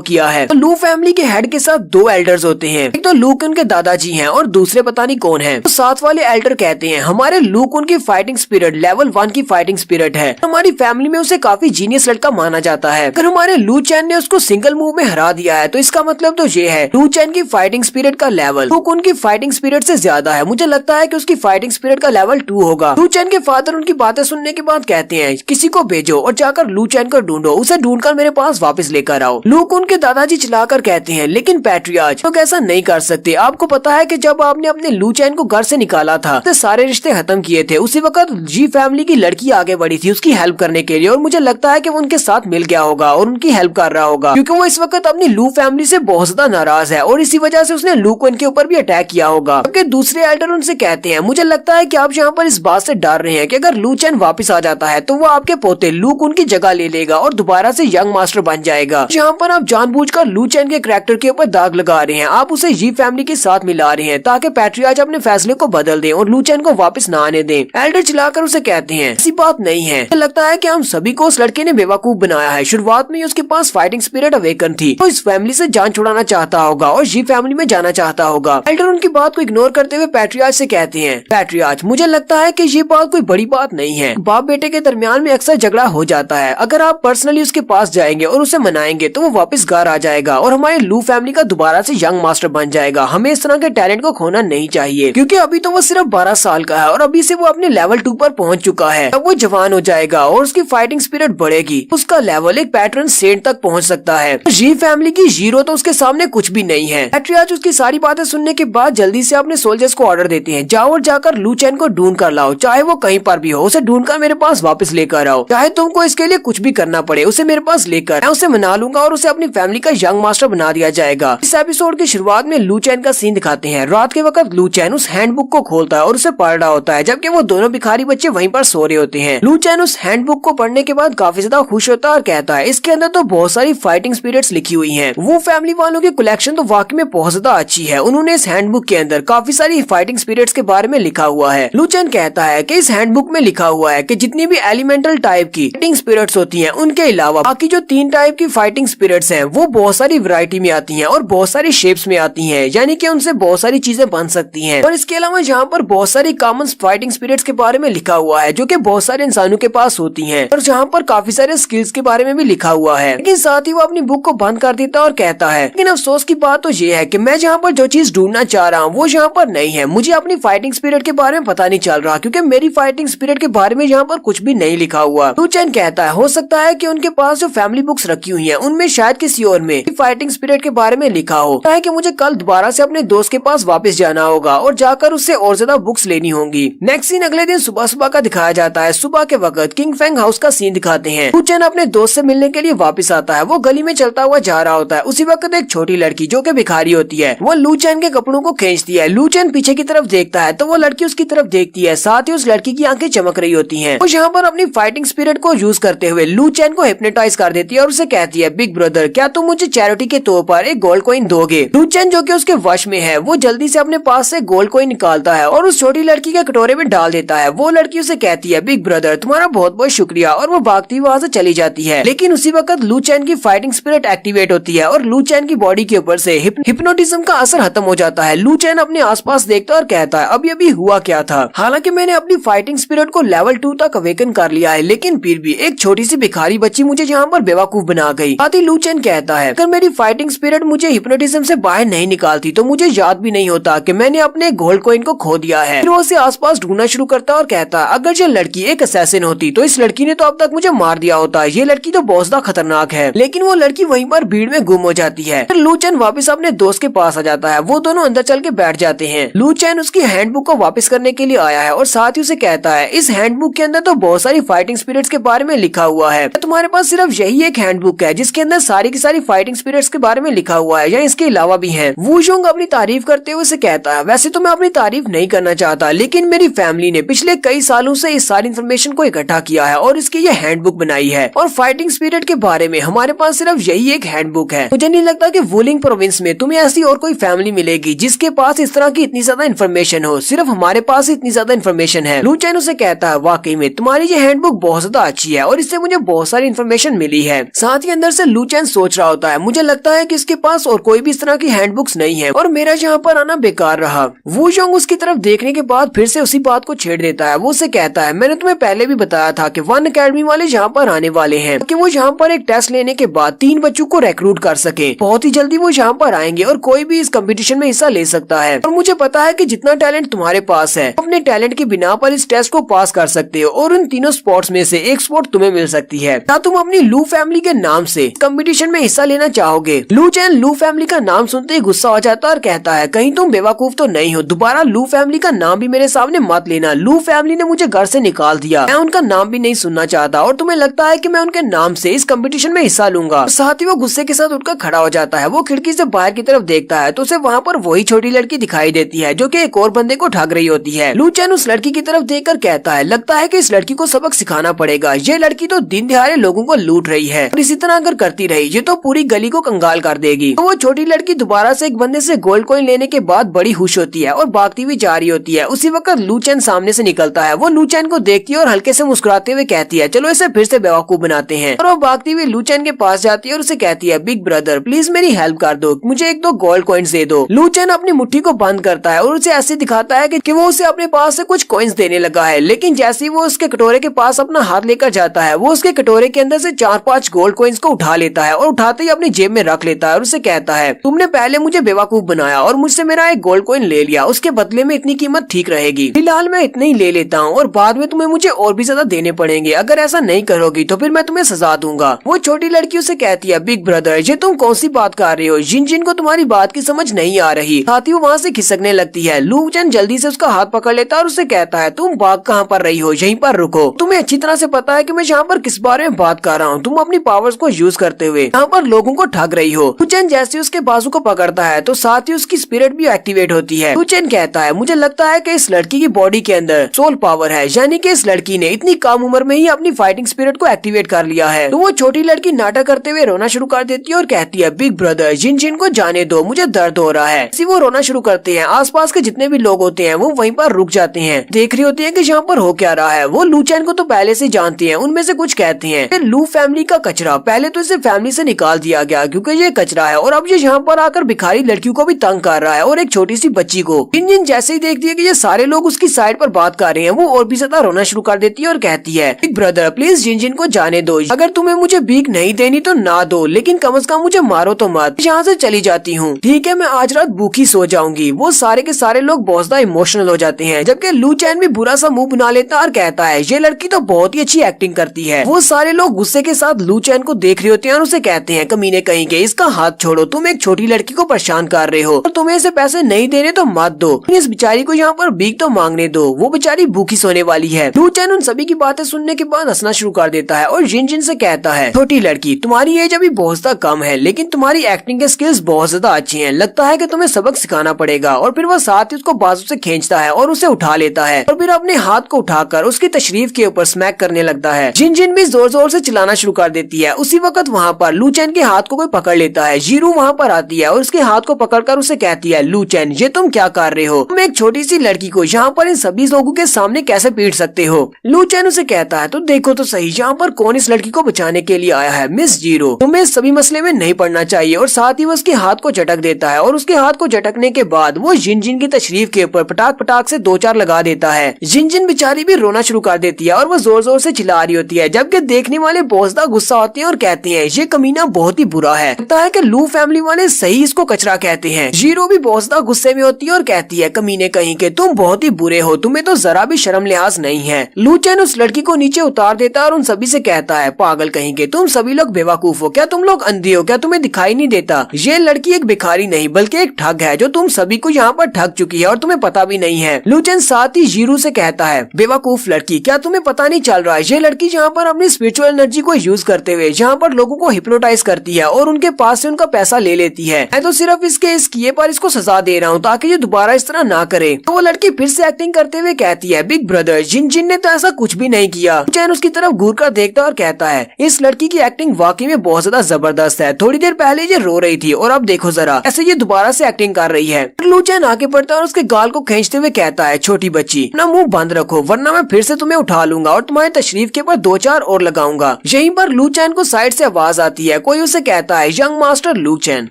किया है। तो लू फैमिली के हेड के साथ दो एल्डर्स होते हैं, एक तो लू कुन के दादाजी हैं और दूसरे पता नहीं कौन है। तो साथ वाले एल्डर कहते हैं, हमारे लू कुन की फाइटिंग स्पिरिट लेवल 1 की फाइटिंग स्पिरिट है, हमारी फैमिली में उसे काफी जीनियस लड़का माना जाता है। अगर हमारे लू चैन ने उसको सिंगल मूव में हरा दिया है तो इसका मतलब तो ये है लू चैन की फाइटिंग स्पिरिट का लेवल लू कुन की फाइटिंग स्पिरिट से ज्यादा है। मुझे लगता है कि उसकी फाइटिंग स्पिरिट का लेवल 2 होगा। लू चैन के फादर उनकी बातें सुनने के बाद कहते हैं, किसी को भेजो और जाकर लू चैन को ढूंढो, उसे ढूंढकर मेरे पास वापस लेकर आओ। लू कुन के दादाजी चिल्लाकर कहते हैं, लेकिन पैट्रियार्च लोग ऐसा नहीं कर सकते, आपको पता है कि जब आपने अपने लू चैन को घर से निकाला था तो सारे रिश्ते खत्म किए थे, उसी वक्त जी फैमिली की लड़की आगे बढ़ी थी उसकी हेल्प करने के लिए और मुझे लगता है कि वो उनके साथ मिल गया होगा और उनकी हेल्प कर रहा होगा क्योंकि वो इस वक्त अपनी लू फैमिली से बहुत ज्यादा नाराज है और इसी वजह से उसने लू कुन के ऊपर भी अटैक किया होगा। जबकि दूसरे एल्डर उनसे कहते हैं, मुझे लगता है कि आप यहाँ पर इस बात से डर रहे हैं कि अगर लू चैन वापस आ जाता है तो वो आपके पोते लूक उनकी जगह ले लेगा और दोबारा से यंग मास्टर बन जाएगा। यहाँ पर आप जानबूझकर लू चैन के कैरेक्टर के ऊपर दाग लगा रहे हैं, आप उसे जी फैमिली के साथ मिला रहे हैं ताकि पैट्रियार्च अपने फैसले को बदल दे और लू चैन को वापस न आने दें। एल्डर चिल्लाकर उसे कहते हैं ऐसी बात नहीं है, मुझे लगता है कि हम सभी को उस लड़के ने बेवकूफ बनाया है। शुरुआत में उसके पास फाइटिंग स्पिरिट अवेकन थी, तो इस फैमिली से जान छुड़ाना चाहता होगा और जी फैमिली में जाना चाहता होगा। एल्डर उनकी बात को इग्नोर करते हुए पैट्रियार्च से कहते हैं पैट्रियार्च मुझे लगता है कि ये बात कोई बड़ी बात नहीं है, बाप बेटे के दरमियान में अक्सर झगड़ा हो जाता है, अगर आप पर्सनली उसके पास जाएंगे और उसे मनाएंगे तो वो वापस घर आ जाएगा और हमारे लू फैमिली का दोबारा से यंग मास्टर बन जाएगा। हमें इस तरह के टैलेंट को खोना नहीं चाहिए क्योंकि अभी तो वो सिर्फ 12 साल का है और अभी से वो अपने लेवल 2 पर पहुंच चुका है। अब वो जवान हो जाएगा और उसकी फाइटिंग स्पिरिट बढ़ेगी, उसका लेवल एक पैटर्न सेंट तक पहुंच सकता है। जी फैमिली की जीरो तो उसके सामने कुछ भी नहीं है। पैट्रियार्च उसकी सारी बातें सुनने के बाद जल्दी से अपने सोल्जर्स को ऑर्डर देते हैं जाओ और जाकर लू चैन को ढूंढ कर लाओ, चाहे वो कहीं पर भी हो, उसे ढूंढ कर मेरे पास वापस लेकर आओ, चाहे तुमको इसके लिए कुछ भी करना पड़े, उसे मेरे पास लेकर मैं उसे मना लूंगा और उसे अपनी फैमिली का यंग मास्टर बना दिया जाएगा। इस एपिसोड की शुरुआत में लू चैन का सीन दिखाते हैं। रात के वक्त लू चैन उस हैंडबुक को खोलता है और उसे पढ़ रहा होता है जबकि वो दोनों भिखारी बच्चे वहीं पर सो रहे होते हैं। लू चैन उस हैंडबुक को पढ़ने के बाद काफी ज्यादा खुश होता है और कहता है इसके अंदर तो बहुत सारी फाइटिंग स्पिरिट्स लिखी हुई हैं। वो फैमिली वालों की कलेक्शन तो वाकई में बहुत ज्यादा अच्छी है, उन्होंने इस हैंडबुक के अंदर काफी सारी फाइटिंग स्पिरिट्स के बारे में लिखा हुआ है। लू चैन कहता है कि इस हैंडबुक में लिखा हुआ है कि जितनी भी एलिमेंटल टाइप की फाइटिंग स्पिरिट्स होती हैं उनके अलावा बाकी जो 3 टाइप की फाइटिंग स्पिरिट्स हैं वो बहुत सारी वैरायटी में आती हैं और बहुत सारी शेप्स में आती हैं, यानी कि उनसे बहुत सारी चीजें बन सकती हैं। और इसके अलावा यहाँ पर बहुत सारी कॉमन फाइटिंग स्पिरिट्स के बारे में लिखा हुआ है जो कि बहुत सारे इंसानों के पास होती हैं और जहाँ पर काफी सारे स्किल्स के बारे में भी लिखा हुआ है। लेकिन साथ ही वो अपनी बुक को बंद कर देता है और कहता है लेकिन अफसोस की बात तो ये है कि मैं जहाँ पर जो चीज ढूंढना चाह रहा हूँ वो यहाँ पर नहीं है। मुझे अपनी फाइटिंग स्पिरिट के बारे में पता नहीं चल रहा क्योंकि मेरी फाइटिंग स्पिरिट के बारे में यहाँ पर कुछ भी नहीं लिखा हुआ। लू चैन कहता है हो सकता है कि उनके पास जो फैमिली बुक्स रखी हुई हैं उनमें शायद किसी और में फाइटिंग स्पिरिट के बारे में लिखा हो है कि मुझे कल दोबारा से अपने दोस्त के पास वापस जाना होगा और जाकर उससे और ज्यादा बुक्स लेनी होंगी। नेक्स्ट सीन अगले दिन सुबह सुबह का दिखाया जाता है। सुबह के वक्त किंग फेंग हाउस का सीन दिखाते हैं। लू चैन अपने दोस्त से मिलने के लिए वापस आता है, वो गली में चलता हुआ जा रहा होता है। उसी वक्त एक छोटी लड़की जो कि भिखारी होती है वो लू चैन के कपड़ों को खींचती है। लू चैन पीछे की तरफ देखता है तो वो लड़की उसकी तरफ देखती है, साथ ही उस लड़की की आंखें चमक रही होती हैं। वो यहाँ पर अपनी फाइटिंग स्पिरिट को यूज करते हुए लू चैन को हिप्नोटाइज कर देती है और उसे कहती है बिग ब्रदर क्या तुम मुझे चैरिटी के तौर पर एक गोल्ड कॉइन दोगे। लू चैन जो कि उसके वश में है वो जल्दी से अपने पास से गोल्ड कॉइन निकालता है और उस छोटी लड़की के कटोरे में डाल देता है। वो लड़की उसे कहती है बिग ब्रदर तुम्हारा बहुत बहुत शुक्रिया और वो भागती वहाँ से चली जाती है। लेकिन उसी वक्त लू चैन की फाइटिंग स्पिरिट एक्टिवेट होती है और लू चैन की बॉडी के ऊपर से हिप्नोटिज्म का असर खत्म हो जाता है। लू चैन अपने आसपास देखता है और कहता है अभी अभी हुआ क्या था। हालांकि मैंने अपनी फाइटिंग स्पिरिट को लेवल 2 तक अवेकन कर लिया है लेकिन फिर भी एक छोटी सी भिखारी बच्ची मुझे यहाँ पर बेवकूफ बना गई। साथ ही लू चैन कहता है अगर मेरी फाइटिंग स्पिरिट मुझे हिप्नोटिज्म से बाहर नहीं निकालती तो मुझे याद भी नहीं होता कि मैंने अपने गोल्ड कॉइन को खो दिया है। फिर वो उसे आसपास ढूंढना शुरू करता है और कहता है अगर ये लड़की एक असैसिन होती तो इस लड़की ने तो अब तक मुझे मार दिया होता, ये लड़की तो बहुत ज्यादा खतरनाक है। लेकिन वो लड़की वहीं पर भीड़ में गुम हो जाती है। फिर लू चैन वापस अपने दोस्त के पास आ जाता है, वो दोनों अंदर चल के बैठ जाते हैं। लू चैन उसकी हैंडबुक को वापस करने के लिए आया है और साथ ही उसे कहता है इस हैंडबुक के अंदर तो बहुत सारी फाइटिंग स्पिरिट्स के बारे में लिखा हुआ है, तुम्हारे पास सिर्फ यही एक हैंडबुक है जिसके अंदर सारी की सारी फाइटिंग स्पिरिट्स के बारे में लिखा हुआ है या इसके अलावा भी है। वू जोंग अपनी तारीफ करते हुए उसे कहता है वैसे तो मैं अपनी तारीफ नहीं करना चाहता लेकिन मेरी फैमिली ने पिछले कई सालों से इस सारी इन्फॉर्मेशन को इकट्ठा किया है और इसकी ये हैंडबुक बनाई है और फाइटिंग स्पिरिट के बारे में हमारे पास सिर्फ यही एक हैंडबुक है। मुझे नहीं लगता कि वुलिंग प्रोविंस में तुम्हें ऐसी और कोई फैमिली मिलेगी जिसके पास इस तरह की इतनी ज्यादा इन्फॉर्मेशन हो, सिर्फ हमारे पास इतनी ज्यादा इन्फॉर्मेशन है। लू चैन उसे कहता है वाकई में तुम्हारी ये हैंडबुक बहुत ज्यादा अच्छी है और इससे मुझे बहुत सारी इन्फॉर्मेशन मिली है। साथ ही अंदर से लू चैन सोच रहा होता है मुझे लगता है कि इसके पास और कोई भी इस तरह की हैंडबुक्स नहीं है और मेरा यहाँ पर आना बेकार रहा। वू जोंग उसकी तरफ देखने के बाद फिर से उसी बात को छेड़ देता है। वो उसे कहता है मैंने तुम्हें पहले भी बताया था कि वन अकेडमी वाले यहाँ पर आने वाले हैं कि वो यहाँ पर एक टेस्ट लेने के बाद 3 बच्चों को रिक्रूट कर सके। बहुत ही जल्दी वो यहाँ पर आएंगे और कोई भी इस कंपटीशन में हिस्सा ले सकता है और मुझे पता है कि जितना टैलेंट तुम्हारे पास है अपने टैलेंट की बिना पर इस टेस्ट को पास कर सकते हो और उन तीनों स्पोर्ट्स में से एक स्पोर्ट तुम्हें मिल सकती है। क्या तुम अपनी लू फैमिली के नाम से कंपटीशन में हिस्सा लेना चाहोगे? लू चैन लू फैमिली का नाम सुनते ही गुस्सा हो जाता है और कहता है कहीं तुम बेवकूफ तो नहीं हो, दोबारा लू फैमिली का नाम भी मेरे सामने मत लेना। लू फैमिली ने मुझे घर से निकाल दिया, मैं उनका नाम भी नहीं सुनना चाहता और तुम्हें लगता है कि मैं उनके नाम से इस कंपटीशन में हिस्सा लूंगा। साथ ही वो गुस्से के साथ उठकर खड़ा हो जाता है। वो खिड़की से बाहर की तरफ देखता है तो उसे वहाँ पर वही छोटी लड़की दिखाई देती है जो कि एक और बंदे को उठा ठग रही होती है। लू चेन उस लड़की की तरफ देखकर कहता है, लगता है कि इस लड़की को सबक सिखाना पड़ेगा। ये लड़की तो दिन दिहाड़े लोगों को लूट रही है और इसी तरह अगर करती रही ये तो पूरी गली को कंगाल कर देगी। तो वो छोटी लड़की दोबारा से एक बंदे से गोल्ड कॉइन लेने के बाद बड़ी खुश होती है और भागती हुई जा रही होती है। उसी वक्त लू चेन सामने से निकलता है। वो लू चेन को देखती है और हल्के से मुस्कुराते हुए कहती है, चलो इसे फिर से बेवकूफ बनाते हैं। और वो भागती हुई लू चेन के पास जाती है और उसे कहती है, बिग ब्रदर प्लीज मेरी हेल्प कर दो, मुझे एक दो गोल्ड कॉइन्स दे दो। लू चेन अपनी मुट्ठी को बंद करता है और उसे ऐसे दिखाता है कि वो उसे अपने पास से कुछ कॉइन्स देने लगा है, लेकिन जैसे ही वो उसके कटोरे के पास अपना हाथ लेकर जाता है वो उसके कटोरे के अंदर से 4-5 गोल्ड कॉइन्स को उठा लेता है और उठाते ही अपनी जेब में रख लेता है और उसे कहता है, तुमने पहले मुझे बेवकूफ बनाया और मुझसे मेरा एक गोल्ड कॉइन ले लिया, उसके बदले में इतनी कीमत ठीक रहेगी। फिलहाल मैं इतने ही ले लेता हूँ और बाद में तुम्हें मुझे और भी ज्यादा देने पड़ेंगे, अगर ऐसा नहीं करोगी तो फिर मैं तुम्हें सजा दूंगा। वो छोटी लड़की उसे कहती है, बिग ब्रदर ये तुम कौन सी बात कर रहे हो, जिन को तुम्हारी बात की समझ नहीं आ रही। साथ ही वो वहाँ से खिसकने लगती है। लू चेन जल्दी से उसका हाथ पकड़ लेता है और उसे कहता है, तुम भाग कहाँ पर रही हो, यहीं पर रुको। तुम्हें अच्छी तरह से पता है कि मैं यहाँ पर किस बारे में बात कर रहा हूँ। तुम अपनी पावर्स को यूज करते हुए यहाँ पर लोगों को ठग रही हो। लू चेन जैसे उसके बाजू को पकड़ता है तो साथ ही उसकी स्पिरिट भी एक्टिवेट होती है। लू चेन कहता है, मुझे लगता है कि इस लड़की की बॉडी के अंदर सोल पावर है, यानी कि इस लड़की ने इतनी कम उम्र में ही अपनी फाइटिंग स्पिरिट को एक्टिवेट कर लिया है। तो वो छोटी लड़की नाटक करते हुए रोना शुरू कर देती है और कहती है, बिग ब्रदर जिन को जाने दो, मुझे दर्द हो रहा है। इसी वो रोना शुरू करते हैं। आसपास के जितने भी लोग होते हैं वो वहीं पर रुक जाते हैं, देख रही होती है कि यहाँ पर हो क्या रहा है। वो लू चेन को तो पहले से जानती हैं। उनमें से कुछ कहते हैं कि लू फैमिली का कचरा, पहले तो इसे फैमिली से निकाल दिया गया क्योंकि ये कचरा है और अब ये यहाँ पर आकर भिखारी लड़कियों को भी तंग कर रहा है और एक छोटी सी बच्ची को। जिन जैसे ही देखती है कि ये सारे लोग उसकी साइड पर बात कर रहे हैं वो और भी ज्यादा रोना शुरू कर देती है और कहती है, बिग ब्रदर प्लीज जिन को जाने दो, अगर तुम्हें मुझे भीख नहीं देनी तो ना दो, लेकिन कम से कम मुझे मारो तो मत। यहाँ से चली जाती हूँ, ठीक है मैं आज रात भूखी सो जाऊंगी। वो सारे के सारे लोग बहुत ज्यादा इमोशनल हो जाते हैं, जबकि लू चेन भी बुरा सा मुंह बना लेता है और कहता है, ये लड़की तो बहुत ही अच्छी एक्टिंग करती है। वो सारे लोग गुस्से के साथ लू चेन को देख रहे होते हैं और उसे कहते हैं, कमीने कहीं के, इसका हाथ छोड़ो, तुम एक छोटी लड़की को परेशान कर रहे हो और तुम्हें इसे पैसे नहीं देने तो मत दो, इस बेचारी को यहाँ पर भीख तो मांगने दो, वो बेचारी भूखी सोने वाली है। लू चेन उन सभी की बातें सुनने के बाद हंसना शुरू कर देता है और जिन से कहता है, छोटी लड़की तुम्हारी एज अभी बहुत ज्यादा कम है, लेकिन तुम्हारी एक्टिंग के स्किल्स बहुत ज्यादा अच्छी हैं, लगता है कि तुम्हें सबक सिखाना पड़ेगा। और फिर वो साथ ही उसको बाजू से खींचता है और उसे उठा लेता है और फिर अपने हाथ को उठाकर उसकी तशरीफ के ऊपर स्मैक करने लगता है। जिन भी जोर जोर से चिल्लाना शुरू कर देती है। उसी वक्त वहाँ पर लू चेन के हाथ को कोई पकड़ लेता है। जीरू वहाँ पर आती है और उसके हाथ को पकड़कर उसे कहती है, लू चेन ये तुम क्या कर रहे हो, तुम एक छोटी सी लड़की को यहाँ पर इन सभी लोगों के सामने कैसे पीट सकते हो। लू चेन उसे कहता है, तो देखो तो सही यहाँ पर कौन इस लड़की को बचाने के लिए आया है, मिस जीरो, तुम्हें इस सभी मसले में नहीं पड़ना चाहिए। और साथ ही वो उसके हाथ को झटक देता है और उसके हाथ को झटकने के बाद वो जिन की तशरीफ के ऊपर पटाख पटाख से 2-4 लगा देता है। जिन बेचारी भी रोना शुरू कर देती है और वो जोर जोर से चिल्ला रही होती है, जबकि देखने वाले बहुत ज्यादा गुस्सा होते हैं और कहते हैं, ये कमीना बहुत ही बुरा है, लगता है कि लू फैमिली वाले सही इसको कचरा कहते हैं। जीरो भी बहुत ज्यादा गुस्से में होती है और कहती है, कमीने कहीं के, तुम बहुत ही बुरे हो, तुम्हें तो जरा भी शर्म लिहाज नहीं है। लू चेन उस लड़की को नीचे उतार देता है और उन सभी से कहता है, पागल कहीं के, तुम सभी लोग बेवकूफ हो क्या, तुम लोग अंधे हो क्या, तुम्हें दिखाई नहीं देता, ये लड़की एक भिखारी नहीं बल्कि एक ठग है जो तुम सभी को यहाँ पर ठग चुकी है और तुम्हें पता भी नहीं है। लू चेन साथ ही जीरू से कहता है, बेवकूफ लड़की, क्या तुम्हें पता नहीं चल रहा है, ये लड़की यहाँ पर अपनी स्पिरिचुअल एनर्जी को यूज करते हुए यहाँ पर लोगों को हिप्नोटाइज करती है और उनके पास से उनका पैसा ले लेती है। मैं तो सिर्फ इसके इस किए पर इसको सजा दे रहा हूँ ताकि ये दोबारा इस तरह ना करे। तो वो लड़की फिर से एक्टिंग करते हुए कहती है, बिग ब्रदर जिन ने तो ऐसा कुछ भी नहीं किया। चैन उसकी तरफ घूर कर देखता है और कहता है, इस लड़की की एक्टिंग वाकई में बहुत ज्यादा जबरदस्त है, थोड़ी देर पहले ये रो रही थी और अब देखो जरा ऐसे ये दोबारा से एक्टिंग कर रही है। लू चैन आगे बढ़ता है और उसके गाल को खींचते हुए कहता है, छोटी बच्ची अपना मुंह बंद रखो वरना मैं फिर से तुम्हें उठा लूंगा और तुम्हारी तशरीफ के ऊपर 2-4 और लगाऊंगा। यहीं पर लू चैन को साइड से आवाज आती है, कोई उसे कहता है, यंग मास्टर लू चैन,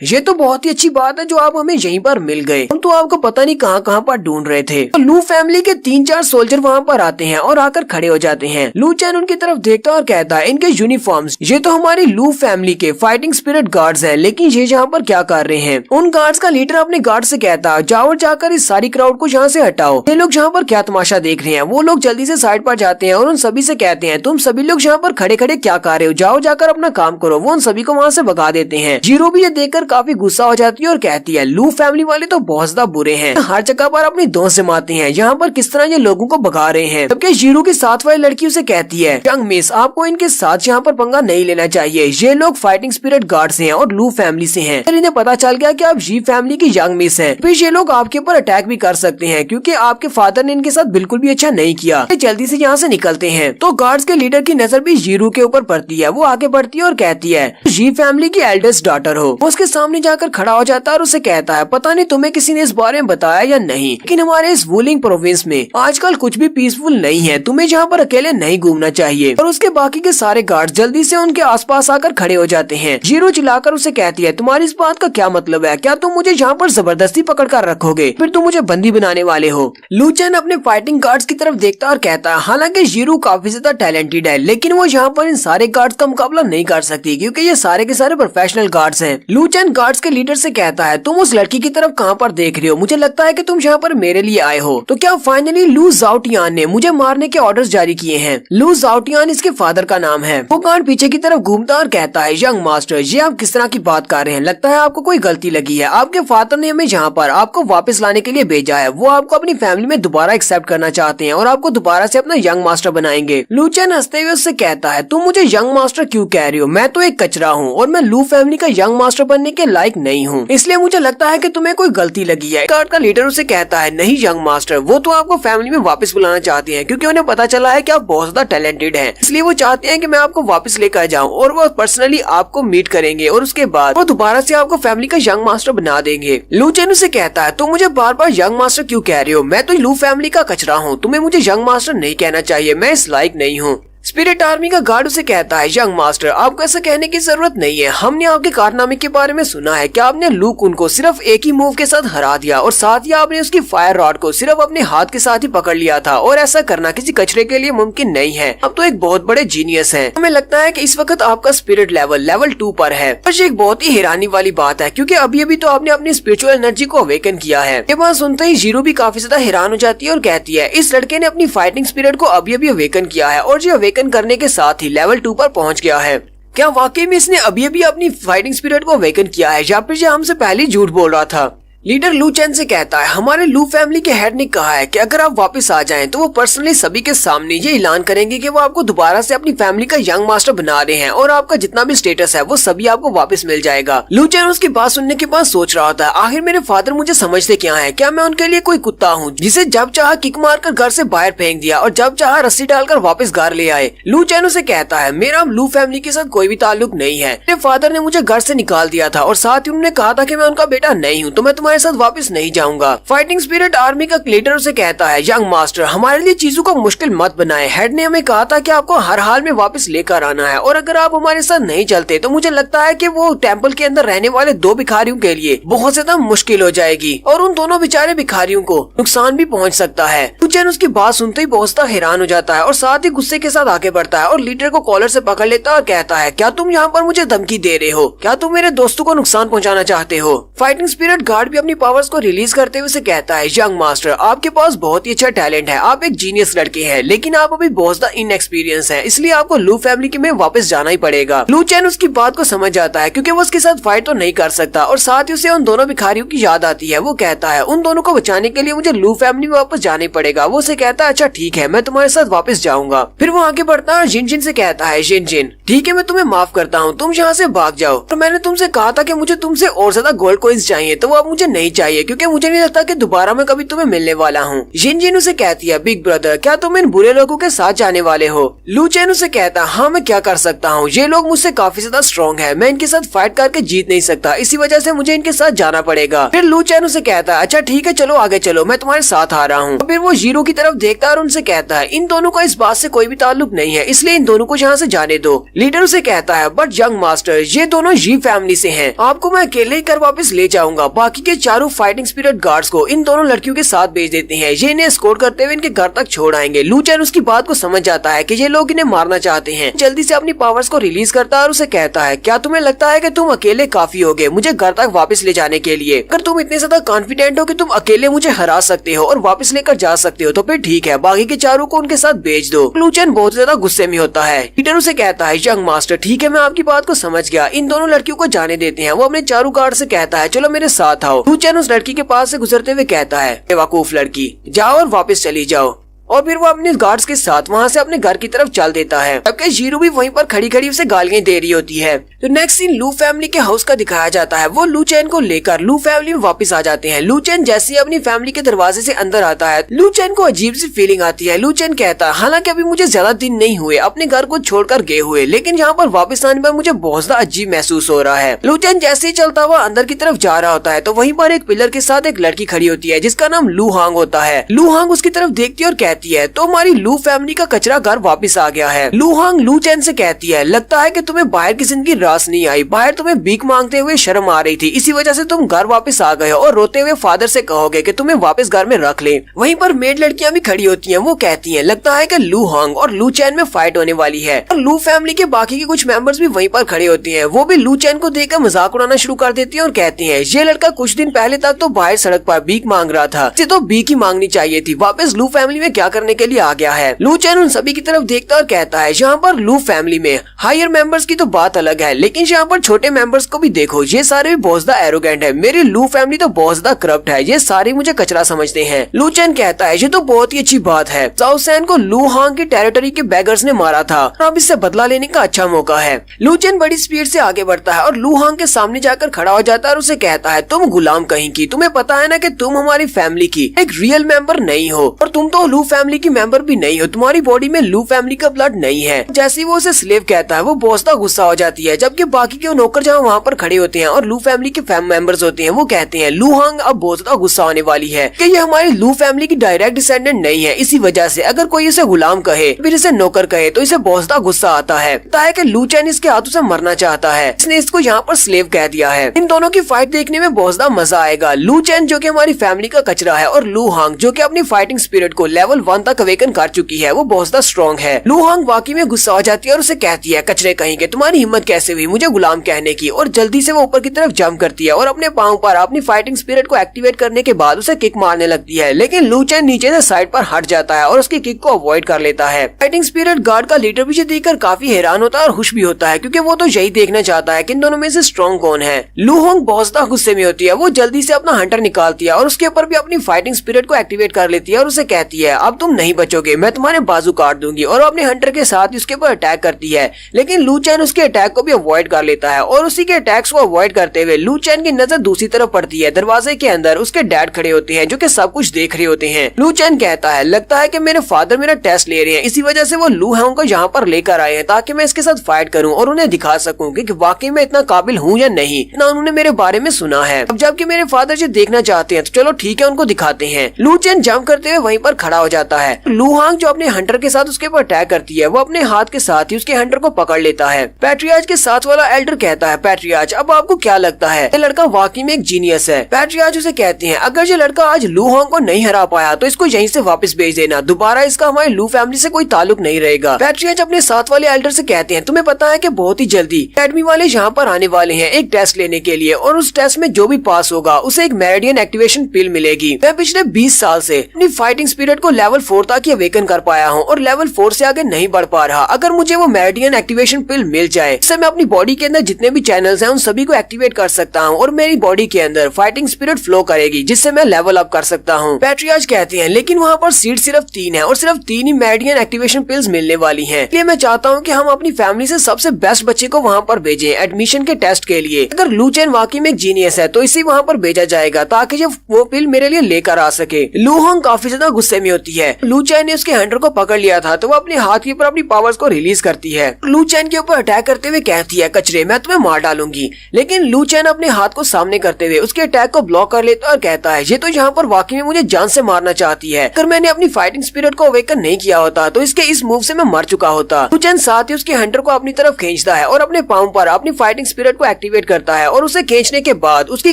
ये तो बहुत ही अच्छी बात है जो आप हमें यहीं पर मिल गए, हम तो आपको पता नहीं कहाँ पर ढूंढ रहे थे। तो लू फैमिली के 3-4 सोल्जर वहाँ पर आते हैं और आकर खड़े हो जाते हैं। लू चैन उनकी तरफ देखता और कहता है, इनके यूनिफॉर्म्स, ये तो हमारी लू फैमिली के फाइटिंग स्पिरिट गार्ड्स हैं, लेकिन ये यहाँ पर क्या कर रहे हैं। उन गार्ड्स का लीडर अपने गार्ड से कहता है, जाओ और जाकर इस सारी क्राउड को यहाँ से हटाओ, ये लोग यहाँ पर क्या तमाशा देख रहे हैं। वो लोग जल्दी से साइड पर जाते हैं और उन सभी से कहते हैं, तुम सभी लोग यहाँ पर खड़े खड़े क्या कर रहे हो, जाओ जाकर अपना काम करो। वो उन सभी को वहाँ से भगा देते हैं। जीरो भी ये देखकर काफी गुस्सा हो जाती है और कहती है, लू फैमिली वाले तो बहुत ज्यादा बुरे हैं, हर जगह पर अपनी दोस्त जमाते हैं, यहाँ पर किस तरह ये लोगों को भगा रहे हैं। जबकि जीरो के साथ वाली लड़की उसे कहती है, यंग मिस आपको इनके साथ यहाँ पर पंगा नहीं लेना चाहिए, ये लोग फाइटिंग स्पिरिट गार्ड्स हैं और लू फैमिली से हैं। फिर इन्हें पता चल गया कि आप जी फैमिली की यंग मिस हैं, फिर ये लोग आपके ऊपर अटैक भी कर सकते करते हैं क्योंकि आपके फादर ने इनके साथ बिल्कुल भी अच्छा नहीं किया। जल्दी से यहाँ से निकलते हैं। तो गार्ड्स के लीडर की नजर भी जीरू के ऊपर पड़ती है। वो आगे बढ़ती है और कहती है जी फैमिली की एल्डेस्ट डॉटर हो। वो उसके सामने जाकर खड़ा हो जाता है और उसे कहता है पता नहीं तुम्हें किसी ने इस बारे में बताया या नहीं, लेकिन हमारे इस वुलिंग प्रोविंस में आजकल कुछ भी पीसफुल नहीं है। तुम्हें जहाँ पर अकेले नहीं घूमना चाहिए। और उसके बाकी के सारे गार्ड्स जल्दी से उनके आसपास आकर खड़े हो जाते हैं। जीरो चिल्लाकर उसे कहती है तुम्हारी इस बात का क्या मतलब है? क्या तुम मुझे यहाँ पर जबरदस्ती पकड़ कर रखोगे? फिर तुम मुझे बंदी बनाने वाले हो? लू चेन अपने फाइटिंग गार्ड्स की तरफ देखता और कहता है हालांकि जीरो काफी ज्यादा टैलेंटेड है, लेकिन वो यहाँ पर इन सारे गार्ड्स का मुकाबला नहीं कर सकती क्योंकि ये सारे के सारे प्रोफेशनल गार्ड्स हैं। लू चेन गार्ड्स के लीडर से कहता है तुम उस लड़की की तरफ कहाँ पर देख रहे हो? मुझे लगता है कि तुम यहाँ पर मेरे लिए आए हो। तो क्या फाइनली लू जाओटियान ने मुझे मारने के ऑर्डर्स जारी किए हैं? लू जाओटियान इसके फादर का नाम है। वो गार्ड पीछे की तरफ घूमता और कहता है यंग मास्टर ये आप किस तरह की बात कर रहे हैं? लगता है आपको कोई गलती लगी है। आपके फादर ने हमें यहाँ पर आपको वापस लाने के लिए भेजा है। वो आपको अपनी फैमिली में दोबारा एक्सेप्ट करना चाहते हैं और आपको दोबारा से अपना यंग मास्टर बनाएंगे। लू चेन हंसते हुए उससे कहता है तुम मुझे यंग मास्टर क्यों कह रही हो? मैं तो एक कचरा हूँ और मैं लू फैमिली का यंग मास्टर बनने के लायक नहीं हूँ, इसलिए मुझे लगता है कि तुम्हें कोई गलती लगी है। गार्ड का लीडर उसे कहता है नहीं यंग मास्टर, वो तो आपको फैमिली में वापस बुलाना चाहते हैं क्योंकि उन्हें पता चला है कि आप बहुत ज्यादा टैलेंटेड हैं, इसलिए वो चाहते हैं कि मैं आपको वापस लेकर जाऊं और वो पर्सनली आपको मीट करेंगे और उसके बाद वो दोबारा से आपको फैमिली का यंग मास्टर बना देंगे। लू चेन उसे कहता है तुम मुझे बार बार यंग मास्टर क्यों कह रहे हो? मैं तो लू फैमिली का कचरा हूँ, तुम्हें मुझे यंग मास्टर नहीं कहना चाहिए, मैं इस लायक नहीं हूँ। स्पिरिट आर्मी का गार्ड उसे कहता है यंग मास्टर आपको ऐसा कहने की जरूरत नहीं है, हमने आपके कारनामे के बारे में सुना है कि आपने लू कुन को सिर्फ एक ही मूव के साथ हरा दिया और साथ ही आपने उसकी फायर रॉड को सिर्फ अपने हाथ के साथ ही पकड़ लिया था और ऐसा करना किसी कचरे के लिए मुमकिन नहीं है। अब तो एक बहुत बड़े जीनियस है। हमें लगता है कि इस वक्त आपका स्पिरिट लेवल 2 पर है। पर एक बहुत ही हैरानी वाली बात है क्योंकि अभी अभी तो आपने अपनी स्पिरिचुअल एनर्जी को अवेकन किया है। ये बात सुनते ही जीरो भी काफी ज्यादा हैरान हो जाती है और कहती है इस लड़के ने अपनी फाइटिंग स्पिरिट को अभी अभी अवेकन किया है और ये अवेकन करने के साथ ही लेवल 2 पर पहुंच गया है। क्या वाकई में इसने अभी अभी अपनी फाइटिंग स्पिरिट को अवेकन किया है या फिर ये हमसे पहले ही झूठ बोल रहा था? लीडर लू चेन से कहता है हमारे लू फैमिली के हेड ने कहा है कि अगर आप वापस आ जाएं तो वो पर्सनली सभी के सामने ये ऐलान करेंगे कि वो आपको दोबारा से अपनी फैमिली का यंग मास्टर बना रहे हैं और आपका जितना भी स्टेटस है वो सभी आपको वापस मिल जाएगा। लू चेन उसकी बात सुनने के बाद सोच रहा था आखिर मेरे फादर मुझे समझते क्या है? क्या मैं उनके लिए कोई कुत्ता हूँ जिसे जब चाह किक मारकर घर से बाहर फेंक दिया और जब चाह रस्सी डालकर वापस घर ले आए? लू चेन उसे कहता है मेरा लू फैमिली के साथ कोई भी ताल्लुक नहीं है। मेरे फादर ने मुझे घर से निकाल दिया था और साथ ही उन्होंने कहा था कि मैं उनका बेटा नहीं हूँ, तो मैं तुम्हारे साथ वापस नहीं जाऊंगा। फाइटिंग स्पिरिट आर्मी का लीडर उसे कहता है यंग मास्टर हमारे लिए चीजों को मुश्किल मत बनाए। हेड ने हमें कहा था कि आपको हर हाल में वापस लेकर आना है और अगर आप हमारे साथ नहीं चलते तो मुझे लगता है कि वो टेम्पल के अंदर रहने वाले 2 भिखारियों के लिए बहुत ज्यादा मुश्किल हो जाएगी और उन दोनों बेचारे भिखारियों को नुकसान भी पहुंच सकता है। चैन उसकी बात सुनते ही बहुत ज्यादा हैरान हो जाता है और साथ ही गुस्से के साथ आगे बढ़ता है और लीडर को कॉलर से पकड़ लेता है और कहता है क्या तुम यहाँ पर मुझे धमकी दे रहे हो? क्या तुम मेरे दोस्तों को नुकसान पहुँचाना चाहते हो? फाइटिंग स्पिरिट गार्ड भी अपनी पावर्स को रिलीज करते हुए कहता है यंग मास्टर आपके पास बहुत ही अच्छा टैलेंट है, आप एक जीनियस लड़के हैं, लेकिन आप अभी बहुत ज्यादा इनएक्सपीरियंस हैं, इसलिए आपको लू फैमिली के में वापस जाना ही पड़ेगा। लू चैन उसकी बात को समझ जाता है क्योंकि वो उसके साथ फाइट तो नहीं कर सकता और साथ ही उसे उन दोनों भिखारियों की याद आती है। वो कहता है उन दोनों को बचाने के लिए मुझे लू फैमिली में वापस जाना पड़ेगा। वो उसे कहता है अच्छा ठीक है मैं तुम्हारे साथ वापस जाऊंगा। फिर वो आगे बढ़ता है और जिन से कहता है जिन ठीक है मैं तुम्हें माफ करता हूँ, तुम यहाँ से भाग जाओ। तो मैंने तुमसे कहा था कि मुझे तुमसे और ज्यादा गोल्ड कॉइंस चाहिए, तो वो अब मुझे नहीं चाहिए क्योंकि मुझे नहीं लगता कि दोबारा मैं कभी तुम्हें मिलने वाला हूँ। जिन उसे कहती है बिग ब्रदर क्या तुम इन बुरे लोगों के साथ जाने वाले हो? लू चैन उसे कहता है हाँ मैं क्या कर सकता हूँ, ये लोग मुझसे काफी ज्यादा स्ट्रॉन्ग है, मैं इनके साथ फाइट करके जीत नहीं सकता, इसी वजह से मुझे इनके साथ जाना पड़ेगा। फिर लू चैन उसे कहता है अच्छा ठीक है चलो आगे चलो, मैं तुम्हारे साथ आ रहा हूँ। फिर वो जीरो की तरफ देखता है और उनसे कहता है इन दोनों का इस बात से कोई भी ताल्लुक नहीं है, इसलिए इन दोनों को यहाँ से जाने दो। लीडर उसे कहता है बट यंग मास्टर ये दोनों जी फैमिली से हैं, आपको मैं अकेले ही कर वापस ले जाऊंगा। बाकी के चारों फाइटिंग स्पिरिट गार्ड्स को इन दोनों लड़कियों के साथ भेज देते हैं, ये इन्हें एस्कॉर्ट करते हुए इनके घर तक छोड़ आएंगे। लू चैन उसकी बात को समझ जाता है कि ये लोग इन्हें मारना चाहते हैं, जल्दी से अपनी पावर्स को रिलीज करता है और उसे कहता है क्या तुम्हें लगता है कि तुम अकेले काफी होगे मुझे घर तक वापस ले जाने के लिए? अगर तुम इतने ज्यादा कॉन्फिडेंट हो कि तुम अकेले मुझे हरा सकते हो और वापस लेकर जा सकते हो तो फिर ठीक है, बाकी के चारों को उनके साथ भेज दो। लू चैन बहुत ज्यादा गुस्से में होता है। लीडर उसे कहता है यंग मास्टर ठीक है मैं आपकी बात को समझ गया, इन दोनों लड़कियों को जाने देते हैं। वो अपने चारों गार्ड से कहता है चलो मेरे साथ आओ। लू चैन उस लड़की के पास से गुजरते हुए कहता है बेवकूफ लड़की, जाओ और वापस चली जाओ। और फिर वो अपने गार्ड्स के साथ वहाँ से अपने घर की तरफ चल देता है, जबकि जीरू भी वहीं पर खड़ी खड़ी उसे गालियां दे रही होती है। तो नेक्स्ट सीन लू फैमिली के हाउस का दिखाया जाता है। वो लू चैन को लेकर लू फैमिली में वापस आ जाते हैं। लू चैन जैसे ही अपनी फैमिली के दरवाजे से अंदर आता है, लू चैन को अजीब सी फीलिंग आती है। लू चैन कहता है, हालांकि अभी मुझे ज्यादा दिन नहीं हुए अपने घर को छोड़कर गए हुए, लेकिन यहाँ पर वापस आने पर मुझे बहुत ज्यादा अजीब महसूस हो रहा है। लू चैन जैसे ही चलता हुआ अंदर की तरफ जा रहा होता है तो वहीं पर एक पिलर के साथ एक लड़की खड़ी होती है जिसका नाम लू हांग होता है। लू हांग उसकी तरफ देखती है और कहती है, तो हमारी लू फैमिली का कचरा घर वापस आ गया है। लू हांग लू चैन से कहती है, लगता है कि तुम्हें बाहर की जिंदगी रास नहीं आई, बाहर तुम्हें भीख मांगते हुए शर्म आ रही थी, इसी वजह से तुम घर वापस आ गए हो और रोते हुए फादर से कहोगे कि तुम्हें वापस घर में रख ले। वहीं पर मेड लड़कियां भी खड़ी होती हैं। वो कहती हैं, लगता है कि लू हांग और लू चैन में फाइट होने वाली है। और लू फैमिली के बाकी के कुछ मेंबर्स भी वहीं पर खड़े होते हैं। वो भी लू चैन को देखकर मजाक उड़ाना शुरू कर देती हैं और कहती हैं, ये लड़का कुछ दिन पहले तक तो बाहर सड़क पर भीख मांग रहा था, इसे तो भीख ही मांगनी चाहिए थी, वापस लू फैमिली में क्या करने के लिए आ गया है। लू चैन उन सभी की तरफ देखता और कहता है, यहाँ पर लू फैमिली में हायर मेंबर्स की तो बात अलग है, लेकिन यहाँ पर छोटे मेंबर्स को भी देखो, ये सारे भी बहुत ज्यादा एरोगेंट है। मेरी लू फैमिली तो बहुत ज्यादा करप्ट है, ये सारे मुझे कचरा समझते हैं। लू चैन कहता है, ये तो बहुत ही अच्छी बात है, जाओ सैन को लू हांग की टेरिटरी के बैगर्स ने मारा था, अब इससे बदला लेने का अच्छा मौका है। लू चैन बड़ी स्पीड से आगे बढ़ता है और लू हांग के सामने जाकर खड़ा हो जाता है और उसे कहता है, तुम गुलाम कहीं की, तुम्हें पता है ना कि तुम हमारी फैमिली की एक रियल मेंबर नहीं हो और तुम तो लू फैमिली की मेंबर भी नहीं हो, तुम्हारी बॉडी में लू फैमिली का ब्लड नहीं है। जैसे ही वो उसे स्लेव कहता है वो बहुत ज्यादा गुस्सा हो जाती है, जबकि बाकी के नौकर जहाँ वहाँ पर खड़े होते हैं और लू फैमिली के मेंबर्स होते हैं वो कहते हैं, लू हांग अब बहुत ज्यादा गुस्सा होने वाली है कि ये हमारी लू फैमिली की डायरेक्ट डिसेंडेंट नहीं है, इसी वजह से अगर कोई इसे गुलाम कहे फिर इसे नौकर कहे तो इसे बहुत ज्यादा गुस्सा आता है। कि लू चैन इसके हाथों से मरना चाहता है, इसने इसको यहाँ पर स्लेव कह दिया है। इन दोनों की फाइट देखने में बहुत ज्यादा मजा आएगा। लू चैन जो कि हमारी फैमिली का कचरा है और लू हांग जो कि अपनी फाइटिंग स्पिरिट को लेवल 1 तक अवेकन कर चुकी है, वो बहुत ज्यादा स्ट्रॉन्ग है। लू हांग वाकई में गुस्सा हो जाती है और उसे कहती है, कचरे कहेंगे, तुम्हारी हिम्मत कैसे हुई मुझे गुलाम कहने की, और जल्दी से वो ऊपर की तरफ जंप करती है और अपने पाँव पर अपनी फाइटिंग स्पिरिट को एक्टिवेट करने के बाद उसे किक मारने लगती है, लेकिन लू चैन नीचे से साइड पर हट जाता है और उसकी किक को अवॉइड कर लेता है। फाइटिंग स्पिरिट गार्ड का लीडर भी देखकर काफी हैरान होता है और खुश भी होता है, क्योंकि वो तो यही देखना चाहता है कि इन दोनों में से स्ट्रॉन्ग कौन है। लू हांग बहुत ज्यादा गुस्से में होती है, वो जल्दी से अपना हंटर निकालती है और उसके ऊपर भी अपनी फाइटिंग स्पिरिट को एक्टिवेट कर लेती है और उसे कहती है, अब तुम नहीं बचोगे, मैं तुम्हारे बाजू काट दूंगी, और अपने हंटर के साथ उसके ऊपर अटैक करती है। लेकिन लू चैन उसके अटैक को भी अवॉइड कर लेता है और उसी के अटैक्स को अवॉइड करते हुए लू चैन की नजर दूसरी तरफ पड़ती है। दरवाजे के अंदर उसके डैड खड़े होते हैं जो कि सब कुछ देख रहे होते हैं। लू चैन कहता है, लगता है कि मेरे फादर मेरा टेस्ट ले रहे हैं, इसी वजह से वो लू हांग को यहाँ पर लेकर आए हैं ताकि मैं इसके साथ फाइट करूं और उन्हें दिखा सकूं कि वाकई में इतना काबिल हूँ या नहीं, ना उन्होंने मेरे बारे में सुना है। अब जबकि मेरे फादर जी देखना चाहते हैं तो चलो ठीक है, उनको दिखाते हैं। लू चैन जंप करते हुए वहीं पर खड़ा हो जाता है। लू हांग जो अपने हंटर के साथ उसके ऊपर अटैक करती है, वो अपने हाथ के साथ ही उसके हंटर को पकड़ लेता है। पैट्रियार्च के साथ वाला एल्डर कहता है, पैट्रियार्च अब आपको क्या लगता है ये लड़का वाकई में एक जीनियस है। पैट्रियार्च उसे कहते हैं, अगर ये लड़का आज लू हांग को नहीं हरा पाया तो इसको यहीं से वापस भेज देना, दोबारा इसका हमारी लू फैमिली से कोई ताल्लुक नहीं रहेगा। पैट्रियार्च अपने साथ वाले एल्डर से कहते हैं, तुम्हें पता है कि बहुत ही जल्दी एकेडमी वाले यहाँ पर आने वाले हैं एक टेस्ट लेने के लिए, और उस टेस्ट में जो भी पास होगा उसे एक मेरिडियन एक्टिवेशन पिल मिलेगी। मैं पिछले 20 साल से अपनी फाइटिंग स्पिरिट को लेवल 4 तक ही अवेकन कर पाया हूँ और लेवल 4 से आगे नहीं बढ़ पा रहा। अगर मुझे वो मेरिडियन एक्टिवेशन पिल मिल जाए, इससे मैं अपनी बॉडी के अंदर जितने भी चैनल्स हैं उन सभी को एक्टिवेट कर सकता हूँ और मेरी बॉडी के अंदर फाइटिंग स्पिरिट फ्लो करेगी, जिससे मैं लेवल अप कर सकता हूँ। पैट्रियार्च कहते हैं, लेकिन वहाँ पर सीट सिर्फ 3 है और सिर्फ 3 ही मेरिडियन एक्टिवेशन पिल्स मिलने वाली हैं। इसलिए मैं चाहता हूँ कि हम अपनी फैमिली से सबसे बेस्ट बच्चे को वहाँ पर भेजें एडमिशन के टेस्ट के लिए। अगर लू चैन वाकई में एक जीनियस है तो इसी वहाँ पर भेजा जाएगा ताकि जब वो पिल मेरे लिए लेकर आ सके। लू हांग काफी ज्यादा गुस्से में होती है। लू चैन ने उसके हंटर को पकड़ लिया था तो वो अपने हाथ के ऊपर अपनी पावर्स को रिलीज करती है। लू चैन के ऊपर अटैक करते हुए कहती है, कचरे मैं तुम्हें मार डालूंगी। लेकिन लू चैन अपने हाथ को सामने करते हुए उसके अटैक को ब्लॉक कर लेता है और कहता है, ये तो यहाँ पर वाकई में मुझे जान से मारना चाहती है। अगर मैंने अपनी फाइटिंग स्पिरिट को अवेकन नहीं किया होता तो इसके इस मूव से मैं मर चुका होता। लू चैन साथ ही उसके हंटर को अपनी तरफ खींचता है और अपने पाँव पर अपनी फाइटिंग स्पिरिट को एक्टिवेट करता है और उसे खींचने के बाद उसकी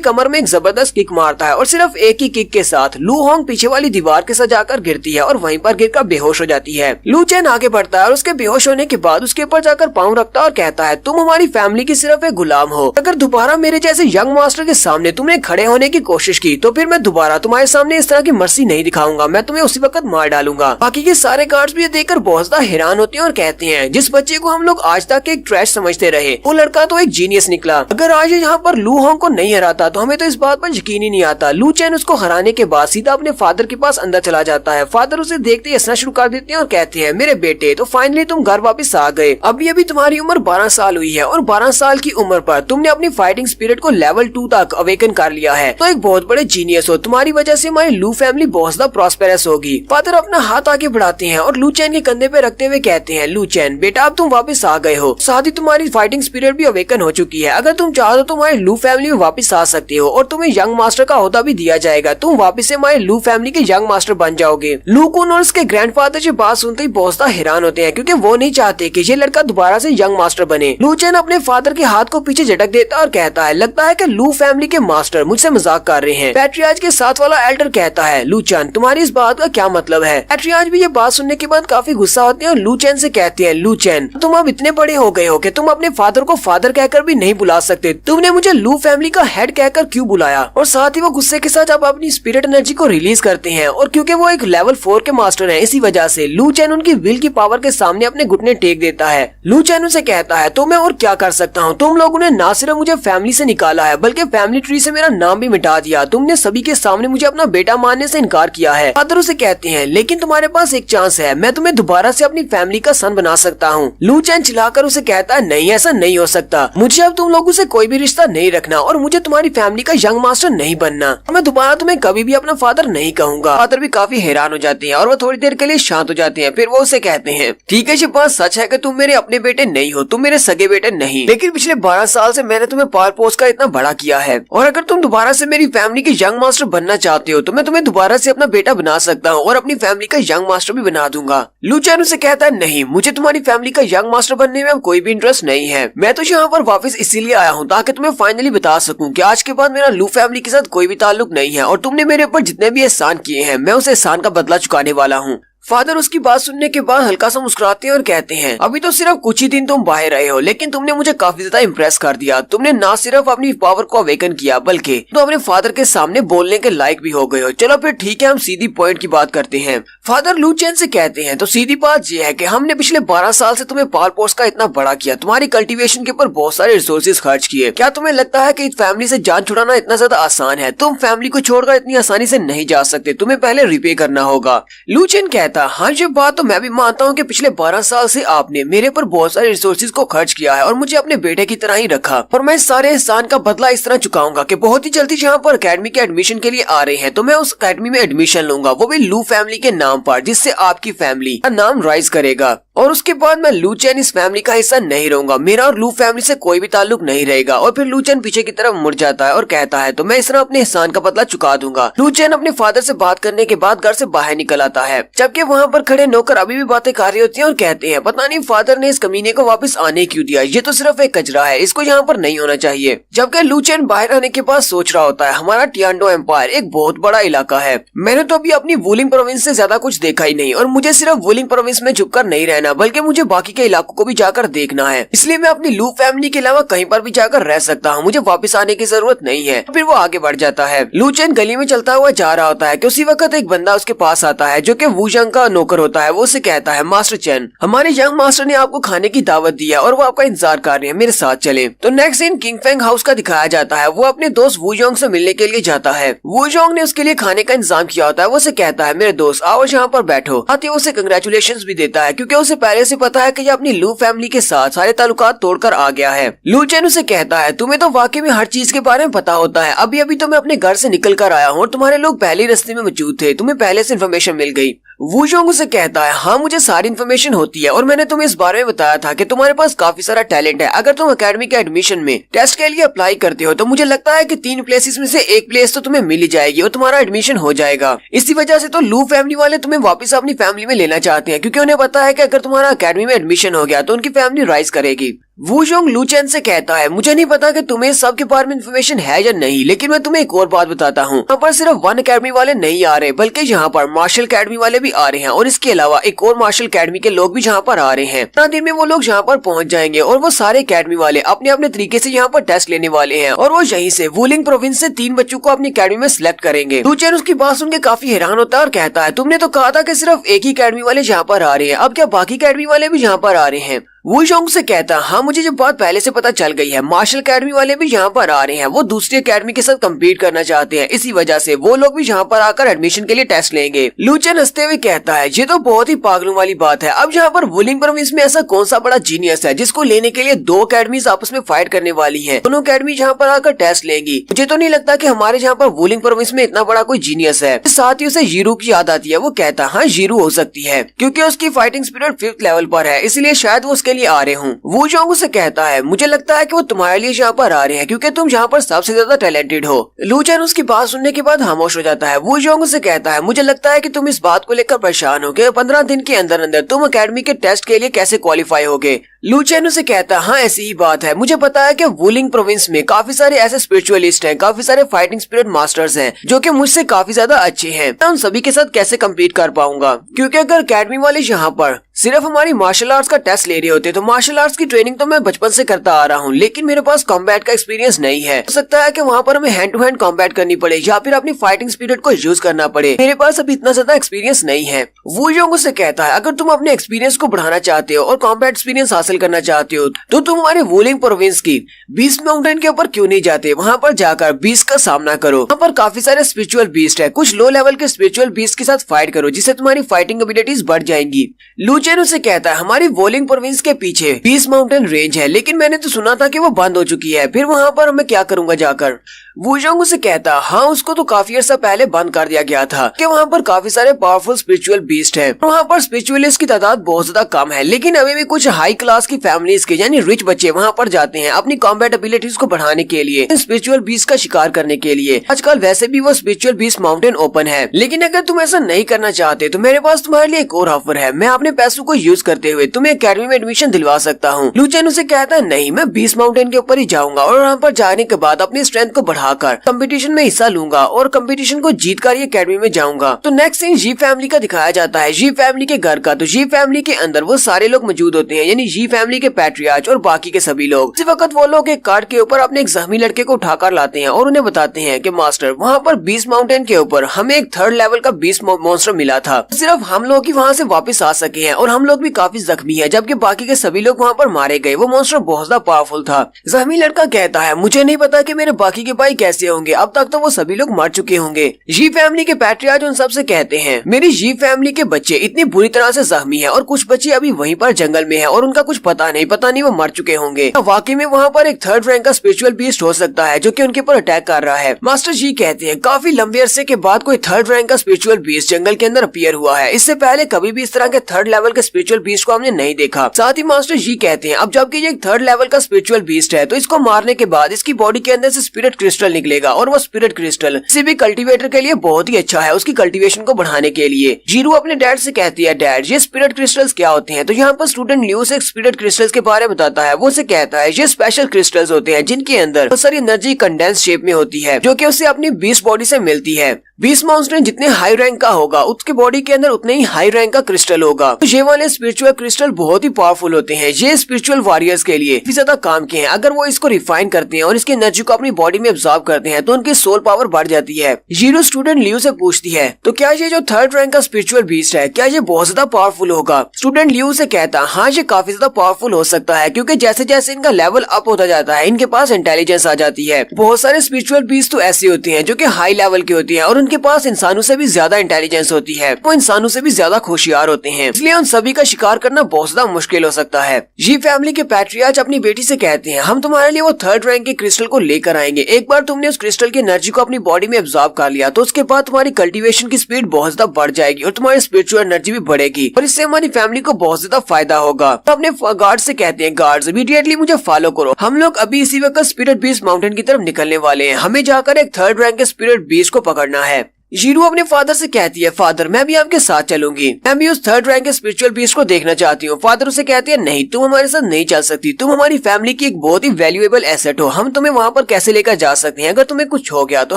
कमर में एक जबरदस्त किक मारता है और सिर्फ एक ही किक के साथ लू हांग पीछे वाली दीवार के साथ जाकर गिरती है और वहीं पर गिरकर बेहोश हो जाती है। लू चैन आगे बढ़ता है और उसके बेहोश होने के बाद उसके ऊपर जाकर पाँव रखता है और कहता है, तुम हमारी फैमिली की सिर्फ एक गुलाम हो। अगर दोबारा मेरे जैसे यंग मास्टर के सामने तुमने खड़े होने की कोशिश की तो फिर मैं दोबारा तुम्हारे सामने इस तरह की मर्सी नहीं दिखाऊंगा, मैं तुम्हें उसी वक्त मार डालूंगा। बाकी के सारे गार्ड्स भी ये देखकर बहुत ज्यादा हैरान होते हैं और कहते हैं, जिस बच्चे को हम लोग आज तक एक ट्रैश समझते रहे वो लड़का तो एक जीनियस निकला। अगर आज यहाँ पर लू हांग को नहीं हराता तो हमें तो इस बात पर यकीन ही नहीं आता। लू चैन उसको हराने के बाद सीधा अपने फादर के पास अंदर चला जाता है। फादर उसे देखते ही हंसना शुरू कर देते हैं और कहते हैं मेरे बेटे तो फाइनली तुम घर वापस आ गए। अभी अभी तुम्हारी उम्र 12 साल हुई है और 12 साल की उम्र पर तुमने अपनी फाइटिंग स्पिरिट को लेवल 2 तक अवेकन कर लिया है, तो एक बहुत बड़े जीनियस हो। तुम्हारी वजह से हमारी लू फैमिली बहुत ज्यादा प्रॉस्पेरस होगी। फादर अपना हाथ आगे बढ़ाते हैं और लू चैन के कंधे पे रखते हुए कहते हैं लू चैन बेटा अब तुम वापस आ गए हो, साथ ही तुम्हारी फाइटिंग स्पिरिट भी अवेकन हो चुकी है। अगर तुम चाहो तो तुम्हारी लू फैमिली में वापस आ सकते हो और तुम्हें यंग मास्टर का ओहदा भी दिया जाएगा। तुम वापस से हमारे लू फैमिली के यंग मास्टर बन जाओगे। लू कुन और उसके ग्रैंडफादर ये बात सुनते ही बहुत ज्यादा हैरान होते हैं क्योंकि वो नहीं चाहते कि ये लड़का दोबारा से यंग मास्टर बने। लू चैन अपने फादर के हाथ को पीछे झटक देता है और कहता है लगता है कि लू फैमिली के मास्टर मुझसे मजाक कर रहे हैं। पैट्रियार्च के साथ वाला एल्डर कहता है लू चैन तुम्हारी इस बात का क्या मतलब है। पैट्रियार्च भी ये बात सुनने के बाद काफी गुस्सा होते हैं और लू चैन से कहते हैं लू चैन तुम अब इतने बड़े हो गए हो कि तुम अपने फादर को फादर कहकर भी नहीं बुला सकते। तुमने मुझे लू फैमिली का हेड कहकर क्यों बुलाया। और साथ ही वो गुस्से के साथ अब अपनी स्पिरिट एनर्जी को रिलीज करते हैं और क्योंकि वो एक लेवल 4 के मास्टर हैं, इसी वजह से लू चैन उनकी विल की पावर के सामने अपने घुटने टेक देता है। लू चैन उसे कहता है तो मैं और क्या कर सकता हूँ, तुम लोगों ने ना सिर्फ मुझे फैमिली से निकाला है बल्कि फैमिली ट्री से मेरा नाम भी मिटा दिया। तुमने सभी के सामने मुझे अपना बेटा मानने से इनकार किया है। फादर उसे कहते हैं लेकिन तुम्हारे पास एक चांस है, मैं तुम्हें दोबारा से अपनी फैमिली का सन बना सकता हूँ। लू चैन चिल्लाकर उसे कहता है नहीं ऐसा नहीं हो सकता, मुझे अब तुम लोगों से कोई भी रिश्ता नहीं रखना और मुझे तुम्हारी फैमिली का यंग मास्टर नहीं बनना। मैं दोबारा तुम्हें कभी भी अपना फादर नहीं कहूंगा। फादर भी काफी हैरान हो जाते हैं और वो थोड़ी देर के लिए शांत हो जाते हैं। फिर वो उसे कहते हैं ठीक है ये बात सच है कि तुम मेरे अपने बेटे नहीं हो, तुम मेरे सगे बेटे नहीं, लेकिन पिछले 12 साल से मैंने तुम्हें पाल पोस कर इतना बड़ा किया है और अगर तुम दोबारा से मेरी फैमिली के यंग मास्टर बनना चाहते हो तो मैं तुम्हें दोबारा से अपना बेटा बना सकता हूँ और अपनी फैमिली का यंग मास्टर भी बना दूंगा। लू चैन उसे कहता है नहीं मुझे तुम्हारी फैमिली का यंग मास्टर बनने में कोई भी इंटरेस्ट नहीं है। मैं तो यहाँ पर वापस इसीलिए आया हूँ ताकि तुम्हें फाइनली बता सकूँ कि आज के बाद मेरा लू फैमिली के साथ कोई भी ताल्लुक नहीं है और तुमने मेरे ऊपर जितने भी एहसान किए हैं मैं उस एहसान का बदला चुकाने वाला हूँ। फादर उसकी बात सुनने के बाद हल्का सा मुस्कुराते हैं और कहते हैं अभी तो सिर्फ कुछ ही दिन तुम बाहर रहे हो लेकिन तुमने मुझे काफी ज्यादा इम्प्रेस कर दिया। तुमने ना सिर्फ अपनी पावर को अवेकन किया बल्कि तो अपने फादर के सामने बोलने के लायक भी हो गए हो। चलो फिर ठीक है हम सीधी पॉइंट की बात करते हैं। फादर लू चैन से कहते हैं तो सीधी बात यह है कि हमने पिछले 12 साल से तुम्हें पाल पोस का इतना बड़ा किया, तुम्हारी कल्टीवेशन के ऊपर बहुत सारे रिसोर्सेज खर्च किए। क्या तुम्हें लगता है कि इस फैमिली से जान छुड़ाना इतना ज्यादा आसान है? तुम फैमिली को छोड़कर इतनी आसानी से नहीं जा सकते, तुम्हें पहले रिपे करना होगा। लू चैन कहता हाँ ये बात तो मैं भी मानता हूँ कि पिछले 12 साल से आपने मेरे पर बहुत सारे रिसोर्सेज को खर्च किया है और मुझे अपने बेटे की तरह ही रखा और मैं इस सारे एहसान का बदला इस तरह चुकाऊंगा कि बहुत ही जल्दी यहाँ पर अकेडमी के एडमिशन के लिए आ रहे हैं तो मैं उस अकेडमी में एडमिशन लूंगा, वो भी लू फैमिली के नाम पर, जिससे आपकी फैमिली का नाम राइज करेगा और उसके बाद मैं लू चैन इस फैमिली का हिस्सा नहीं रहूंगा, मेरा और लू फैमिली से कोई भी ताल्लुक नहीं रहेगा। और फिर लू चैन पीछे की तरफ मुड़ जाता है और कहता है तो मैं इस तरह अपने एहसान का बदला चुका दूंगा। लू चैन अपने फादर से बात करने के बाद घर से बाहर निकल आता है जबकि वहाँ पर खड़े नौकर अभी भी बातें कर रहे होते हैं और कहते हैं पता नहीं फादर ने इस कमीने को वापस आने क्यों दिया, ये तो सिर्फ एक कचरा है, इसको यहाँ पर नहीं होना चाहिए। जबकि लू चैन बाहर आने के बाद सोच रहा होता है हमारा टियान्डो एम्पायर एक बहुत बड़ा इलाका है, मैंने तो अभी अपनी वुलिंग प्रोविंस से ज्यादा कुछ देखा ही नहीं और मुझे सिर्फ वुलिंग प्रोविंस में छुपकर नहीं रहना बल्कि मुझे बाकी के इलाकों को भी जाकर देखना है, इसलिए मैं अपनी लू फैमिली के अलावा कहीं पर भी जाकर रह सकता हूँ, मुझे वापस आने की जरूरत नहीं है। फिर वो आगे बढ़ जाता है। लू चैन गली में चलता हुआ जा रहा होता है कि उसी वक्त एक बंदा उसके पास आता है जो कि वू जंग का नौकर होता है। वो उसे कहता है मास्टर चैन हमारे यंग मास्टर ने आपको खाने की दावत दी है और वो आपका इंतजार कर रहे हैं, मेरे साथ चले। तो next scene King Feng House का दिखाया जाता है। वो अपने दोस्त वू जोंग से मिलने के लिए जाता है। वू जोंग ने उसके लिए खाने का इंतजाम किया होता है। वो उसे कहता है मेरे दोस्त आओ यहाँ पर बैठो। साथ ही उसे कंग्रेचुलेशंस भी देता है क्योंकि उसे पहले से पता है कि ये अपनी लू फैमिली के साथ सारे ताल्लुकात तोड़कर आ गया है। लू चैन उसे कहता है तुम्हें तो वाकई में हर चीज के बारे में पता होता है, अभी अभी तो मैं अपने घर से निकल कर आया हूँ और तुम्हारे लोग पहले रास्ते में मौजूद थे, तुम्हें पहले से इन्फॉर्मेशन मिल गई। वू जोंग उसे कहता है हाँ मुझे सारी इन्फॉर्मेशन होती है और मैंने तुम्हें इस बारे में बताया था कि तुम्हारे पास काफी सारा टैलेंट है। अगर तुम अकेडमी के एडमिशन में टेस्ट के लिए अप्लाई करते हो तो मुझे लगता है कि 3 प्लेसेस में से एक प्लेस तो तुम्हें मिल ही जाएगी और तुम्हारा एडमिशन हो जाएगा। इसी वजह से तो लू फैमिली वाले तुम्हें वापस अपनी फैमिली में लेना चाहते हैं क्योंकि उन्हें पता है कि अगर तुम्हारा अकेडमी में एडमिशन हो गया तो उनकी फैमिली राइज करेगी। वू जोंग लू चैन से कहता है मुझे नहीं पता कि तुम्हें सब के बारे में इन्फॉर्मेशन है या नहीं, लेकिन मैं तुम्हें एक और बात बताता हूँ। यहाँ पर सिर्फ वन अकेडमी वाले नहीं आ रहे बल्कि यहाँ पर मार्शल अकेडमी वाले भी आ रहे हैं और इसके अलावा एक और मार्शल अकेडमी के लोग भी यहाँ पर आ रहे हैं। इतना दिन में वो लोग यहाँ पर पहुँच जाएंगे और वो सारे अकेडमी वाले अपने अपने तरीके से यहाँ पर टेस्ट लेने वाले हैं और वो यहीं से वुलिंग प्रोविंस से 3 बच्चों को अपनी अकेडमी में सिलेक्ट करेंगे। लू चैन उसकी बात सुन के काफी हैरान होता है और कहता है तुमने तो कहा था कि सिर्फ एक ही अकेडमी वाले यहाँ पर आ रहे हैं, अब क्या बाकी अकेडमी वाले भी यहाँ पर आ रहे हैं? वो जोंग से कहता है हाँ मुझे जब बात पहले से पता चल गई है, मार्शल एकेडमी वाले भी यहाँ पर आ रहे हैं, वो दूसरी एकेडमी के साथ कम्पीट करना चाहते हैं, इसी वजह से वो लोग भी यहाँ पर आकर एडमिशन के लिए टेस्ट लेंगे। लूचेन हंसते हुए कहता है ये तो बहुत ही पागलों वाली बात है, अब यहाँ पर वुलिंग प्रोविंस में ऐसा कौन सा बड़ा जीनियस है जिसको लेने के लिए दो अकेडमीज आपस में फाइट करने वाली है, दोनों अकेडमी यहाँ पर आकर टेस्ट लेंगी। मुझे तो नहीं लगता कि हमारे यहाँ पर वुलिंग प्रोविंस में इतना बड़ा कोई जीनियस है। साथ ही उसे जीरू की याद आती है, वो कहता है हाँ जीरू हो सकती है क्योंकि उसकी फाइटिंग स्पिरिट 5th लेवल पर है, इसलिए शायद वो उसके लिए आ रहे हूँ। वो जोंग उसे कहता है मुझे लगता है कि वो तुम्हारे लिए यहाँ पर आ रहे हैं क्योंकि तुम यहाँ पर सबसे ज्यादा टैलेंटेड हो। लूचेन उसकी बात सुनने के बाद खामोश हो जाता है। वो जोंग उसे कहता है मुझे लगता है कि तुम इस बात को लेकर परेशान हो कि 15 दिन के अंदर अंदर तुम अकेडमी के टेस्ट के लिए कैसे क्वालिफाई होगे। लूचेन उसे कहता है हाँ ऐसी ही बात है, मुझे पता है कि वुलिंग प्रोविंस में काफी सारे ऐसे स्पिरिचुअलिस्ट हैं, काफी सारे फाइटिंग स्पिरिट मास्टर्स हैं जो कि मुझसे काफी ज्यादा अच्छे हैं। मैं उन सभी के साथ कैसे कम्पीट कर पाऊंगा, क्योंकि अगर अकेडमी वाले यहाँ पर सिर्फ हमारी मार्शल आर्ट्स का टेस्ट ले रहे होते तो मार्शल आर्ट्स की ट्रेनिंग तो मैं बचपन से करता आ रहा हूँ, लेकिन मेरे पास कॉम्बैट का एक्सपीरियंस नहीं है। हो सकता है कि वहाँ पर हमें हैंड टू हैंड कॉम्बैट करनी पड़े या फिर अपनी फाइटिंग स्पिरिट को यूज करना पड़े, मेरे पास अभी इतना ज्यादा एक्सपीरियंस नहीं है। वो जोंग उसे कहता है अगर तुम अपने एक्सपीरियंस को बढ़ाना चाहते हो और कॉम्बैट एक्सपीरियंस हासिल करना चाहते हो तो तुम हमारे वुलिंग प्रोविंस की बीस्ट माउंटेन के ऊपर क्यों नहीं जाते, वहाँ पर जाकर बीस्ट का सामना करो। वहाँ पर काफी सारे स्पिरिचुअल बीस्ट है, कुछ लो लेवल के स्पिरिचुअल बीस्ट के साथ फाइट करो जिससे तुम्हारी फाइटिंग एबिलिटीज बढ़ जाएंगी। लूचेन उसे कहता है हमारी वुलिंग प्रोविंस के पीछे बीस्ट माउंटेन रेंज है, लेकिन मैंने तो सुना था कि वो बंद हो चुकी है, फिर वहाँ पर मैं क्या करूंगा जाकर। वो जोंग उसे कहता हाँ उसको तो काफी अर्सा पहले बंद कर दिया गया था कि वहाँ पर काफी सारे पावरफुल स्पिरिचुअल बीस्ट हैं। वहाँ पर स्पिरिचुअलिस्ट की तादाद बहुत ज्यादा कम है, लेकिन अभी भी कुछ हाई क्लास की फैमिलीज के यानी रिच बच्चे वहाँ पर जाते हैं अपनी कॉम्बैट एबिलिटीज को बढ़ाने के लिए, स्पिरिचुअल बीस्ट का शिकार करने के लिए। आजकल वैसे भी वो स्पिरिचुअल बीस्ट माउंटेन ओपन है, लेकिन अगर तुम ऐसा नहीं करना चाहते तो मेरे पास तुम्हारे लिए एक और ऑफर है, मैं अपने पैसों को यूज करते हुए तुम्हें अकेडमी में एडमिशन दिलवा सकता हूँ। लूचेन उसे कहता है नहीं, मैं बीस्ट माउंटेन के ऊपर ही जाऊंगा और वहाँ पर जाने के बाद अपनी स्ट्रेंथ को बढ़ाकर कंपटीशन में हिस्सा लूंगा और कंपटीशन को जीतकर ये अकेडमी में जाऊंगा। तो नेक्स्ट सीन जी फैमिली का दिखाया जाता है, जी फैमिली के घर का। तो जी फैमिली के अंदर वो सारे लोग मौजूद होते हैं, यानी जी फैमिली के पैट्रियार्च और बाकी के सभी लोग। इसी वक्त वो लोग एक कार्ड के ऊपर अपने एक जख्मी लड़के को उठाकर लाते हैं और उन्हें बताते हैं कि मास्टर वहाँ पर बीस्ट माउंटेन के ऊपर हमें एक 3rd लेवल का बीस्ट मॉन्स्टर मिला था, सिर्फ हम लोग ही वहाँ से वापस आ सके हैं और हम लोग भी काफी जख्मी है, जबकि बाकी के सभी लोग वहाँ पर मारे गए। वो मॉन्स्टर बहुत ज्यादा पावरफुल था। जख्मी लड़का कहता है मुझे नहीं पता कि मेरे बाकी के भाई कैसे होंगे, अब तक तो वो सभी लोग मर चुके होंगे। जी फैमिली के पैट्रियार्च उन सबसे कहते हैं मेरी जी फैमिली के बच्चे इतनी बुरी तरह से जख्मी है और कुछ बच्चे अभी वहीं पर जंगल में है और उनका कुछ पता नहीं वो मर चुके होंगे। वाकई में वहाँ पर एक 3rd रैंक का स्पिरिचुअल बीस्ट हो सकता है जो कि उनके ऊपर अटैक कर रहा है। मास्टर जी कहते हैं काफी लंबे अरसे के बाद कोई 3rd रैंक का स्पिरिचुअल बीस्ट जंगल के अंदर अपीयर हुआ है, इससे पहले कभी भी इस तरह के 3rd लेवल के स्पिरिचुअल बीस्ट को हमने नहीं देखा। साथ ही मास्टर जी कहते हैं अब जबकि ये 3rd लेवल का स्पिरिचुअल बीस्ट है तो इसको मारने के बाद इसकी बॉडी के अंदर से स्पिरिट क्रिस्टल निकलेगा और वो स्पिरिट क्रिस्टल किसी भी कल्टीवेटर के लिए बहुत ही अच्छा है उसकी कल्टीवेशन को बढ़ाने के लिए। जीरू अपने डैड से कहती है डैड ये स्पिरिट क्रिस्टल्स क्या होते हैं। तो यहाँ पर स्टूडेंट ल्यू से स्पिरिट क्रिस्टल्स के बारे में बताता है। वो उसे कहता है ये स्पेशल क्रिस्टल्स होते हैं जिनके अंदर बहुत सारी एनर्जी कंडेंस शेप में होती है जो कि उसे अपनी बीस्ट बॉडी से मिलती है। बीस्ट मॉन्स्टर जितने हाई रैंक का होगा उसके बॉडी के अंदर उतने ही हाई रैंक का क्रिस्टल होगा। तो ये वाले स्पिरिचुअल क्रिस्टल बहुत ही पावरफुल होते हैं, ये स्पिरिचुअल वॉरियर्स के लिए भी ज्यादा काम के हैं। अगर वो इसको रिफाइन करते हैं और इसकी एनर्जी को अपनी बॉडी में एब्जॉर्ब करते हैं तो उनकी सोल पावर बढ़ जाती है। जीरो स्टूडेंट लियो से पूछती है तो क्या ये जो 3rd रैंक का स्पिरिचुअल बीस्ट है क्या ये बहुत ज्यादा पावरफुल होगा। स्टूडेंट लियो से कहता हाँ ये काफी ज्यादा पावरफुल हो सकता है क्योंकि जैसे जैसे इनका लेवल अप होता जाता है इनके पास इंटेलिजेंस आ जाती है। बहुत सारे स्पिरिचुअल बीस्ट तो ऐसे होते हैं जो कि हाई लेवल के होते हैं और उनके पास इंसानों से भी ज्यादा इंटेलिजेंस होती है, वो इंसानों से भी ज्यादा होशियार होते हैं, इसलिए उन सभी का शिकार करना बहुत ज्यादा मुश्किल हो सकता है। जी फैमिली के पैट्रियार्च अपनी बेटी से कहते हैं हम तुम्हारे लिए वो 3rd रैंक के क्रिस्टल को लेकर आएंगे। एक बार तुमने उस क्रिस्टल की एनर्जी को अपनी बॉडी में एब्जॉर्ब कर लिया तो उसके बाद तुम्हारी कल्टीवेशन की स्पीड बहुत ज्यादा बढ़ जाएगी और तुम्हारी स्पिरिचुअल एनर्जी भी बढ़ेगी और इससे हमारी फैमिली को बहुत ज्यादा फायदा होगा। तो अपने गार्ड से कहते हैं गार्ड्स इमीडिएटली मुझे फॉलो करो, हम लोग अभी इसी वक्त स्पिरिट बीस्ट माउंटेन की तरफ निकलने वाले हैं, हमें जाकर एक 3rd रैंक के स्पिरिट बीस्ट को पकड़ना है। जीरू अपने फादर से कहती है फादर मैं भी आपके साथ चलूंगी, मैं भी उस 3rd रैंक के स्पिरिचुअल बीस्ट को देखना चाहती हूँ। फादर उसे कहती है नहीं तुम हमारे साथ नहीं चल सकती, तुम हमारी फैमिली की एक बहुत ही वैल्यूएबल एसेट हो, हम तुम्हें वहाँ पर कैसे लेकर जा सकते हैं, अगर तुम्हें कुछ हो गया तो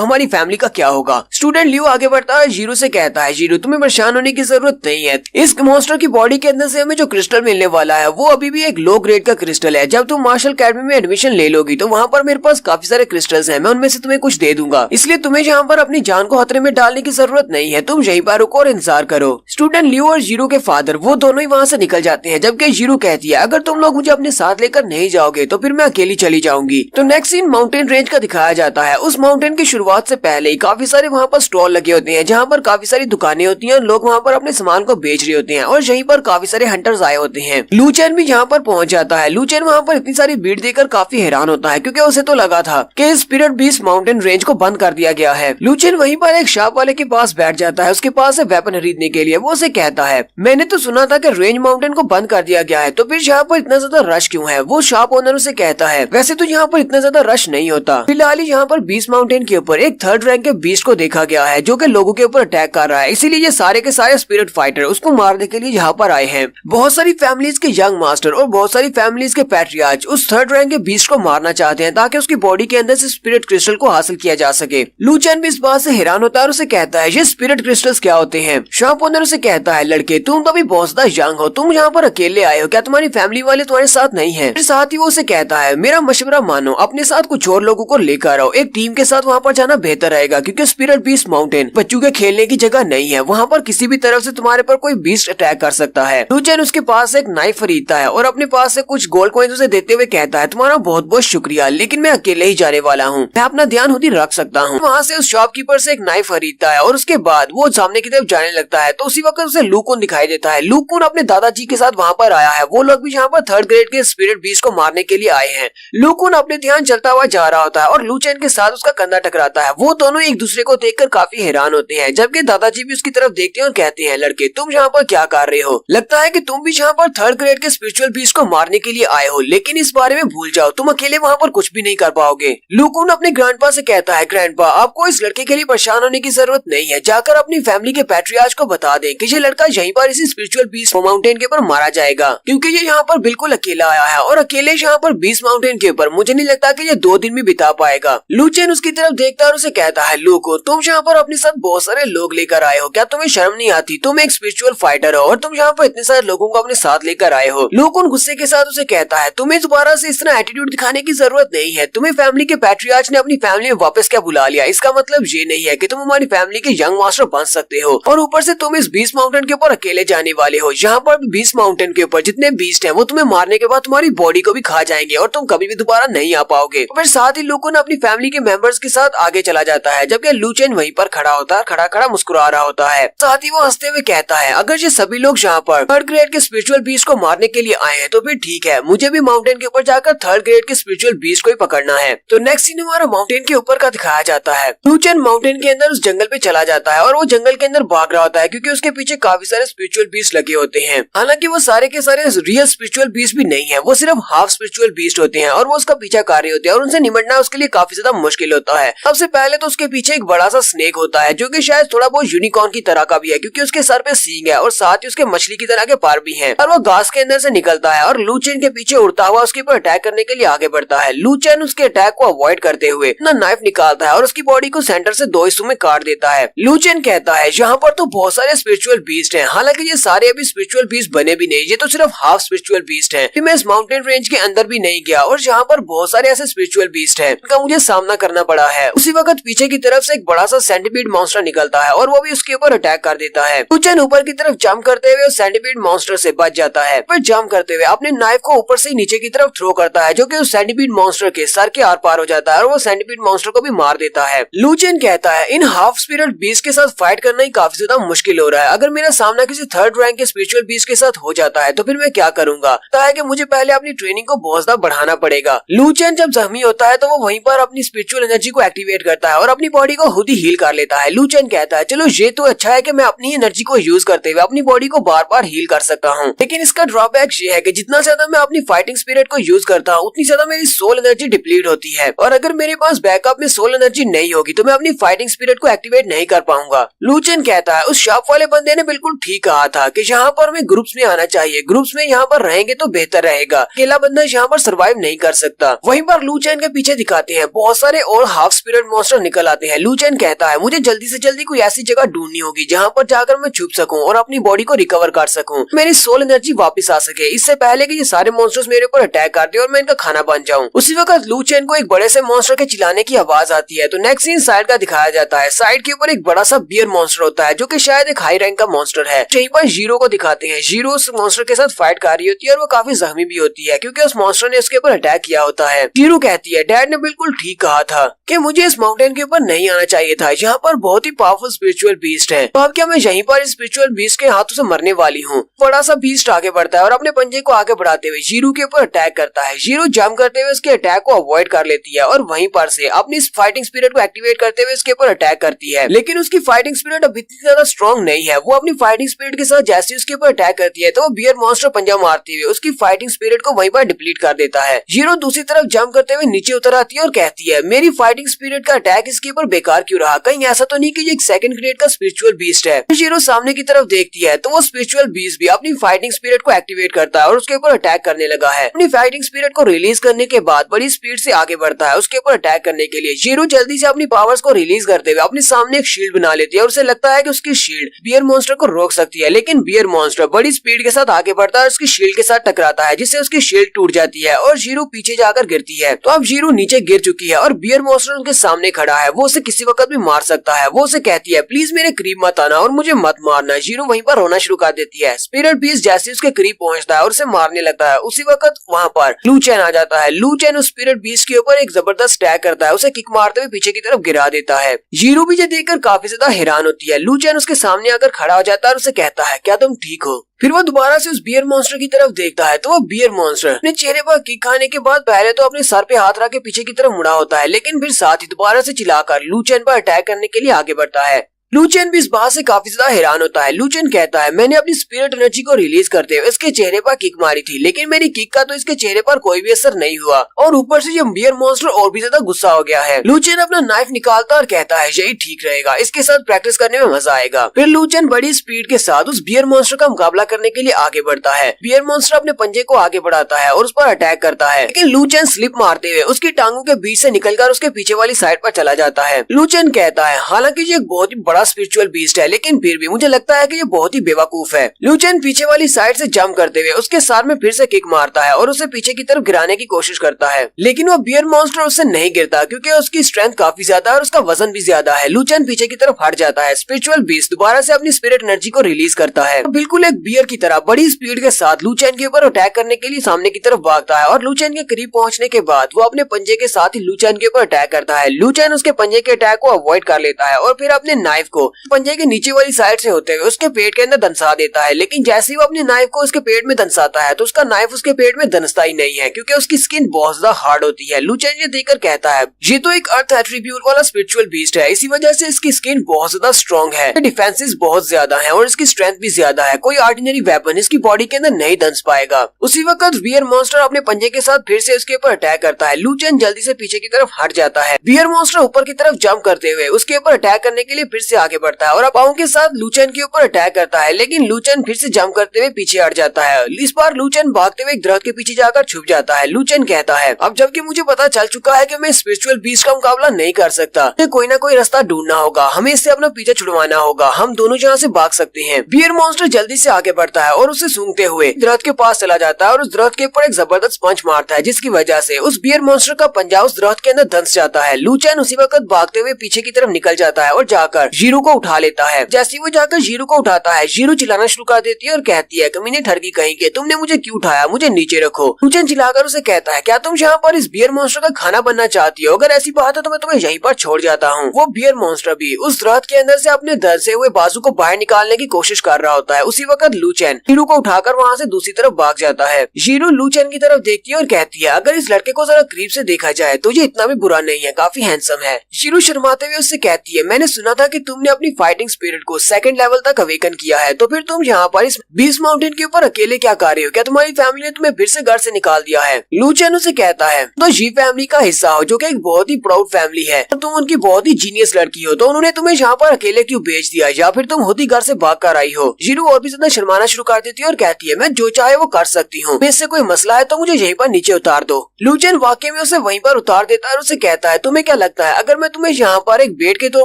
हमारी फैमिली का क्या होगा। स्टूडेंट लियो आगे बढ़ता है जीरू से कहता है जीरू तुम्हें परेशान होने की जरूरत नहीं है, इस मॉन्स्टर की बॉडी के अंदर से हमें जो क्रिस्टल मिलने वाला है वो अभी भी एक लो ग्रेड का क्रिस्टल है। जब तुम मार्शल अकेडमी में एडमिशन ले लोगी तो वहाँ पर मेरे पास काफी सारे क्रिस्टल्स है, मैं उनमें से तुम्हें कुछ दे दूंगा, इसलिए तुम्हें यहाँ पर अपनी जान को खतरे में डालने की जरूरत नहीं है, तुम यहीं पर रुको और इंतजार करो। स्टूडेंट लियो और जीरो के फादर वो दोनों ही वहाँ से निकल जाते हैं, जबकि जीरो कहती है अगर तुम लोग मुझे अपने साथ लेकर नहीं जाओगे तो फिर मैं अकेली चली जाऊंगी। तो नेक्स्ट सीन माउंटेन रेंज का दिखाया जाता है। उस माउंटेन की शुरुआत से पहले ही काफी सारे वहाँ पर स्टॉल लगे होते हैं, जहाँ पर काफी सारी दुकानें होती हैं, लोग वहाँ पर अपने सामान को बेच रहे होते हैं और यहीं पर काफी सारे हंटर्स आए होते हैं। लूचेन भी यहाँ पर पहुंच जाता है। लूचेन वहाँ पर इतनी सारी भीड़ देखकर काफी हैरान होता है, क्योंकि उसे तो लगा था कि स्पिरिट बीस्ट माउंटेन रेंज को बंद कर दिया गया है। लूचेन वहीं पर एक शॉप वाले के पास बैठ जाता है, उसके पास है वेपन खरीदने के लिए। वो उसे कहता है मैंने तो सुना था कि रेंज माउंटेन को बंद कर दिया गया है, तो फिर यहाँ पर इतना ज्यादा रश क्यों है? वो शॉप ओनर उसे कहता है वैसे तो यहाँ पर इतना ज्यादा रश नहीं होता, फिलहाल यहाँ पर बीस्ट माउंटेन के ऊपर एक थर्ड रैंक के बीस्ट को देखा गया है जो कि लोगों के ऊपर अटैक कर रहा है, इसीलिए ये सारे के सारे स्पिरिट फाइटर उसको मारने के लिए यहाँ पर आए हैं। बहुत सारी फैमिलीज के यंग मास्टर और बहुत सारी फैमिलीज के पैट्रियार्च उस थर्ड रैंक के बीस्ट को मारना चाहते हैं ताकि उसकी बॉडी के अंदर से स्पिरिट क्रिस्टल को हासिल किया जा सके। लूचेन भी इस बात से हैरान होता है और उसे कहता है ये स्पिरिट क्रिस्टल्स क्या होते हैं? शॉप ओनर उसे कहता है लड़के तुम तो अभी बहुत ज्यादा यंग हो, तुम यहाँ पर अकेले आए हो, क्या तुम्हारी फैमिली वाले तुम्हारे साथ नहीं है? साथ ही वो उसे कहता है मेरा मशवरा मानो, अपने साथ कुछ और लोगों को लेकर आओ, एक टीम के साथ वहाँ पर जाना बेहतर रहेगा, क्योंकि स्पिरिट बीस्ट माउंटेन बच्चों के खेलने की जगह नहीं है, वहाँ पर किसी भी तरफ से तुम्हारे पर कोई बीस्ट अटैक कर सकता है। लूचेन उसके पास एक नाइफ खरीदता है और अपने पास से कुछ गोल्ड कॉइंस उसे देते हुए कहता है तुम्हारा बहुत बहुत शुक्रिया, लेकिन मैं अकेले ही जाने वाला हूँ, मैं अपना ध्यान खुद ही रख सकता हूँ। वहाँ से उस शॉपकीपर से एक नाइफ खरीदता है और उसके बाद वो सामने की तरफ जाने लगता है। तो उसी वक्त उसे लूकुन दिखाई देता है। लूकुन अपने दादाजी के साथ वहाँ पर आया है, वो लोग भी यहाँ पर थर्ड ग्रेड के स्पिरिट बीस्ट को मारने के लिए आए हैं। लूकुन अपने ध्यान चलता हुआ जा रहा होता है और लूचेन के साथ उसका कंधा टकराता है। वो दोनों एक दूसरे को देखकर काफी हैरान होते हैं, जबकि दादाजी भी उसकी तरफ देखते हैं और कहते हैं लड़के तुम यहाँ पर क्या कर रहे हो? लगता है कि तुम भी यहाँ पर थर्ड ग्रेड के स्पिरिचुअल बीस्ट को मारने के लिए आए हो, लेकिन इस बारे में भूल जाओ, तुम अकेले वहाँ पर कुछ भी नहीं कर पाओगे। लूकुन अपने ग्रैंडपा से कहता है ग्रैंडपा आपको इस लड़के के लिए परेशान होने की जरूरत नहीं है, जाकर अपनी फैमिली के पैट्रियार्च को बता दें कि ये लड़का यहीं पर इसी स्पिरिचुअल बीस्ट माउंटेन के ऊपर मारा जाएगा, क्योंकि ये यहाँ पर बिल्कुल अकेला आया है और अकेले यहाँ पर बीस्ट माउंटेन के ऊपर मुझे नहीं लगता कि ये 2 दिन भी बिता पाएगा। लूचेन उसकी तरफ देखता है और उसे कहता है लूकुन तुम यहाँ पर अपने साथ बहुत सारे लोग लेकर आए हो, क्या तुम्हें शर्म नहीं आती? तुम एक स्पिरिचुअल फाइटर हो और तुम यहाँ पर इतने सारे लोगों को अपने साथ लेकर आए हो। लूकुन गुस्से के साथ उसे कहता है तुम्हें दोबारा से इस तरह एटीट्यूड दिखाने की जरूरत नहीं है, तुम्हें फैमिली के पैट्रियार्च ने अपनी फैमिली में वापस क्या बुला लिया, इसका मतलब ये नहीं है कि तुम हमारी फैमिली के यंग मास्टर बन सकते हो, और ऊपर से तुम इस बीस्ट माउंटेन के ऊपर अकेले जाने वाले हो। यहाँ पर बीस्ट माउंटेन के ऊपर जितने बीस्ट हैं वो तुम्हें मारने के बाद तुम्हारी बॉडी को भी खा जाएंगे और तुम कभी भी दोबारा नहीं आ पाओगे। फिर साथ ही लूकुन अपनी फैमिली के मेंबर्स के साथ आगे चला जाता है, जबकि लूचेन वहीं पर खड़ा होता है, खड़ा खड़ा मुस्कुरा रहा होता है। साथ ही वो हंसते हुए कहता है अगर ये सभी लोग यहाँ पर थर्ड ग्रेड के स्पिरिचुअल बीस्ट को मारने के लिए आए हैं तो फिर ठीक है, मुझे भी माउंटेन के ऊपर जाकर थर्ड ग्रेड के स्पिरिचुअल बीस्ट को ही पकड़ना है। तो नेक्स्ट सीन हमारा माउंटेन के ऊपर का दिखाया जाता है। लूचेन माउंटेन के अंदर उस जंगल पे चला जाता है और वो जंगल के अंदर भाग रहा होता है, क्योंकि उसके पीछे काफी सारे स्पिरिचुअल बीस्ट लगे होते हैं। हालांकि वो सारे के सारे रियल स्पिरिचुअल बीस्ट भी नहीं है, वो सिर्फ हाफ स्पिरिचुअल बीस्ट होते हैं और वो उसका पीछा कर रहे होते हैं और उनसे निपटना उसके लिए काफी ज्यादा मुश्किल होता है। सबसे पहले तो उसके पीछे एक बड़ा सा स्नेक होता है जो कि शायद थोड़ा बहुत यूनिकॉर्न की तरह का भी है, क्योंकि उसके सर पे सींग है और साथ ही उसके मछली की तरह के पर भी हैं, और वो घास के अंदर से निकलता है और लूचेन के पीछे उड़ता हुआ उसके ऊपर अटैक करने के लिए आगे बढ़ता है। लूचेन उसके अटैक को अवॉइड करते हुए अपना नाइफ निकालता है और उसकी बॉडी को सेंटर से 2 हिस्सों में काट देता है। लूचेन कहता है यहाँ पर तो बहुत सारे स्पिरिचुअल बीस्ट हैं, हालांकि ये सारे अभी स्पिरिचुअल बीस्ट बने भी नहीं, ये तो सिर्फ हाफ स्पिरिचुअल बीस्ट हैं। मैं इस माउंटेन रेंज के अंदर भी नहीं गया और यहाँ पर बहुत सारे ऐसे स्पिरिचुअल बीस्ट हैं जिनका मुझे सामना करना पड़ा है। उसी वक्त पीछे की तरफ से एक बड़ा सा सेंटीपीड मॉन्स्टर निकलता है और वो भी उसके ऊपर अटैक कर देता है। लूचेन ऊपर की तरफ जंप करते हुए उस सेंटीपीड मॉन्स्टर से बच जाता है, फिर जंप करते हुए अपने नाइफ को ऊपर से नीचे की तरफ थ्रो करता है, जो कि उस सेंटीपीड मॉन्स्टर के सर के आर पार हो जाता है और वो सेंटीपीड मॉन्स्टर को भी मार देता है। लूचेन कहता है इन हाफ स्पिरिट बीस्ट के साथ फाइट करना ही काफी ज्यादा मुश्किल हो रहा है, अगर मेरा सामना किसी थर्ड रैंक के स्पिरिचुअल बीस्ट के साथ हो जाता है तो फिर मैं क्या करूंगा? है कि मुझे पहले अपनी ट्रेनिंग को बहुत ज्यादा बढ़ाना पड़ेगा। लूचेन जब जख्मी होता है तो वो वहीं पर अपनी स्पिरिचुअल एनर्जी को एक्टिवेट करता है और अपनी बॉडी को खुद ही हील कर लेता है। लूचेन कहता है चलो ये तो अच्छा है कि मैं अपनी एनर्जी को यूज करते हुए अपनी बॉडी को बार बार हील कर सकता हूँ, लेकिन इसका ड्रॉबैक ये है कि जितना ज्यादा मैं अपनी फाइटिंग स्पिरिट को यूज करता हूँ उतनी ज्यादा मेरी सोल एनर्जी डिप्लीट होती है, और अगर मेरे पास बैकअप में सोल एनर्जी नहीं होगी तो मैं अपनी फाइटिंग स्पिरिट को एक्टिवेट नहीं कर पाऊंगा। लूचेन कहता है उस शॉप वाले बंदे ने बिल्कुल ठीक कहा था कि यहाँ पर हमें ग्रुप्स में आना चाहिए, ग्रुप्स में यहाँ पर रहेंगे तो बेहतर रहेगा, अकेला बंदा यहाँ पर सरवाइव नहीं कर सकता। वहीं पर लूचेन के पीछे दिखाते हैं बहुत सारे और हाफ स्पिरिट मॉन्स्टर निकल आते हैं। लूचेन कहता है मुझे जल्दी से जल्दी कोई ऐसी जगह ढूंढनी होगी जहाँ पर जाकर मैं छुप सकूं और अपनी बॉडी को रिकवर कर सकूं, मेरी सोल एनर्जी वापस आ सके, इससे पहले कि ये सारे मॉन्स्टर्स मेरे ऊपर अटैक कर दे और मैं इनका खाना बन जाऊं। उसी वक्त लूचेन को एक बड़े से मॉन्स्टर के चिल्लाने की आवाज आती है। तो नेक्स्ट सीन साइड का दिखाया जाता है। साइड साइड के ऊपर एक बड़ा सा बियर मॉन्स्टर होता है जो कि शायद एक हाई रैंक का मॉन्स्टर है। यहीं पर जीरो को दिखाते हैं। जीरो उस मॉन्स्टर के साथ फाइट कर रही होती है और वो काफी जख्मी भी होती है क्योंकि उस मॉन्स्टर ने उसके ऊपर अटैक किया होता है। जीरो कहती है डैड ने बिल्कुल ठीक कहा था कि मुझे इस माउंटेन के ऊपर नहीं आना चाहिए था, यहाँ पर बहुत ही पावरफुल स्पिरिचुअल बीस्ट है। तो अब क्या मैं यहीं पर स्पिरिचुअल बीस्ट के हाथों से मरने वाली हूँ। बड़ा सा बीस्ट आगे बढ़ता है और अपने पंजे को आगे बढ़ाते हुए जीरो के ऊपर अटैक करता है। जीरो जंप करते हुए उसके अटैक को अवॉइड कर लेती है और वहीं पर से अपनी फाइटिंग स्पिरिट को एक्टिवेट करते हुए उसके ऊपर अटैक करती है। लेकिन उसकी फाइटिंग स्पिरिट अब इतनी ज्यादा स्ट्रॉन्ग नहीं है। वो अपनी फाइटिंग स्पिरिट के साथ जैसे उसके ऊपर अटैक करती है तो वो बियर मॉन्स्टर पंजा मारते हुए उसकी फाइटिंग स्पिरिट को वहीं पर डिप्लीट कर देता है। जीरो दूसरी तरफ जंप करते हुए नीचे उतर आती है और कहती है मेरी फाइटिंग स्पिरिट का अटैक इसके ऊपर बेकार क्यों रहा, कहीं ऐसा तो नहीं कि ये एक सेकंड ग्रेड का स्पिरिचुअल बीस्ट है। जीरो सामने की तरफ देखती है तो वो स्पिरिचुअल बीस्ट भी अपनी फाइटिंग स्पिरिट को एक्टिवेट करता है और उसके ऊपर अटैक करने लगा है। अपनी फाइटिंग स्पिरिट को रिलीज करने के बाद बड़ी स्पीड से आगे बढ़ता है उसके ऊपर अटैक करने के लिए। जीरो जल्दी से अपनी पावर्स को रिलीज करते हुए अपने सामने एक शील्ड बना लेती है और उसे लगता है कि उसकी शील्ड बियर मॉन्स्टर को रोक सकती है। लेकिन बियर मॉन्स्टर बड़ी स्पीड के साथ आगे बढ़ता है और उसकी शील्ड के साथ टकराता है जिससे उसकी शील्ड टूट जाती है और जीरो पीछे जाकर गिरती है। तो अब जीरो नीचे गिर चुकी है और बियर मॉन्स्टर उनके सामने खड़ा है। वो उसे किसी वक्त भी मार सकता है। वो उसे कहती है प्लीज मेरे करीब मत आना और मुझे मत मारना। जीरो वहीं पर रोना शुरू कर देती है। स्पिरिट बीस्ट जैसे उसके करीब पहुंचता है और उसे मारने लगता है उसी वक्त वहाँ पर लू चैन आ जाता है। लू चैन उस स्पिरिट बीस्ट के ऊपर एक जबरदस्त अटैक करता है, उसे किक मारते हुए पीछे की तरफ गिरा देता है। जीरो भी ये देखकर काफी ज्यादा हैरान होती है। लू चैन उसके सामने आकर खड़ा हो जाता है और उसे कहता है क्या तुम ठीक हो। फिर वो दोबारा से उस बियर मॉन्स्टर की तरफ देखता है तो वो बियर मॉन्स्टर अपने चेहरे पर किक खाने के बाद पहले तो अपने सर पे हाथ रख के पीछे की तरफ मुड़ा होता है, लेकिन फिर साथ ही दोबारा से चिल्लाकर लू चैन पर अटैक करने के लिए आगे बढ़ता है। लू चैन भी इस बात से काफी ज्यादा हैरान होता है। लू चैन कहता है मैंने अपनी स्पिरिट एनर्जी को रिलीज करते हुए इसके चेहरे पर किक मारी थी, लेकिन मेरी किक का तो इसके चेहरे पर कोई भी असर नहीं हुआ और ऊपर से ये बियर मॉन्स्टर और भी ज्यादा गुस्सा हो गया है। लू चैन अपना नाइफ निकालता और कहता है यही ठीक रहेगा, इसके साथ प्रैक्टिस करने में मजा आएगा। फिर लू चैन बड़ी स्पीड के साथ उस बियर मॉन्स्टर का मुकाबला करने के लिए आगे बढ़ता है। बियर मॉन्स्टर अपने पंजे को आगे बढ़ाता है और उस पर अटैक करता है, लेकिन लू चैन स्लिप मारते हुए उसकी टांगों के बीच से निकलकर उसके पीछे वाली साइड पर चला जाता है। लू चैन कहता है हालांकि ये एक बहुत ही बड़ा स्पिरिचुअल बीस्ट है, लेकिन फिर भी मुझे लगता है कि ये बहुत ही बेवकूफ है। लू चैन पीछे वाली साइड से जंप करते हुए उसके सर में फिर से किक मारता है और उसे पीछे की तरफ गिराने की कोशिश करता है, लेकिन वो बियर मॉन्स्टर उससे नहीं गिरता क्योंकि उसकी स्ट्रेंथ काफी ज्यादा है और उसका वजन भी ज्यादा है। लू चैन पीछे की तरफ हट जाता है। स्पिरिचुअल बीस्ट दोबारा से अपनी स्पिरिट एनर्जी को रिलीज करता है। बिल्कुल एक बियर की तरह बड़ी स्पीड के साथ लू चैन के ऊपर अटैक करने के लिए सामने की तरफ भागता है और लू चैन के करीब पहुंचने के बाद वो अपने पंजे के साथ ही लू चैन के ऊपर अटैक करता है। लू चैन उसके पंजे के अटैक को अवॉइड कर लेता है और फिर अपने नाइफ को पंजे के नीचे वाली साइड से होते हुए उसके पेट के अंदर दंसा देता है, लेकिन जैसे ही वो अपने नाइफ को उसके पेट में दंसाता है तो उसका नाइफ उसके पेट में दंसता ही नहीं है क्योंकि उसकी स्किन बहुत ज्यादा हार्ड होती है। लू चैन ये देखकर कहता है ये तो एक अर्थ एट्रीब्यूट वाला स्पिरिचुअल बीस्ट है, इसी वजह से इसकी स्किन बहुत ज्यादा स्ट्रॉन्ग है, डिफेंसेस बहुत ज्यादा है और इसकी स्ट्रेंथ भी ज्यादा है। कोई ऑर्डिनरी वेपन इसकी बॉडी के अंदर नहीं दंस पाएगा। उसी वक्त बियर मॉन्स्टर अपने पंजे के साथ फिर से उसके ऊपर अटैक करता है। लू चैन जल्दी से पीछे की तरफ हट जाता है। बियर मॉन्स्टर ऊपर की तरफ जंप करते हुए उसके ऊपर अटैक करने के लिए फिर से आगे बढ़ता है और पाँव के साथ लू चैन के ऊपर अटैक करता है, लेकिन लू चैन फिर से जंप करते हुए पीछे हट जाता है। इस बार लू चैन भागते हुए एक दरख्त के पीछे जाकर छुप जाता है। लू चैन कहता है अब जबकि मुझे पता चल चुका है कि मैं स्पिरिचुअल बीस्ट का मुकाबला नहीं कर सकता, मुझे कोई ना कोई रास्ता ढूंढना होगा, हमें इससे अपना पीछा छुड़वाना होगा, हम दोनों यहाँ से भाग सकते हैं। बियर मॉन्स्टर जल्दी से आगे बढ़ता है और उसे सूंघते हुए दरख्त के पास चला जाता है और उस दरख्त के ऊपर एक जबरदस्त पंच मारता है, जिसकी वजह से उस बियर मॉन्स्टर का पंजा उस दरख्त के अंदर धंस जाता है। लू चैन उसी वक्त भागते हुए पीछे की तरफ निकल जाता है और जाकर जीरो को उठा लेता है। जैसे वो जाकर जीरो को उठाता है, जीरो चिल्लाना शुरू कर देती है और कहती है कमीने ठरकी कहीं के, तुमने मुझे क्यों उठाया, मुझे नीचे रखो। लू चैन चिल्लाकर उसे कहता है क्या तुम यहाँ पर इस बियर मॉन्स्टर का खाना बनना चाहती हो, अगर ऐसी बात है तो मैं तुम्हें यहीं पर छोड़ जाता हूँ। वो बियर मॉन्स्टर भी उस दरख्त के अंदर से अपने धंसे हुए बाजू को बाहर निकालने की कोशिश कर रहा होता है। उसी वक्त लू चैन जीरो को उठाकर वहाँ से दूसरी तरफ भाग जाता है। जीरो लू चैन की तरफ देखती है और कहती है अगर इस लड़के को जरा करीब से देखा जाए तो ये इतना भी बुरा नहीं है, काफी हैंडसम है। जीरो शर्माते हुए उससे कहती है मैंने सुना था कि तुमने अपनी फाइटिंग स्पिरिट को सेकंड लेवल तक अवेकन किया है, तो फिर तुम यहाँ पर इस बीस्ट माउंटेन के ऊपर अकेले क्या कर रहे हो, क्या तुम्हारी फैमिली ने तुम्हें फिर से घर से निकाल दिया है। लू चैन उसे कहता है तो जी फैमिली का हिस्सा हो जो कि एक बहुत ही प्राउड फैमिली है, तुम उनकी बहुत ही जीनियस लड़की हो, तो उन्होंने तुम्हें यहाँ पर अकेले क्यों भेज दिया, या फिर तुम खुद ही घर से भाग कर आई हो। जीरो और भी ज्यादा शर्माना शुरू कर देती है और कहती है मैं जो चाहे वो कर सकती हूँ, इससे कोई मसला है तो मुझे यहीं पर नीचे उतार दो। लू चैन वाकई में उसे वहीं पर उतार देता है और उसे कहता है तुम्हें क्या लगता है अगर मैं तुम्हें यहाँ पर एक बेट के तौर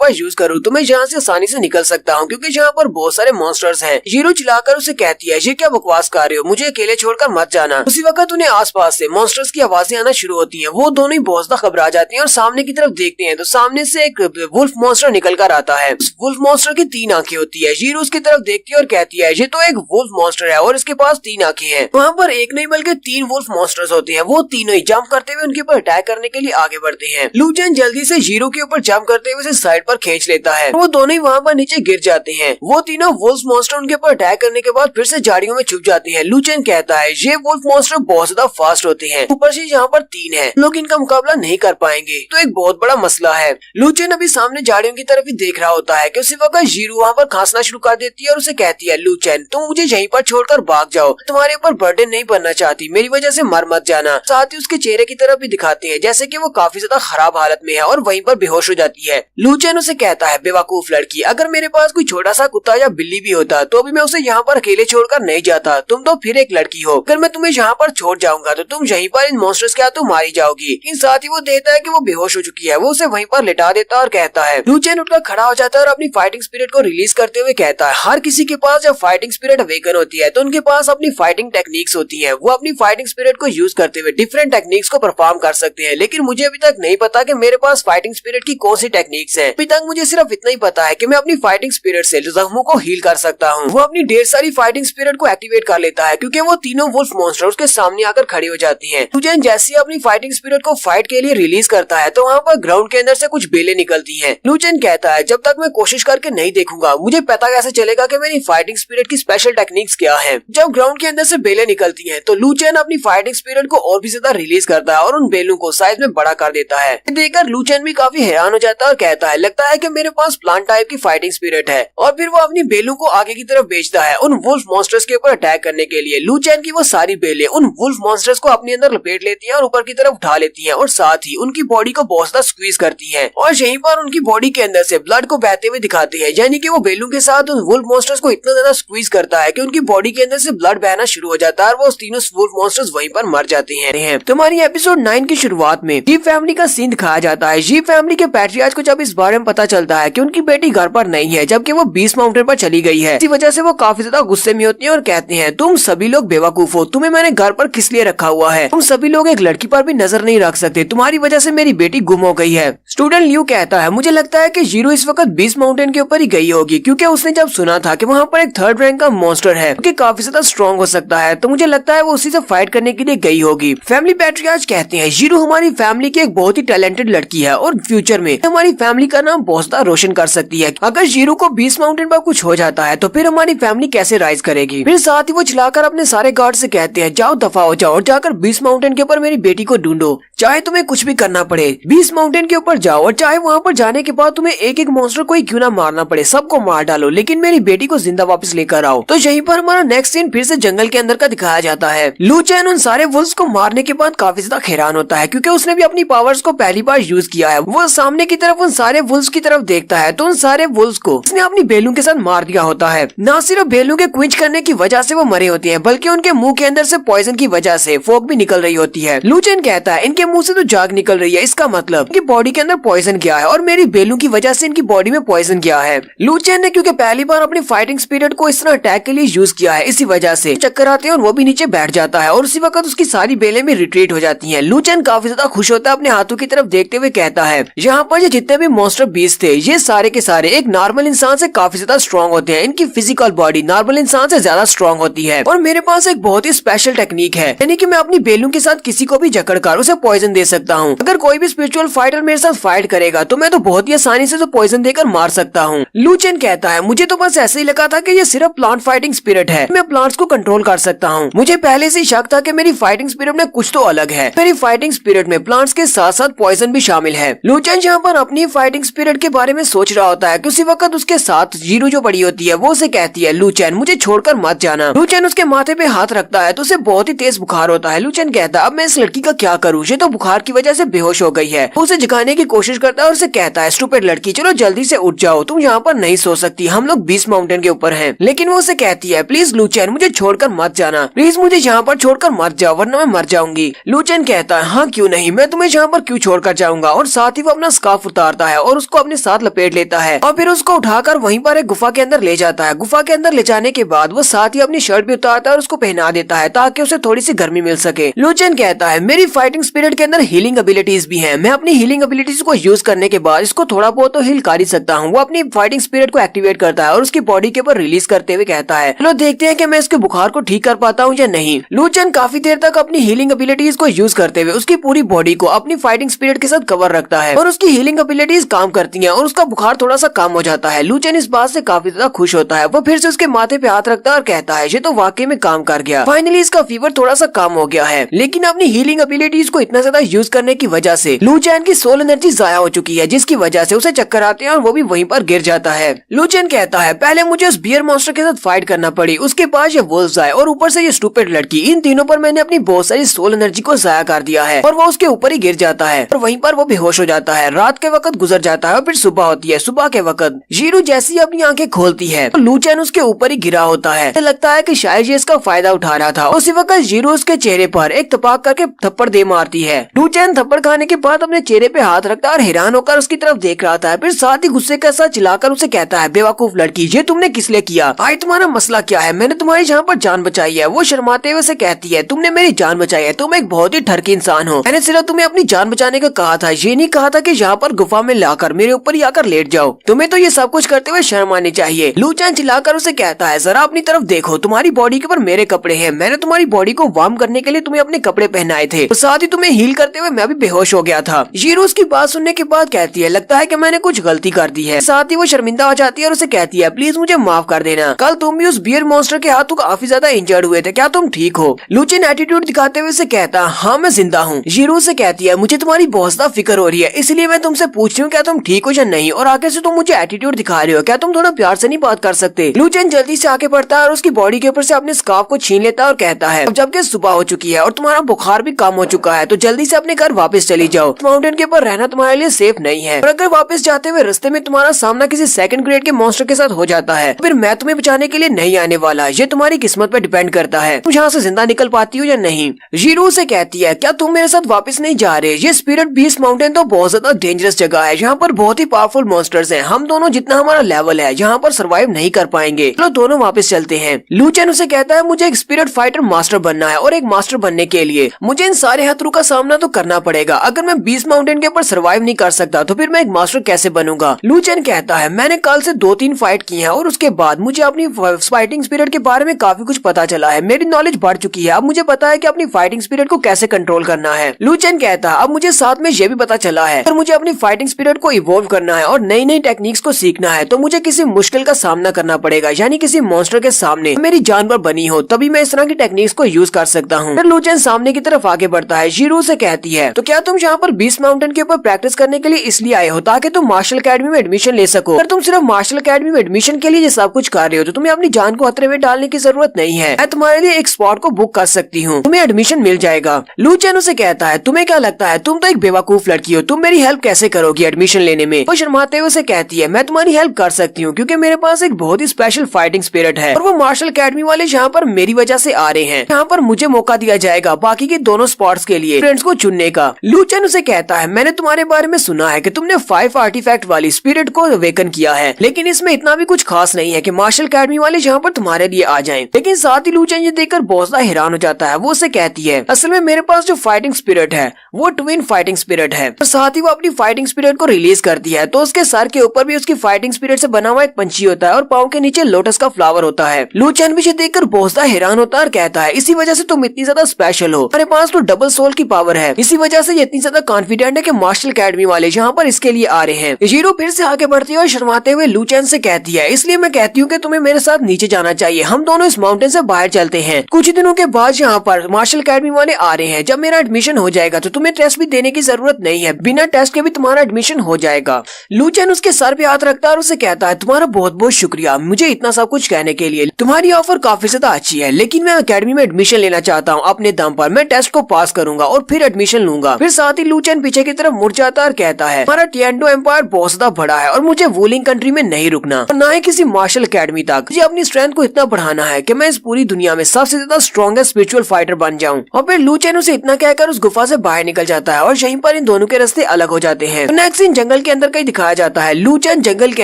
पर यूज करूँ, तुम्हें यहाँ से आसानी से निकल सकता हूँ क्योंकि यहाँ पर बहुत सारे मॉन्स्टर्स हैं। जीरो चिल्लाकर उसे कहती है, ये क्या बकवास कर रहे हो, मुझे अकेले छोड़कर मत जाना। उसी वक्त उन्हें आसपास से मॉन्स्टर्स की आवाजें आना शुरू होती हैं। वो दोनों ही बहुत ज्यादा घबरा जाती हैं और सामने की तरफ देखते हैं तो सामने से एक वुल्फ मॉन्स्टर निकल कर आता है। उस वुल्फ मॉन्स्टर की 3 आंखें होती है। जीरो उसकी तरफ देखती है और कहती है, ये तो एक वुल्फ मॉन्स्टर है और इसके पास 3 आंखें हैं। वहाँ पर एक नहीं बल्कि 3 वुल्फ मॉन्स्टर्स होते हैं। वो तीनों ही जंप करते हुए उनके ऊपर अटैक करने के लिए आगे बढ़ते हैं। लू चेन जल्दी से जीरो के ऊपर जंप करते हुए उसे साइड पर खींच लेता है। वो दोनों ही वहाँ पर नीचे गिर जाते हैं। वो तीनों वुल्फ मॉन्स्टर उनके ऊपर अटैक करने के बाद फिर से झाड़ियों में छुप जाते हैं। लू चेन कहता है, ये वुल्फ मॉन्स्टर बहुत ज्यादा फास्ट होते हैं, ऊपर से यहाँ पर 3 है, लोग इनका मुकाबला नहीं कर पाएंगे, तो एक बहुत बड़ा मसला है। लू चेन अभी सामने झाड़ियों की तरफ ही देख रहा होता है कि उसी वक्त जीरो वहाँ पर खांसना शुरू कर देती है और उसे कहती है, लू चेन तुम मुझे यहीं पर छोड़कर भाग जाओ, तुम्हारे ऊपर बर्डन नहीं बनना चाहती, मेरी वजह से मर मत जाना। साथ ही उसके चेहरे की तरफ भी दिखाते हैं जैसे कि वो काफी ज्यादा खराब हालत में है और वहीं पर बेहोश हो जाती है। लू चेन उसे कहता है, बेवकूफ लड़की, अगर मेरे पास कोई छोटा सा कुत्ता या बिल्ली भी होता तो भी मैं उसे यहाँ पर अकेले छोड़कर नहीं जाता। तुम तो फिर एक लड़की हो, अगर मैं तुम्हें यहाँ पर छोड़ जाऊंगा तो तुम यहीं पर इन मॉन्स्टर्स के हाथों मारी जाओगी। इन साथ ही वो देता है कि वो बेहोश हो चुकी है। वो उसे वहीं पर लिटा देता और कहता है, लू चेन उठकर खड़ा हो जाता है और अपनी फाइटिंग स्पिरिट को रिलीज करते हुए कहता है, हर किसी के पास जब फाइटिंग स्पिरिट अवेकन होती है तो उनके पास अपनी फाइटिंग टेक्निक्स होती है। वो अपनी फाइटिंग स्पिरिट को यूज करते हुए डिफरेंट टेक्निक्स को परफॉर्म कर सकते हैं, लेकिन मुझे अभी तक नहीं पता कि मेरे पास फाइटिंग स्पिरिट की कौन सी टेक्निक्स है। अभी तक मुझे सिर्फ इतना ही पता है कि मैं अपनी फाइटिंग स्पिरिट से जख्मों को हील कर सकता हूँ। वो अपनी ढेर सारी फाइटिंग स्पिरिट को एक्टिवेट कर लेता है क्योंकि वो तीनों वुल्फ मॉन्स्टर उसके सामने आकर खड़ी हो जाती हैं। लू चेन जैसे ही अपनी फाइटिंग स्पिरिट को फाइट के लिए रिलीज करता है तो वहाँ पर ग्राउंड के अंदर से कुछ बेलें निकलती हैं। लू चेन कहता है, जब तक मैं कोशिश करके नहीं देखूंगा मुझे पता कैसे चलेगा कि मेरी फाइटिंग स्पिरिट की स्पेशल टेक्निक्स क्या है। जब ग्राउंड के अंदर से बेलें निकलती हैं तो लू चेन अपनी फाइटिंग स्पिरिट को और भी ज्यादा रिलीज करता है और उन बेलों को साइज में बड़ा कर देता है। देखकर लू चेन भी काफी हैरान हो जाता है और कहता है, लगता है कि मेरे पास प्लांट टाइप की फाइटिंग स्पिरिट है। और फिर वो अपनी बेलों को आगे की तरफ भेजता है उन वुल्फ मॉन्स्टर्स के ऊपर अटैक करने के लिए। लू चेन की वो सारी बेलें उन वुल्फ मॉन्स्टर्स को अपने अंदर लपेट लेती हैं और ऊपर की तरफ उठा लेती हैं और साथ ही उनकी बॉडी को बहुत ज्यादा स्क्वीज करती हैं और यहीं पर उनकी बॉडी के अंदर से ब्लड को बहते हुए दिखाते हैं। यानी कि वो बेलों के साथ उन वुल्फ मॉन्स्टर्स को इतना ज्यादा स्क्वीज करता है कि उनकी बॉडी के अंदर से ब्लड बहना शुरू हो जाता है और वो तीनों वुल्फ मॉन्स्टर्स वहीं पर मर जाते हैं। तो हमारी एपिसोड 9 की शुरुआत में जीप फैमिली का सीन दिखाया जाता है। जीप फैमिली के पैट्रियार्च को जब इस बारे में पता चलता है कि उनकी बेटी घर पर नहीं है जबकि वो बीस्ट माउंटेन पर चली गई है, इसी वजह से वो काफी ज्यादा गुस्से में होती हैं और कहते हैं, तुम सभी लोग बेवकूफ हो, तुम्हें मैंने घर पर किस लिए रखा हुआ है, तुम सभी लोग एक लड़की पर भी नजर नहीं रख सकते, तुम्हारी वजह से मेरी बेटी गुम हो गई है। स्टूडेंट ल्यू कहता है, मुझे लगता है कि जीरो इस वक्त बीस्ट माउंटेन के ऊपर ही गई होगी क्योंकि उसने जब सुना था कि वहाँ पर एक 3rd रैंक का मॉन्स्टर है जो काफी ज्यादा स्ट्रॉन्ग हो सकता है, तो मुझे लगता है वो उसी से फाइट करने के लिए गई होगी। फैमिली पैट्रियार्च कहते हैं, जीरो हमारी फैमिली की एक बहुत ही टैलेंटेड लड़की है और फ्यूचर में हमारी फैमिली का नाम बहुत ज्यादा रोशन कर सकती है। अगर जीरो को बीस्ट माउंटेन पर कुछ हो जाता है तो फिर हमारी फैमिली कैसे राइज करेगी। फिर साथ ही वो चिल्लाकर अपने सारे गार्ड से कहते हैं, जाओ दफा हो जाओ और जाकर बीस्ट माउंटेन के ऊपर मेरी बेटी को ढूंढो, चाहे तुम्हें कुछ भी करना पड़े। बीस्ट माउंटेन के ऊपर जाओ और चाहे वहाँ पर जाने के बाद तुम्हें एक एक मॉन्स्टर को ही क्यों ना मारना पड़े, सबको मार डालो, लेकिन मेरी बेटी को जिंदा वापस लेकर आओ। तो यहीं पर हमारा नेक्स्ट सीन फिर से जंगल के अंदर का दिखाया जाता है। लू चेन उन सारे वुल्फ्स को मारने के बाद काफी ज्यादा हैरान होता है क्योंकि उसने भी अपनी पावर्स को पहली बार यूज किया है। वो सामने की तरफ उन सारे वुल्फ्स की तरफ देखता है तो उन सारे वुल्फ्स को उसने अपनी बेलों के साथ मार दिया होता है। न सिर्फ बेलों के क्विंच करने की वजह से वो मरे होते हैं बल्कि उनके मुंह के अंदर से पॉइजन की वजह से फोक भी निकल रही होती है। लू चेन कहता है, इनके मुंह से तो जाग निकल रही है, इसका मतलब इनकी बॉडी के अंदर पॉइजन गया है और मेरी बेलों की वजह से इनकी बॉडी में पॉइजन गया है। लू चेन ने क्योंकि पहली बार अपनी फाइटिंग स्पिरिट को इस तरह अटैक के लिए यूज किया है, इसी वजह से चक्कर आते हैं और वो भी नीचे बैठ जाता है और उसी वक्त उसकी सारी बेलें भी रिट्रीट हो जाती हैं। लू चेन काफी ज्यादा खुश होता है, अपने हाथों की तरफ देखते हुए कहता है, यहाँ पर जितने भी मॉन्स्टर बीस्ट थे ये सारे के सारे एक नॉर्मल इंसान से काफी ज्यादा स्ट्रॉन्ग होते हैं, इनकी फिजिकल बॉडी नॉर्मल इंसान से ज्यादा स्ट्रॉन्ग होती है और मेरे पास एक बहुत ही स्पेशल टेक्निक है, यानी कि मैं अपनी बेलों के साथ किसी को भी जकड़कर उसे पॉइजन दे सकता हूँ। अगर कोई भी स्पिरिचुअल फाइटर मेरे साथ फाइट करेगा तो मैं तो बहुत ही आसानी से पॉइजन देकर मार सकता हूँ। लू चेन कहता है, मुझे तो बस ऐसे ही लगा था कि ये सिर्फ प्लांट फाइटिंग स्पिरिट है, मैं प्लांट्स को कंट्रोल कर सकता हूँ। मुझे पहले से शक था कि मेरी फाइटिंग स्पिरिट में कुछ तो अलग है, मेरी फाइटिंग स्पिरिट में प्लांट्स के साथ साथ पॉइजन भी शामिल है। लू चेन यहाँ पर अपनी फाइटिंग स्पिरिट के बारे में सोच रहा होता है कि उसी वक्त उसके साथ जीरो जो पड़ी होती है वो उसे कहती है, लू चेन मुझे छोड़कर मत जाना। लू चेन उसके माथे पे हाथ रखता है तो उसे बहुत ही तेज बुखार होता है। लू चेन कहता है, अब मैं इस लड़की का क्या करूँ, ये तो बुखार की वजह से बेहोश हो गई है। वो उसे जगाने की कोशिश करता है और उसे कहता है, स्टूपिड लड़की चलो जल्दी से उठ जाओ, तुम यहाँ पर नहीं सो सकती, हम लोग बीस्ट माउंटेन के ऊपर हैं। लेकिन वो उसे कहती है, प्लीज लू चेन मुझे छोड़कर मत जाना, प्लीज मुझे यहाँ पर छोड़कर मत जाओ वरना मैं मर जाऊंगी। लू चेन कहता है, हाँ क्यों नहीं, मैं तुम्हें यहाँ पर क्यों छोड़कर जाऊंगा। और साथ ही वो अपना स्कार्फ उतारता है और उसको अपने साथ लपेट लेता है और फिर उसको उठाकर वहीं पर एक गुफा के अंदर ले जाता है। गुफा के अंदर ले जाने के बाद वो साथ ही अपनी शर्ट भी उतारता है और उसको पहना देता है ताकि उसे थोड़ी सी गर्मी मिल सके। लू चेन कहता है मेरी फाइटिंग स्पिरिट के अंदर हीलिंग एबिलिटीज भी हैं। मैं अपनी हीलिंग एबिलिटीज को यूज करने के बाद इसको थोड़ा बहुत तो हील कर ही सकता हूँ। वो अपनी फाइटिंग स्पिरिट को एक्टिवेट करता है और उसकी बॉडी के ऊपर रिलीज करते हुए कहता है चलो देखते हैं कि मैं इसके बुखार को ठीक कर पाता हूँ या नहीं। लू चेन काफी देर तक अपनी हीलिंग एबिलिटीज को यूज करते हुए उसकी पूरी बॉडी को अपनी फाइटिंग स्पिरिट के साथ कवर रखता है और उसकी हीलिंग एबिलिटीज काम करती हैं और उसका बुखार थोड़ा सा कम हो जाता है। लू चेन इस बात से काफी ज्यादा खुश होता है। वो फिर से उसके माथे पे हाथ रखता है और कहता है ये तो वाकई में काम कर गया। फाइनली इसका फीवर थोड़ा सा कम हो गया है, लेकिन अपनी हीलिंग एबिलिटीज को इतना ज्यादा यूज करने की वजह से लू चेन की सोल एनर्जी जाया हो चुकी है, जिसकी वजह से उसे चक्कर आते हैं और वो भी वहीं पर गिर जाता है। लू चेन कहता है पहले मुझे उस बियर मॉन्स्टर के साथ फाइट करना पड़ी, उसके बाद ये वुल्व्स आए और ऊपर से ये स्टूपिड लड़की। इन तीनों पर मैंने अपनी बहुत सारी सोल एनर्जी को जाया कर दिया है और वो उसके ऊपर ही गिर जाता है और वहीं पर वो बेहोश हो जाता है। रात के वक्त गुजर जाता है और फिर सुबह होती है। सुबह के वक्त जीरू जैसी अपनी आंखें खोलती है तो लू चेन उसके ऊपर ही गिरा होता है। लगता है कि शायद ये इसका फायदा उठा रहा था। उसी वक्त जीरू उसके चेहरे पर एक तपाक करके थप्पड़ दे मारती है। लू चेन थप्पड़ खाने के बाद अपने चेहरे पे हाथ रखता है और हैरान होकर उसकी तरफ देख रहा था। फिर साथ ही गुस्से के साथ चिल्लाकर उसे कहता है बेवकूफ लड़की, ये तुमने किस लिए किया? आई तुम्हारा मसला क्या है? मैंने तुम्हारी यहाँ पर जान बचाई है। वो शर्माते हुए से कहती है तुमने मेरी जान बचाई है, तुम एक बहुत ही ठरकी इंसान हो। मैंने सिर्फ तुम्हें अपनी जान बचाने का कहा था, ये नहीं कहा था कि यहाँ पर गुफा में लाकर मेरे ऊपर ही आकर लेट जाओ। तुम्हें तो ये सब कुछ करते हुए शर्म आनी चाहिए। लू चेन चिल्लाकर उसे कहता है जरा अपनी तरफ देखो, तुम्हारी बॉडी के ऊपर मेरे कपड़े हैं। मैंने तुम्हारी बॉडी को वार्म करने के लिए तुम्हें अपने कपड़े पहनाए थे, तो साथ ही तुम्हें हील करते हुए मैं भी बेहोश हो गया था। जीरू उसकी बात सुनने के बाद कहती है लगता है कि मैंने कुछ गलती कर दी है। साथ ही वो शर्मिंदा हो जाती है और उसे कहती है प्लीज मुझे माफ कर देना, कल तुम भी उस बियर मॉन्स्टर के हाथों काफी ज्यादा इंजर्ड हुए थे, क्या तुम ठीक हो? लू चेन एटीट्यूड दिखाते हुए से कहता हाँ मैं जिंदा हूँ। जीरू से कहती है मुझे तुम्हारी बहुत ज्यादा फिक्र हो रही है, इसलिए मैं तुमसे पूछ रही हूँ क्या तुम ठीक हो या नहीं, और आगे से तुम मुझे एटीट्यूड दिखा रहे हो, क्या तुम थोड़ा प्यार से नहीं बात कर सकते? लू चेन जल्दी से आके पड़ता है और उसकी बॉडी के ऊपर से अपने स्कार्फ को छीन लेता है और कहता है जबकि सुबह हो चुकी है और तुम्हारा बुखार भी कम हो चुका है, तो जल्दी से अपने घर वापस चली जाओ। माउंटेन के ऊपर रहना तुम्हारे लिए सेफ नहीं है, और अगर वापस जाते हुए रास्ते में तुम्हारा सामना किसी सेकंड ग्रेड के मॉन्स्टर के साथ हो जाता है फिर मैं तुम्हें बचाने के लिए नहीं आने वाला। ये तुम्हारी किस्मत पर डिपेंड करता है तुम यहाँ से जिंदा निकल पाती हो या नहीं। जीरू से कहती है क्या तुम मेरे साथ वापस नहीं जा रहे? ये स्पिरिट बीस्ट माउंटेन तो बहुत ज्यादा डेंजरस जगह है, यहाँ पर बहुत ही पावरफुल मॉन्स्टर्स हैं। हम दोनों जितना हमारा लेवल है यहाँ पर सर्वाइव नहीं कर पाएंगे, चलो दोनों वापस चलते हैं। लू चेन उसे कहता है मुझे एक स्पिरिट फाइटर मास्टर बनना है और एक मास्टर बनने के लिए मुझे इन सारे खतरों का सामना तो करना पड़ेगा। अगर मैं बीस्ट माउंटेन के ऊपर सर्वाइव नहीं कर सकता तो फिर मैं एक मास्टर कैसे बनूंगा? लू चेन कहता है मैंने कल से 2-3 फाइट की है और उसके बाद मुझे अपनी फाइटिंग स्पिरिट के बारे में काफी कुछ पता चला है। मेरी नॉलेज बढ़ चुकी है, अब मुझे पता है कि अपनी फाइटिंग स्पिरिट को कैसे कंट्रोल करना है। लू चेन कहता है अब मुझे साथ में ये भी पता चला है अगर मुझे अपनी फाइटिंग स्पिरिट को इवॉल्व करना है और नई नई टेक्निक्स को सीखना है तो मुझे किसी मुश्किल का सामना करना पड़ेगा, यानी किसी मॉन्स्टर के सामने मेरी जानवर बनी हो, तभी मैं इस तरह की टेक्निक्स को यूज कर सकता हूँ। फिर लू चेन सामने की तरफ आगे बढ़ता है। जीरू से कहती है तो क्या तुम यहाँ पर बीस्ट माउंटेन के ऊपर प्रैक्टिस करने के लिए इसलिए आए हो ताकि तुम मार्शल अकेडमी में एडमिशन ले सको? अगर तुम सिर्फ मार्शल अकेडमी में एडमिशन के लिए ये सब कुछ कर रहे हो तो तुम्हें अपनी जान को खतरे में डालने की जरूरत नहीं है। मैं तुम्हारे लिए एक स्पॉट को बुक कर सकती हूँ, तुम्हें एडमिशन मिल जाएगा। लू चेन उसे कहता है तुम्हें क्या लगता है तुम तो एक बेवकूफ लड़की हो, तुम मेरी हेल्प कैसे करोगी एडमिशन लेने में? वो शर्माते हुए उसे कहती है मैं तुम्हारी हेल्प कर सकती हूँ क्योंकि मेरे पास एक बहुत ही स्पेशल फाइटिंग स्पिरिट है और वो मार्शल अकेडमी वाले यहाँ पर मेरी वजह से आ रहे हैं। यहाँ पर मुझे मौका दिया जाएगा बाकी के दोनों स्पॉट्स के लिए फ्रेंड्स को चुनने का। लू चेन उसे कहता है मैंने तुम्हारे बारे में सुना है कि तुमने 5 आर्टिफैक्ट वाली स्पिरिट को अवेकन किया है, लेकिन इसमें इतना भी कुछ खास नहीं है कि मार्शल अकेडमी वाले यहाँ पर तुम्हारे लिए आ जाएं। लेकिन साथ ही लू चेन ये देखकर बहुत ज्यादा हैरान हो जाता है। वो उसे कहती है असल में मेरे पास जो फाइटिंग स्पिरिट है वो ट्विन फाइटिंग स्पिरिट है, और साथ ही वो अपनी फाइटिंग स्पिरिट को रिलीज करती है तो उसके सर के ऊपर भी उसकी फाइटिंग स्पिरिट से बना हुआ एक पंछी होता है और पाँव के नीचे लोटस का फ्लावर होता है। लू चेन भी ये देखकर बहुत ज्यादा हैरान होता है और कहता है इसी वजह से तुम इतनी ज्यादा स्पेशल हो, मेरे पास तो डबल सोल की पावर है, इसी वजह से ये इतनी ज्यादा कॉन्फिडेंट है कि मार्शल अकेडमी वाले यहाँ पर इसके लिए आ रहे हैं। जीरो फिर से आगे बढ़ती है और शर्माते हुए लू चेन से कहती है इसलिए मैं कहती हूँ कि तुम्हें मेरे साथ नीचे जाना चाहिए, हम दोनों इस माउंटेन से बाहर चलते हैं। कुछ दिनों के बाद यहाँ पर मार्शल अकेडमी वाले आ रहे हैं, जब मेरा एडमिशन हो जाएगा तो तुम्हें टेस्ट भी देने की जरूरत नहीं है, बिना टेस्ट के भी तुम्हारा एडमिशन हो जाएगा। लू चेन उसके सर पे हाथ रखता है और उसे कहता है तुम्हारा बहुत बहुत शुक्रिया मुझे इतना सब कुछ कहने के लिए, तुम्हारी ऑफर काफी ज्यादा अच्छी है, लेकिन मैं अकेडमी में एडमिशन लेना चाहता हूँ अपने दम पर, मैं टेस्ट को पास करूंगा और फिर एडमिशन लूंगा। फिर साथ ही लू चेन पीछे की तरफ मुड़ जाता है और कहता है हमारा टिएंडो एम्पायर बहुत ज्यादा बड़ा है और मुझे वूलिंग कंट्री में नहीं रुकना और न ही किसी मार्शल अकेडमी तक। मुझे अपनी स्ट्रेंथ को इतना बढ़ाना है कि मैं इस पूरी दुनिया में सबसे ज्यादा स्ट्रॉन्गेस्ट स्पिरिचुअल फाइटर बन जाऊं। और फिर लू चेन उसे इतना कहकर उस गुफा से बाहर निकल जाता है और यहीं पर इन दोनों के रास्ते अलग हो जाते हैं। नेक्स्ट सीन जंगल के अंदर कहीं दिखाया जाता जाता है। लूचन जंगल के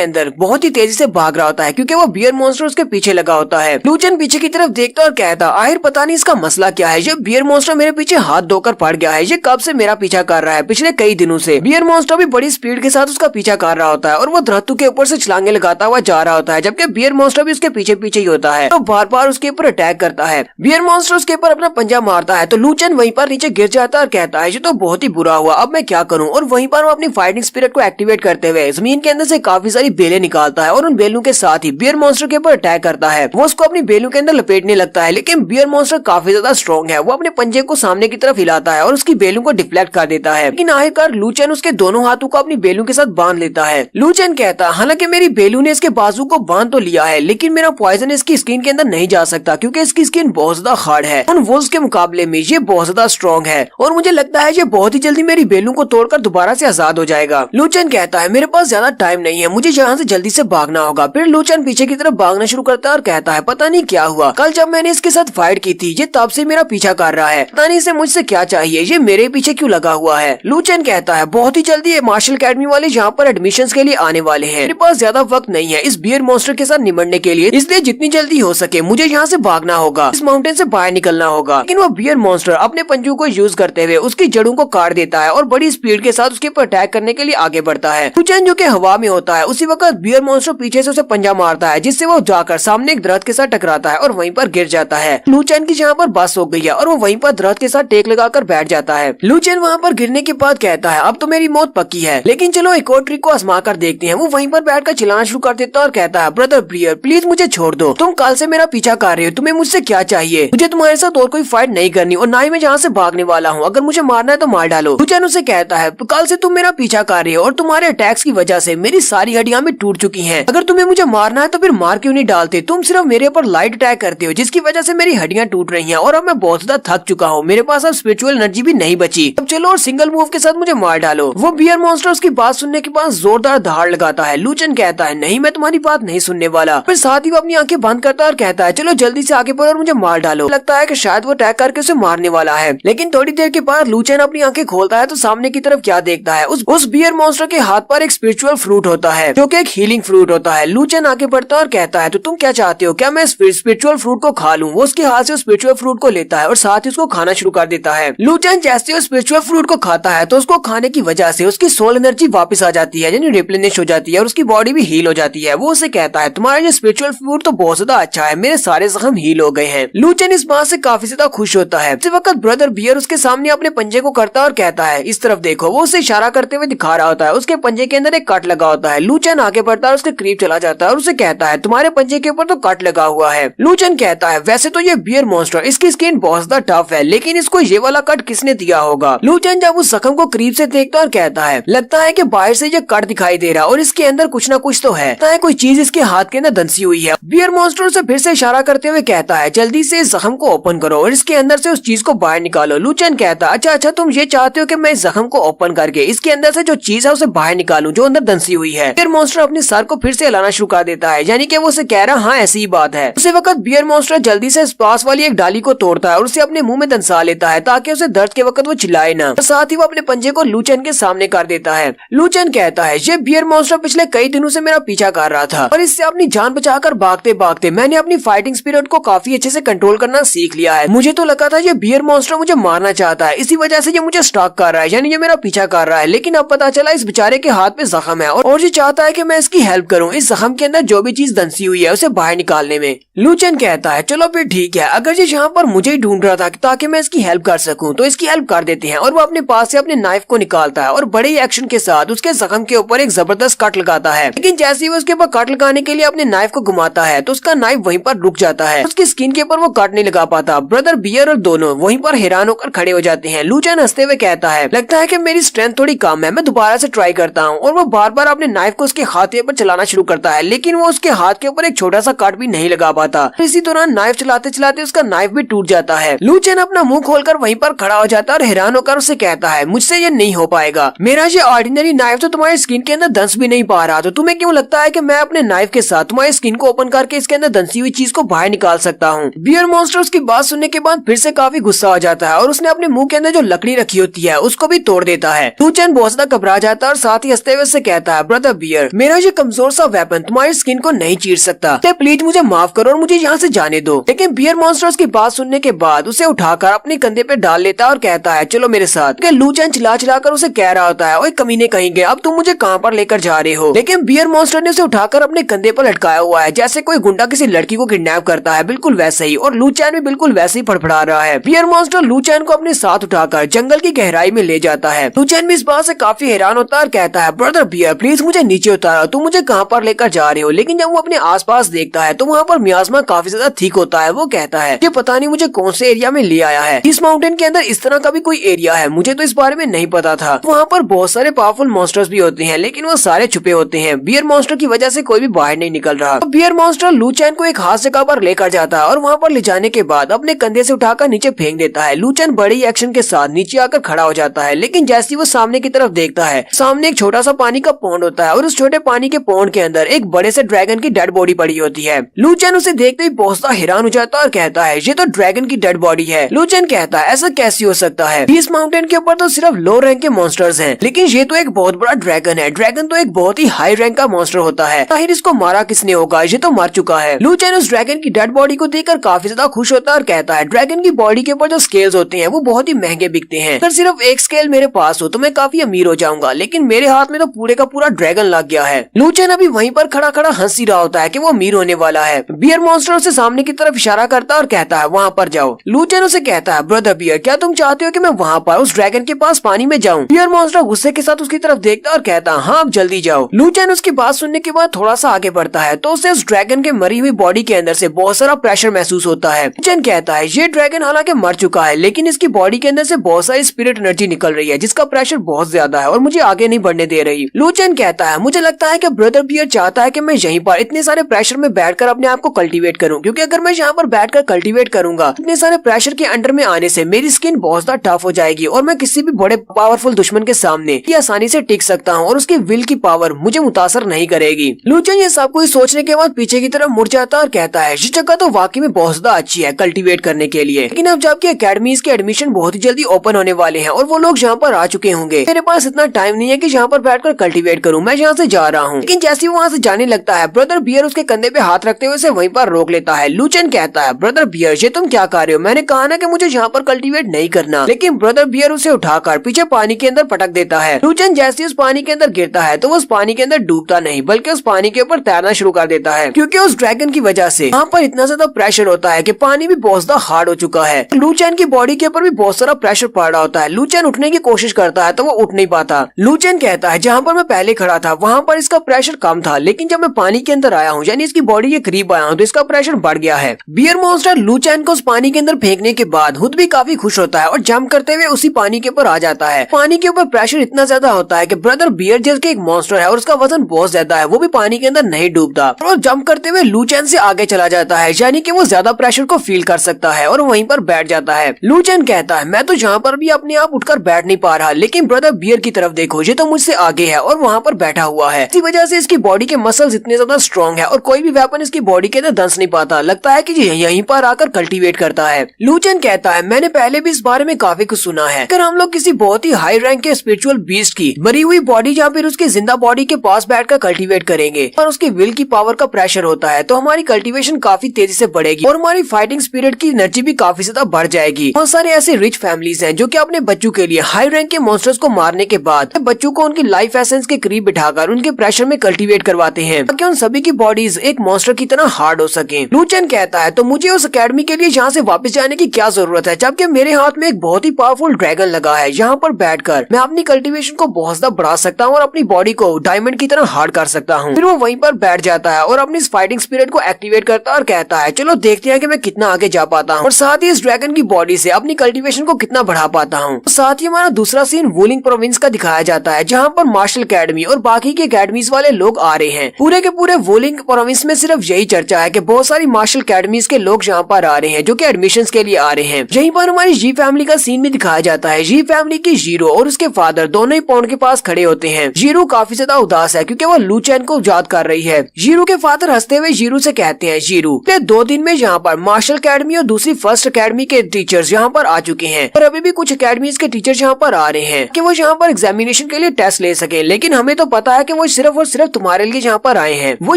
अंदर बहुत ही तेजी से भाग रहा होता है क्योंकि वो बियर मॉन्स्टर उसके पीछे लगा होता है। लूचन पीछे की तरफ देखता और कहता, आखिर पता नहीं इसका मसला क्या है, ये बियर मॉन्स्टर मेरे पीछे हाथ धोकर पड़ गया है, ये कब से मेरा पीछा कर रहा है, पिछले कई दिनों से। बियर मॉन्स्टर भी बड़ी स्पीड के साथ उसका पीछा कर रहा होता है और वो दरख्तों के ऊपर से छलांगे लगाता हुआ जा रहा होता है, जबकि बियर मॉन्स्टर भी उसके पीछे पीछे ही होता है, तो बार बार उसके ऊपर अटैक करता है। बियर मॉन्स्टर उसके ऊपर अपना पंजा मारता है तो लूचन वहीं पर नीचे गिर जाता है और कहता है, ये तो बहुत ही बुरा हुआ, अब मैं क्या करूँ। और वहीं पर वो अपनी फाइटिंग स्पिरिट को एक्टिवेट करते हुए जमीन के अंदर से काफी सारी बेलें निकालता है और उन बेलों के साथ ही बियर मॉन्स्टर के ऊपर अटैक करता है। वो उसको अपनी बेलों के अंदर लपेटने लगता है, लेकिन बियर मॉन्स्टर काफी ज्यादा स्ट्रॉन्ग है। वो अपने पंजे को सामने की तरफ हिलाता है और उसकी बेलों को डिफ्लेक्ट कर देता है, लेकिन आखिरकार लूचन उसके दोनों हाथों को अपनी बेलों के साथ बांध लेता है। लूचन कहता है, हालांकि मेरी बेलू ने इसके बाजू को बांध तो लिया है, लेकिन मेरा पॉइजन इसकी स्किन के अंदर नहीं जा सकता क्योंकि इसकी स्किन बहुत ज्यादा हार्ड है। उन वुल्व्स के मुकाबले में ये बहुत ज्यादा स्ट्रॉन्ग है और मुझे लगता है ये बहुत ही जल्दी मेरी बेलू को तोड़कर दोबारा से आजाद हो जाएगा। लूचन कहता है, मेरे पास ज्यादा टाइम नहीं है, मुझे यहाँ से जल्दी से भागना होगा। फिर लूचन पीछे की तरफ भागना शुरू करता है और कहता है, पता नहीं क्या हुआ, कल जब मैंने इसके साथ फाइट की थी ये तब से मेरा पीछा कर रहा है, पता नहीं इसे मुझसे क्या चाहिए, ये मेरे पीछे क्यों लगा हुआ है। लूचन कहता है, बहुत ही जल्दी ये मार्शल अकेडमी वाले यहाँ पर एडमिशन के लिए आने वाले हैं, मेरे पास ज्यादा वक्त नहीं है इस बियर मॉन्स्टर के साथ निमटने के लिए, इसलिए जितनी जल्दी हो सके मुझे यहाँ से भागना होगा, इस माउंटेन से बाहर निकलना होगा। लेकिन वो बियर मॉन्स्टर अपने पंजों को यूज करते हुए उसकी जड़ों को काट देता है और बड़ी स्पीड के साथ उसके ऊपर अटैक करने के लिए आगे बढ़ता है। लूचन जो कि हवा में होता है, उसी वक्त बियर मॉन्स्टर पीछे से उसे पंजा मारता है, जिससे वो जाकर सामने एक दरख्त के साथ टकराता है और वहीं पर गिर जाता है। लूचन की जहाँ पर बस हो गई है और वो वहीं पर दरख्त के साथ टेक लगाकर बैठ जाता है। लूचन वहाँ पर गिरने के बाद कहता है, अब तो मेरी मौत पक्की है, लेकिन चलो एक और ट्रिक को आजमा कर देखते हैं। वो वहीं पर बैठकर चिल्लाना शुरू कर देता है और कहता है, ब्रदर बियर प्लीज मुझे छोड़ दो, तुम कल से मेरा पीछा कर रहे हो, तुम्हें मुझसे क्या चाहिए, मुझे तुम्हारे साथ और कोई फाइट नहीं करनी और ना ही मैं जहाँ से भागने वाला हूँ, अगर मुझे मारना है तो मार डालो। लूचन उसे कहता है, कल से तुम मेरा पीछा कर रहे हो और तुम्हारे अटैक्स की वजह से मेरी सारी हड्डियां भी टूट चुकी हैं, अगर तुम्हें मुझे मारना है तो फिर मार क्यों नहीं डालते, तुम सिर्फ मेरे ऊपर लाइट अटैक करते हो जिसकी वजह से मेरी हड्डियां टूट रही हैं और अब मैं बहुत ज्यादा थक चुका हूँ, मेरे पास अब स्पिरिचुअल एनर्जी भी नहीं बची, अब चलो और सिंगल मूव के साथ मुझे मार डालो। वो बियर मॉन्स्टर उसकी बात सुनने के बाद जोरदार दहाड़ लगाता है। लूचन कहता है, नहीं मैं तुम्हारी बात नहीं सुनने वाला। फिर साथ ही वो अपनी आंखें बंद करता है और कहता है, चलो जल्दी से आगे बढ़ो और मुझे मार डालो। लगता है कि शायद वो अटैक करके उसे मारने वाला है, लेकिन थोड़ी देर के बाद लूचन अपनी आंखें खोलता है तो सामने की तरफ क्या देखता है, उस बियर मॉन्स्टर के हाथ पर एक स्पिरिचुअल फ्रूट होता है जो कि एक हीलिंग फ्रूट होता है। लूचन आगे बढ़ता है और कहता है, तो तुम क्या चाहते हो, क्या मैं स्पिरिचुअल फ्रूट को खा लूं? वो उसके हाथ से स्पिरिचुअल फ्रूट को लेता है और साथ ही उसको खाना शुरू कर देता है। लूचन जैसे उस स्पिरिचुअल फ्रूट को खाता है तो उसको खाने की वजह से उसकी सोल एनर्जी वापस आ जाती है, यानी रिप्लेनिश हो जाती है और उसकी बॉडी भी हील हो जाती है। वो उसे कहता है, तुम्हारा ये स्पिरिचुअल फ्रूट तो बहुत ज्यादा अच्छा है, मेरे सारे जख्म हील हो गए हैं। लूचन इस बात से काफी ज्यादा खुश होता है। इस वक्त ब्रदर बियर उसके सामने अपने पंजे को करता है और कहता है, इस तरफ देखो। वो उसे इशारा करते हुए दिखा रहा होता है, उसके पंजे के अंदर एक कट लगा होता है। लूचन आगे बढ़ता है, उसके करीब चला जाता है और उसे कहता है, तुम्हारे पंजे के ऊपर तो कट लगा हुआ है। लूचन कहता है, वैसे तो ये बियर मॉन्स्टर, इसकी स्किन बहुत ज्यादा टफ है, लेकिन इसको ये वाला कट किसने दिया होगा? लूचन जब उस जख्म को करीब से देखता है और कहता है, लगता है कि बाहर से ये कट दिखाई दे रहा और इसके अंदर कुछ ना कुछ तो है, कोई चीज इसके हाथ के अंदर दंसी हुई है। बियर मॉन्स्टर उसे फिर से इशारा करते हुए कहता है, जल्दी से इस जख्म को ओपन करो और इसके अंदर से उस चीज को बाहर निकालो। लूचन कहता है, अच्छा तुम ये चाहते हो कि मैं इस जख्म को ओपन करके इसके अंदर से जो चीज है उसे बाहर निकालूं जो अंदर दंसी हुई है। बियर मॉन्स्टर अपने सर को फिर से हिलाना शुरू कर देता है, यानी कि वो उसे कह रहा, हाँ ऐसी ही बात है। उसी वक्त बियर मॉन्स्टर जल्दी से पास वाली एक डाली को तोड़ता है और उसे अपने मुंह में दंसा लेता है ताकि उसे दर्द के वक्त वो चिल्लाए ना। साथ ही वो अपने पंजे को लूचन के सामने कर देता है। लूचन कहता है, ये बियर मॉन्स्टर पिछले कई दिनों से मेरा पीछा कर रहा था और इससे अपनी जान बचाकर भागते भागते मैंने अपनी फाइटिंग स्पिरिट को काफी अच्छे से कंट्रोल करना सीख लिया है। मुझे तो लगा था ये बियर मॉन्स्टर मुझे मारना चाहता है, इसी वजह से ये मुझे स्टॉक कर रहा है, यानी ये मेरा पीछा कर रहा है, लेकिन अब पता चला इस बेचारे के हाथ पे जख्म है और ये चाहता है कि मैं इसकी हेल्प करूं इस जख्म के अंदर जो भी चीज दंसी हुई है उसे बाहर निकालने में। लूचन कहता है, चलो फिर ठीक है, अगर ये यहाँ पर मुझे ही ढूंढ रहा था ताकि मैं इसकी हेल्प कर सकूं तो इसकी हेल्प कर देते हैं। और वो अपने पास से अपने नाइफ को निकालता है और बड़े ही एक्शन के साथ उसके जख्म के ऊपर एक जबरदस्त कट लगाता है, लेकिन जैसे ही वो उसके ऊपर कट लगाने के लिए अपने नाइफ को घुमाता है तो उसका नाइफ वहीं पर रुक जाता है, उसकी स्किन के ऊपर वो कट नहीं लगा पाता। ब्रदर बियर और दोनों वहीं पर हैरान होकर खड़े हो जाते हैं। लूचन हंसते हुए कहता है, लगता है कि मेरी स्ट्रेंथ थोड़ी कम है, मैं दोबारा से ट्राई करता हूँ। और वो बार बार अपने नाइफ को उसके हाथ के ऊपर चलाना शुरू करता है, लेकिन वो उसके हाथ के ऊपर एक छोटा सा कट भी नहीं लगा पाता। इसी दौरान नाइफ चलाते चलाते उसका नाइफ भी टूट जाता है। लूचन अपना मुंह खोलकर वहीं पर खड़ा हो जाता है और हैरान होकर उसे कहता है, मुझसे ये नहीं हो पाएगा, मेरा ये ऑर्डिनरी नाइफ तो तुम्हारी स्किन के अंदर दंस भी नहीं पा रहा, तो तुम्हें क्यों लगता है कि मैं अपने नाइफ के साथ तुम्हारी स्किन को ओपन करके इसके अंदर दंसी हुई चीज को बाहर निकाल सकता हूँ? बियर मॉन्स्टर उसकी बात सुनने के बाद फिर से काफी गुस्सा हो जाता है और उसने अपने मुंह के अंदर जो लकड़ी रखी होती है उसको भी तोड़ देता है। लूचन बहुत ज्यादा घबरा जाता है और साथ ही हंसते हुए से कहता है ब्रदर बियर, मेरा ये कमजोर सा वेपन तुम्हारी स्किन को नहीं चीर सकता, तो प्लीज मुझे माफ करो और मुझे यहाँ से जाने दो। लेकिन बियर मॉन्स्टर उसकी बात सुनने के बाद उसे उठाकर अपने कंधे पे डाल लेता है और कहता है चलो मेरे साथ। लू चैन चिल्ला चिल्लाकर उसे कह रहा होता है, ओए कमीने कहीं गए, अब तुम मुझे कहाँ पर लेकर जा रहे हो। लेकिन बियर मॉन्स्टर ने उसे उठाकर अपने कंधे पर लटकाया हुआ है, जैसे कोई गुंडा किसी लड़की को किडनैप करता है, बिल्कुल वैसे ही। और लू चैन भी बिल्कुल वैसे ही फड़फड़ा रहा है। बियर मॉन्स्टर लू चैन को अपने साथ उठाकर जंगल की गहराई में ले जाता है। लू चैन भी इस बात से काफी हैरान होता है और कहता है ब्रदर बियर प्लीज मुझे नीचे उतारो, तुम मुझे कहाँ पर लेकर जा रहे हो। लेकिन जब वो अपने आसपास देखता है तो वहाँ पर मियाज़मा काफी ज्यादा ठीक होता है। वो कहता है कि पता नहीं मुझे कौन से एरिया में ले आया है, इस माउंटेन के अंदर इस तरह का भी कोई एरिया है, मुझे तो इस बारे में नहीं पता था। वहाँ पर बहुत सारे पावरफुल मॉन्स्टर्स भी होते हैं, लेकिन वो सारे छुपे होते हैं। बियर मॉन्स्टर की वजह से कोई भी बाहर नहीं निकल रहा। तो बियर मॉन्स्टर लू चैन को एक खास जगह पर लेकर जाता है और वहाँ पर ले जाने के बाद अपने कंधे से उठाकर नीचे फेंक देता है। लू चैन बड़े एक्शन के साथ नीचे आकर खड़ा हो जाता है, लेकिन जैसे ही वो सामने की तरफ देखता है, सामने एक छोटा सा पानी का पॉन्ड होता है और उस छोटे पानी के पॉन्ड के अंदर एक बड़े से ड्रैगन की डेड बॉडी पड़ी होती है। लू चैन उसे देखते ही बहुत सा हैरान हो जाता है और कहता है ये तो ड्रैगन की डेड बॉडी है। लू चैन कहता है ऐसा कैसे हो सकता है, इस माउंटेन के ऊपर तो सिर्फ लो रैंक के मॉन्स्टर्स हैं, लेकिन ये तो एक बहुत बड़ा ड्रैगन है। ड्रैगन तो एक बहुत ही हाई रैंक का मॉन्स्टर होता है, आखिर इसको मारा किसने होगा, ये तो मर चुका है। लू चैन उस ड्रैगन की डेड बॉडी को देखकर काफी ज्यादा खुश होता है और कहता है ड्रैगन की बॉडी के ऊपर जो स्केल्स होते हैं वो बहुत ही महंगे बिकते हैं, अगर सिर्फ एक स्केल मेरे पास हो तो मैं काफी अमीर हो जाऊंगा, लेकिन मेरे हाथ में तो पूरे का पूरा ड्रैगन लग गया है। लू चैन अभी वहीं पर खड़ा खड़ा हंस ही रहा होता है कि वो अमीर होने वाला है। बियर मॉन्स्टर उसे सामने की तरफ इशारा करता है और कहता है वहाँ पर जाओ। लू चैन उसे कहता है ब्रदर बियर क्या तुम चाहते हो कि मैं वहाँ पर उस ड्रैगन के पास पानी में जाऊँ। बियर मॉन्स्टर गुस्से के साथ उसकी तरफ देखता है और कहता है हाँ अब जल्दी जाओ। लू चैन उसकी बात सुनने के बाद थोड़ा सा आगे बढ़ता है तो उसे उस ड्रैगन के मरी हुई बॉडी के अंदर से बहुत सारा प्रेशर महसूस होता है। लू चैन कहता है ये ड्रैगन हालांकि मर चुका है, लेकिन इसकी बॉडी के अंदर से बहुत सारी स्पिरिट एनर्जी निकल रही है जिसका प्रेशर बहुत ज्यादा है और मुझे आगे नहीं बढ़ने दे रही। लू चैन कहता है मुझे लगता है कि ब्रदर बियर चाहता है कि मैं यहीं पर इतने सारे प्रेशर में बैठकर अपने आप को कल्टीवेट करूं, क्योंकि अगर मैं यहाँ पर बैठकर कल्टीवेट करूंगा इतने सारे प्रेशर के अंडर में आने से मेरी स्किन बहुत ज्यादा टफ हो जाएगी और मैं किसी भी बड़े पावरफुल दुश्मन के सामने आसानी से टिक सकता हूँ और उसकी विल की पावर मुझे मुतासर नहीं करेगी। लू चैन ये सब कुछ सोचने के बाद पीछे की तरफ मुड़ जाता है और कहता है ये जगह तो वाकई में बहुत ज्यादा अच्छी है कल्टीवेट करने के लिए, लेकिन अब जबकि अकेडमीज के एडमिशन बहुत ही जल्दी ओपन होने वाले हैं और वो लोग यहाँ पर आ चुके होंगे, मेरे पास इतना टाइम नहीं है कि यहाँ पर बैठकर कल्टीवेट करूँ, मैं यहाँ से जा रहा हूँ। लेकिन जैसे ही वहाँ से जाने लगता है ब्रदर बियर उसके कंधे पे हाथ रखते हुए उसे वहीं पर रोक लेता है। लू चैन कहता है ब्रदर बियर ये तुम क्या कर रहे हो, मैंने कहा ना कि मुझे यहाँ पर कल्टीवेट नहीं करना। लेकिन ब्रदर बियर उसे उठाकर पीछे पानी के अंदर पटक देता है। लू चैन जैसे उस पानी के अंदर गिरता है तो वो उस पानी के अंदर डूबता नहीं बल्कि उस पानी के ऊपर तैरना शुरू कर देता है, क्योंकि उस ड्रैगन की वजह से यहाँ पर इतना ज्यादा प्रेशर होता है कि पानी भी बहुत ज्यादा हार्ड हो चुका है। लू चैन की बॉडी के ऊपर भी बहुत सारा प्रेशर पड़ रहा होता है। लू चैन उठने की कोशिश करता है तो वो उठ नहीं पाता। लू चैन कहता है जहाँ पर मैं पहले खड़ा था वहाँ पर इसका प्रेशर कम था, लेकिन जब मैं पानी के अंदर आया हूँ यानी इसकी बॉडी के करीब आया हूँ तो इसका प्रेशर बढ़ गया है। बियर मॉन्स्टर लू चैन को उस पानी के अंदर फेंकने के बाद खुद भी काफी खुश होता है और जंप करते हुए उसी पानी के ऊपर आ जाता है। पानी के ऊपर प्रेशर इतना ज्यादा होता है कि ब्रदर बियर जैसे एक मॉन्स्टर है और उसका वजन बहुत ज्यादा है, वो भी पानी के अंदर नहीं डूबता और जंप करते हुए लू चैन से आगे चला जाता है, यानी कि वो ज्यादा प्रेशर को फील कर सकता है और वहीं पर बैठ जाता है। लू चैन कहता है मैं तो यहाँ पर भी अपने आप उठकर बैठ नहीं पा रहा, लेकिन ब्रदर बियर की तरफ देखो ये तो मुझसे आगे है और वहाँ पर बैठा हुआ है। इसी वजह से इसकी बॉडी के मसल्स इतने ज्यादा स्ट्रॉन्ग है और कोई भी वेपन इसकी बॉडी के अंदर दंस नहीं पाता, लगता है कि ये यहीं पर आकर कल्टीवेट करता है। लू चैन कहता है मैंने पहले भी इस बारे में काफी कुछ सुना है, अगर हम लोग किसी बहुत ही हाई रैंक के स्पिरिचुअल बीस्ट की मरी हुई बॉडी या फिर उसकी जिंदा बॉडी के पास बैठकर कल्टीवेट करेंगे और उसकी विल की पावर का प्रेशर होता है तो हमारी कल्टीवेशन काफी तेजी से बढ़ेगी और हमारी फाइटिंग स्पिरिट की एनर्जी भी काफी ज्यादा बढ़ जाएगी। बहुत सारे ऐसे रिच फैमिलीज हैं जो कि अपने बच्चों के लिए हाई रैंक के मॉन्स्टर्स को मारने के बाद बच्चों को उनकी लाइफ एसेंस के करीब बिठाकर उनके प्रेशर में कल्टीवेट करवाते हैं ताकि उन सभी की बॉडीज एक मॉन्स्टर की तरह हार्ड हो सके। लू चैन कहता है तो मुझे उस अकेडमी के लिए यहाँ से वापस जाने की क्या जरूरत है जबकि मेरे हाथ में एक बहुत ही पावरफुल ड्रैगन लगा है, यहाँ पर बैठकर मैं अपनी कल्टीवेशन को बहुत ज्यादा बढ़ा सकता हूँ और अपनी बॉडी को डायमंड की तरह हार्ड कर सकता हूँ। फिर वो वहीं पर बैठ जाता है और अपनी फाइटिंग स्पिरिट को एक्टिवेट करता है और कहता है चलो देखते हैं कि मैं कितना आगे जा पाता हूँ और साथ ही इस ड्रैगन की बॉडी से अपनी कल्टीवेशन को कितना बढ़ा पाता हूँ। साथ ही हमारा दूसरा सीन वूलिंग प्रोविंस का दिखाया जाता है जहाँ पर मार्शल अकेडमी और बाकी के अकेडमीज वाले लोग आ रहे हैं। पूरे के पूरे वूलिंग प्रोविंस में सिर्फ यही चर्चा है कि बहुत सारी मार्शल अकेडमीज के लोग यहाँ पर आ रहे हैं जो कि एडमिशन के लिए आ रहे हैं। यहीं पर हमारी जी फैमिली का सीन भी दिखाया जाता है। जी फैमिली की जीरो और उसके फादर दोनों ही पॉन्ड के पास खड़े होते हैं। जीरो काफी ज्यादा उदास है क्योंकि वो लू चैन को याद कर रही है। जीरो के फादर हंसते हुए जीरो से कहते हैं जीरो 2 दिन में यहाँ पर मार्शल अकेडमी और दूसरी फर्स्ट अकेडमी के टीचर्स यहाँ पर आ चुके हैं और अभी भी कुछ अकेडमीज के टीचर्स यहाँ पर आ रहे हैं कि वो यहाँ पर एग्जामिनेशन के लिए टेस्ट ले सके। हैं, लेकिन हमें तो पता है कि वो सिर्फ और सिर्फ तुम्हारे लिए यहाँ पर आए हैं। वो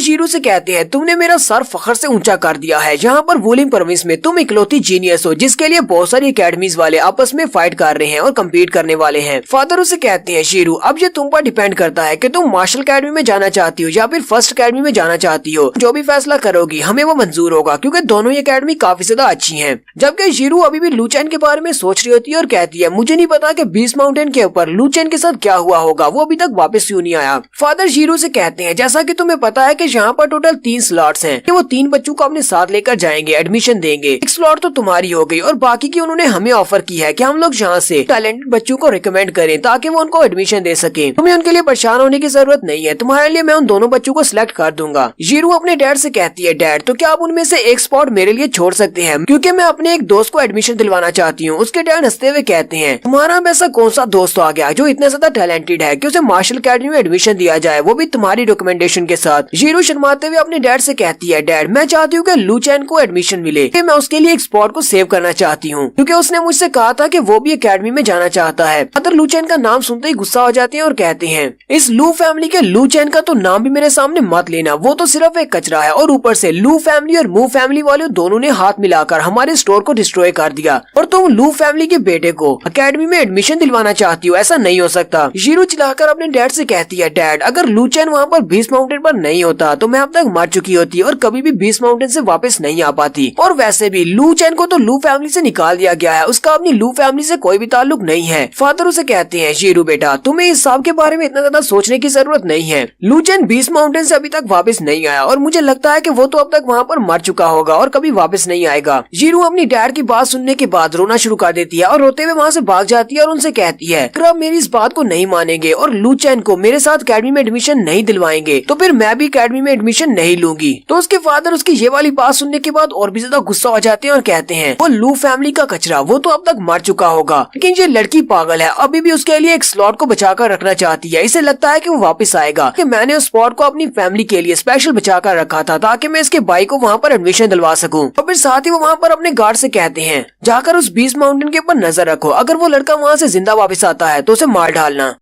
शीरू से कहते हैं तुमने मेरा सर फखर से ऊंचा कर दिया है। जहाँ पर वूलिंग प्रोविंस में तुम इकलौती जीनियस हो जिसके लिए बहुत सारी अकेडमीज वाले आपस में फाइट कर रहे हैं और कम्पीट करने वाले हैं। फादर उसे कहते हैं शीरू अब ये तुम पर डिपेंड करता है कि तुम मार्शल अकेडमी में जाना चाहती हो या फिर फर्स्ट अकेडमी में जाना चाहती हो। जो भी फैसला करोगी हमें वो मंजूर होगा क्योंकि दोनों ही अकेडमी काफी ज्यादा अच्छी हैं। जबकि शीरू अभी भी लू चेन के बारे में सोच रही होती है और कहती है मुझे नहीं पता कि बीस्ट माउंटेन के ऊपर लू चेन के साथ क्या हुआ होगा, वो अभी तक वापस क्यों नहीं आया। फादर शीरू से कहते हैं जैसा कि तुम्हें पता है कि यहाँ पर टोटल 3 स्लॉट्स हैं कि वो 3 बच्चों को अपने साथ लेकर जाएंगे, एडमिशन देंगे। एक स्लॉट तो तुम्हारी हो गई और बाकी की उन्होंने हमें ऑफर की है कि हम लोग यहाँ से टैलेंटेड बच्चों को रिकमेंड करें ताकि वो उनको एडमिशन दे सके। तुम्हें उनके लिए परेशान होने की जरूरत नहीं है, तुम्हारे लिए मैं उन दोनों बच्चों को सिलेक्ट कर दूंगा। शीरू अपने डैड से कहती है डैड तो क्या आप उनमें से एक स्पॉट मेरे लिए छोड़ सकते हैं क्योंकि मैं अपने एक दोस्त को एडमिशन दिलवाना चाहती हूँ। उसके डैड हंसते हुए कहते हैं तुम्हारा ऐसा कौन सा दोस्त आ गया जो इतना ज्यादा टैलेंटेड है कि उसे मार्शल अकेडमी में एडमिशन दिया जाए, वो भी तुम्हारी रिकमेंडेशन के साथ। शीरू शर्माते हुए अपने डैड से कहती है डैड मैं चाहती हूँ कि लू चैन को एडमिशन मिले, कि मैं उसके लिए एक स्पॉट को सेव करना चाहती हूँ क्योंकि उसने मुझसे कहा था कि वो भी एकेडमी में जाना चाहता है। फादर लू चैन का नाम सुनते ही गुस्सा हो जाते हैं और कहते हैं इस लू फैमिली के लू चैन का तो नाम भी मेरे सामने मत लेना, वो तो सिर्फ एक कचरा है और ऊपर से लू फैमिली और मू फैमिली वाले दोनों ने हाथ मिलाकर हमारे स्टोर को डिस्ट्रॉय कर दिया और तुम लू फैमिली के बेटे को एकेडमी में एडमिशन दिलवाना चाहती हो, ऐसा नहीं हो सकता। शीरू चिल्लाकर अपने डैड से कहती है डैड अगर लू चैन वहाँ पर बीस्ट माउंटेन पर नहीं होता तो मैं अब तक मर चुकी होती और कभी भी बीस्ट माउंटेन से वापस नहीं आ पाती। और वैसे भी लू चैन को तो लू फैमिली से निकाल दिया गया है, उसका अपनी लू फैमिली से कोई भी ताल्लुक नहीं है। फादर उसे कहते हैं शीरू बेटा तुम्हें इस सब के बारे में इतना ज्यादा सोचने की जरूरत नहीं है। लू चैन बीस्ट माउंटेन से अभी तक वापस नहीं आया और मुझे लगता है कि वो तो अब तक वहाँ पर मर चुका होगा और कभी वापस नहीं आएगा। शीरू अपनी डैड की बात सुनने के बाद रोना शुरू कर देती है और रोते हुए वहाँ से भाग जाती है और उनसे कहती है अगर आप मेरी इस बात को नहीं मानेंगे और लू चैन को मेरे साथ अकेडमी में एडमिशन नहीं दिलवाएंगे तो फिर मैं भी अकेडमी में एडमिशन नहीं लूंगी। तो उसके फादर उसकी ये वाली बात सुनने के बाद और भी ज्यादा गुस्सा हो जाते हैं और कहते हैं वो लू फैमिली का कचरा वो तो अब तक मर चुका होगा, लेकिन ये लड़की पागल है, अभी भी उसके लिए एक स्लॉट को बचा कर रखना चाहती है। इसे लगता है कि वो वापस आएगा कि मैंने उस स्पॉट को अपनी फैमिली के लिए स्पेशल बचा कर रखा था ताकि मैं इसके भाई को वहाँ पर एडमिशन दिलवा सकूँ। और फिर साथ ही वो वहाँ पर अपने गार्ड से कहते हैं जाकर उस बीस्ट माउंटेन के ऊपर नजर रखो, अगर वो लड़का वहाँ से जिंदा वापस आता है तो उसे मार डालना।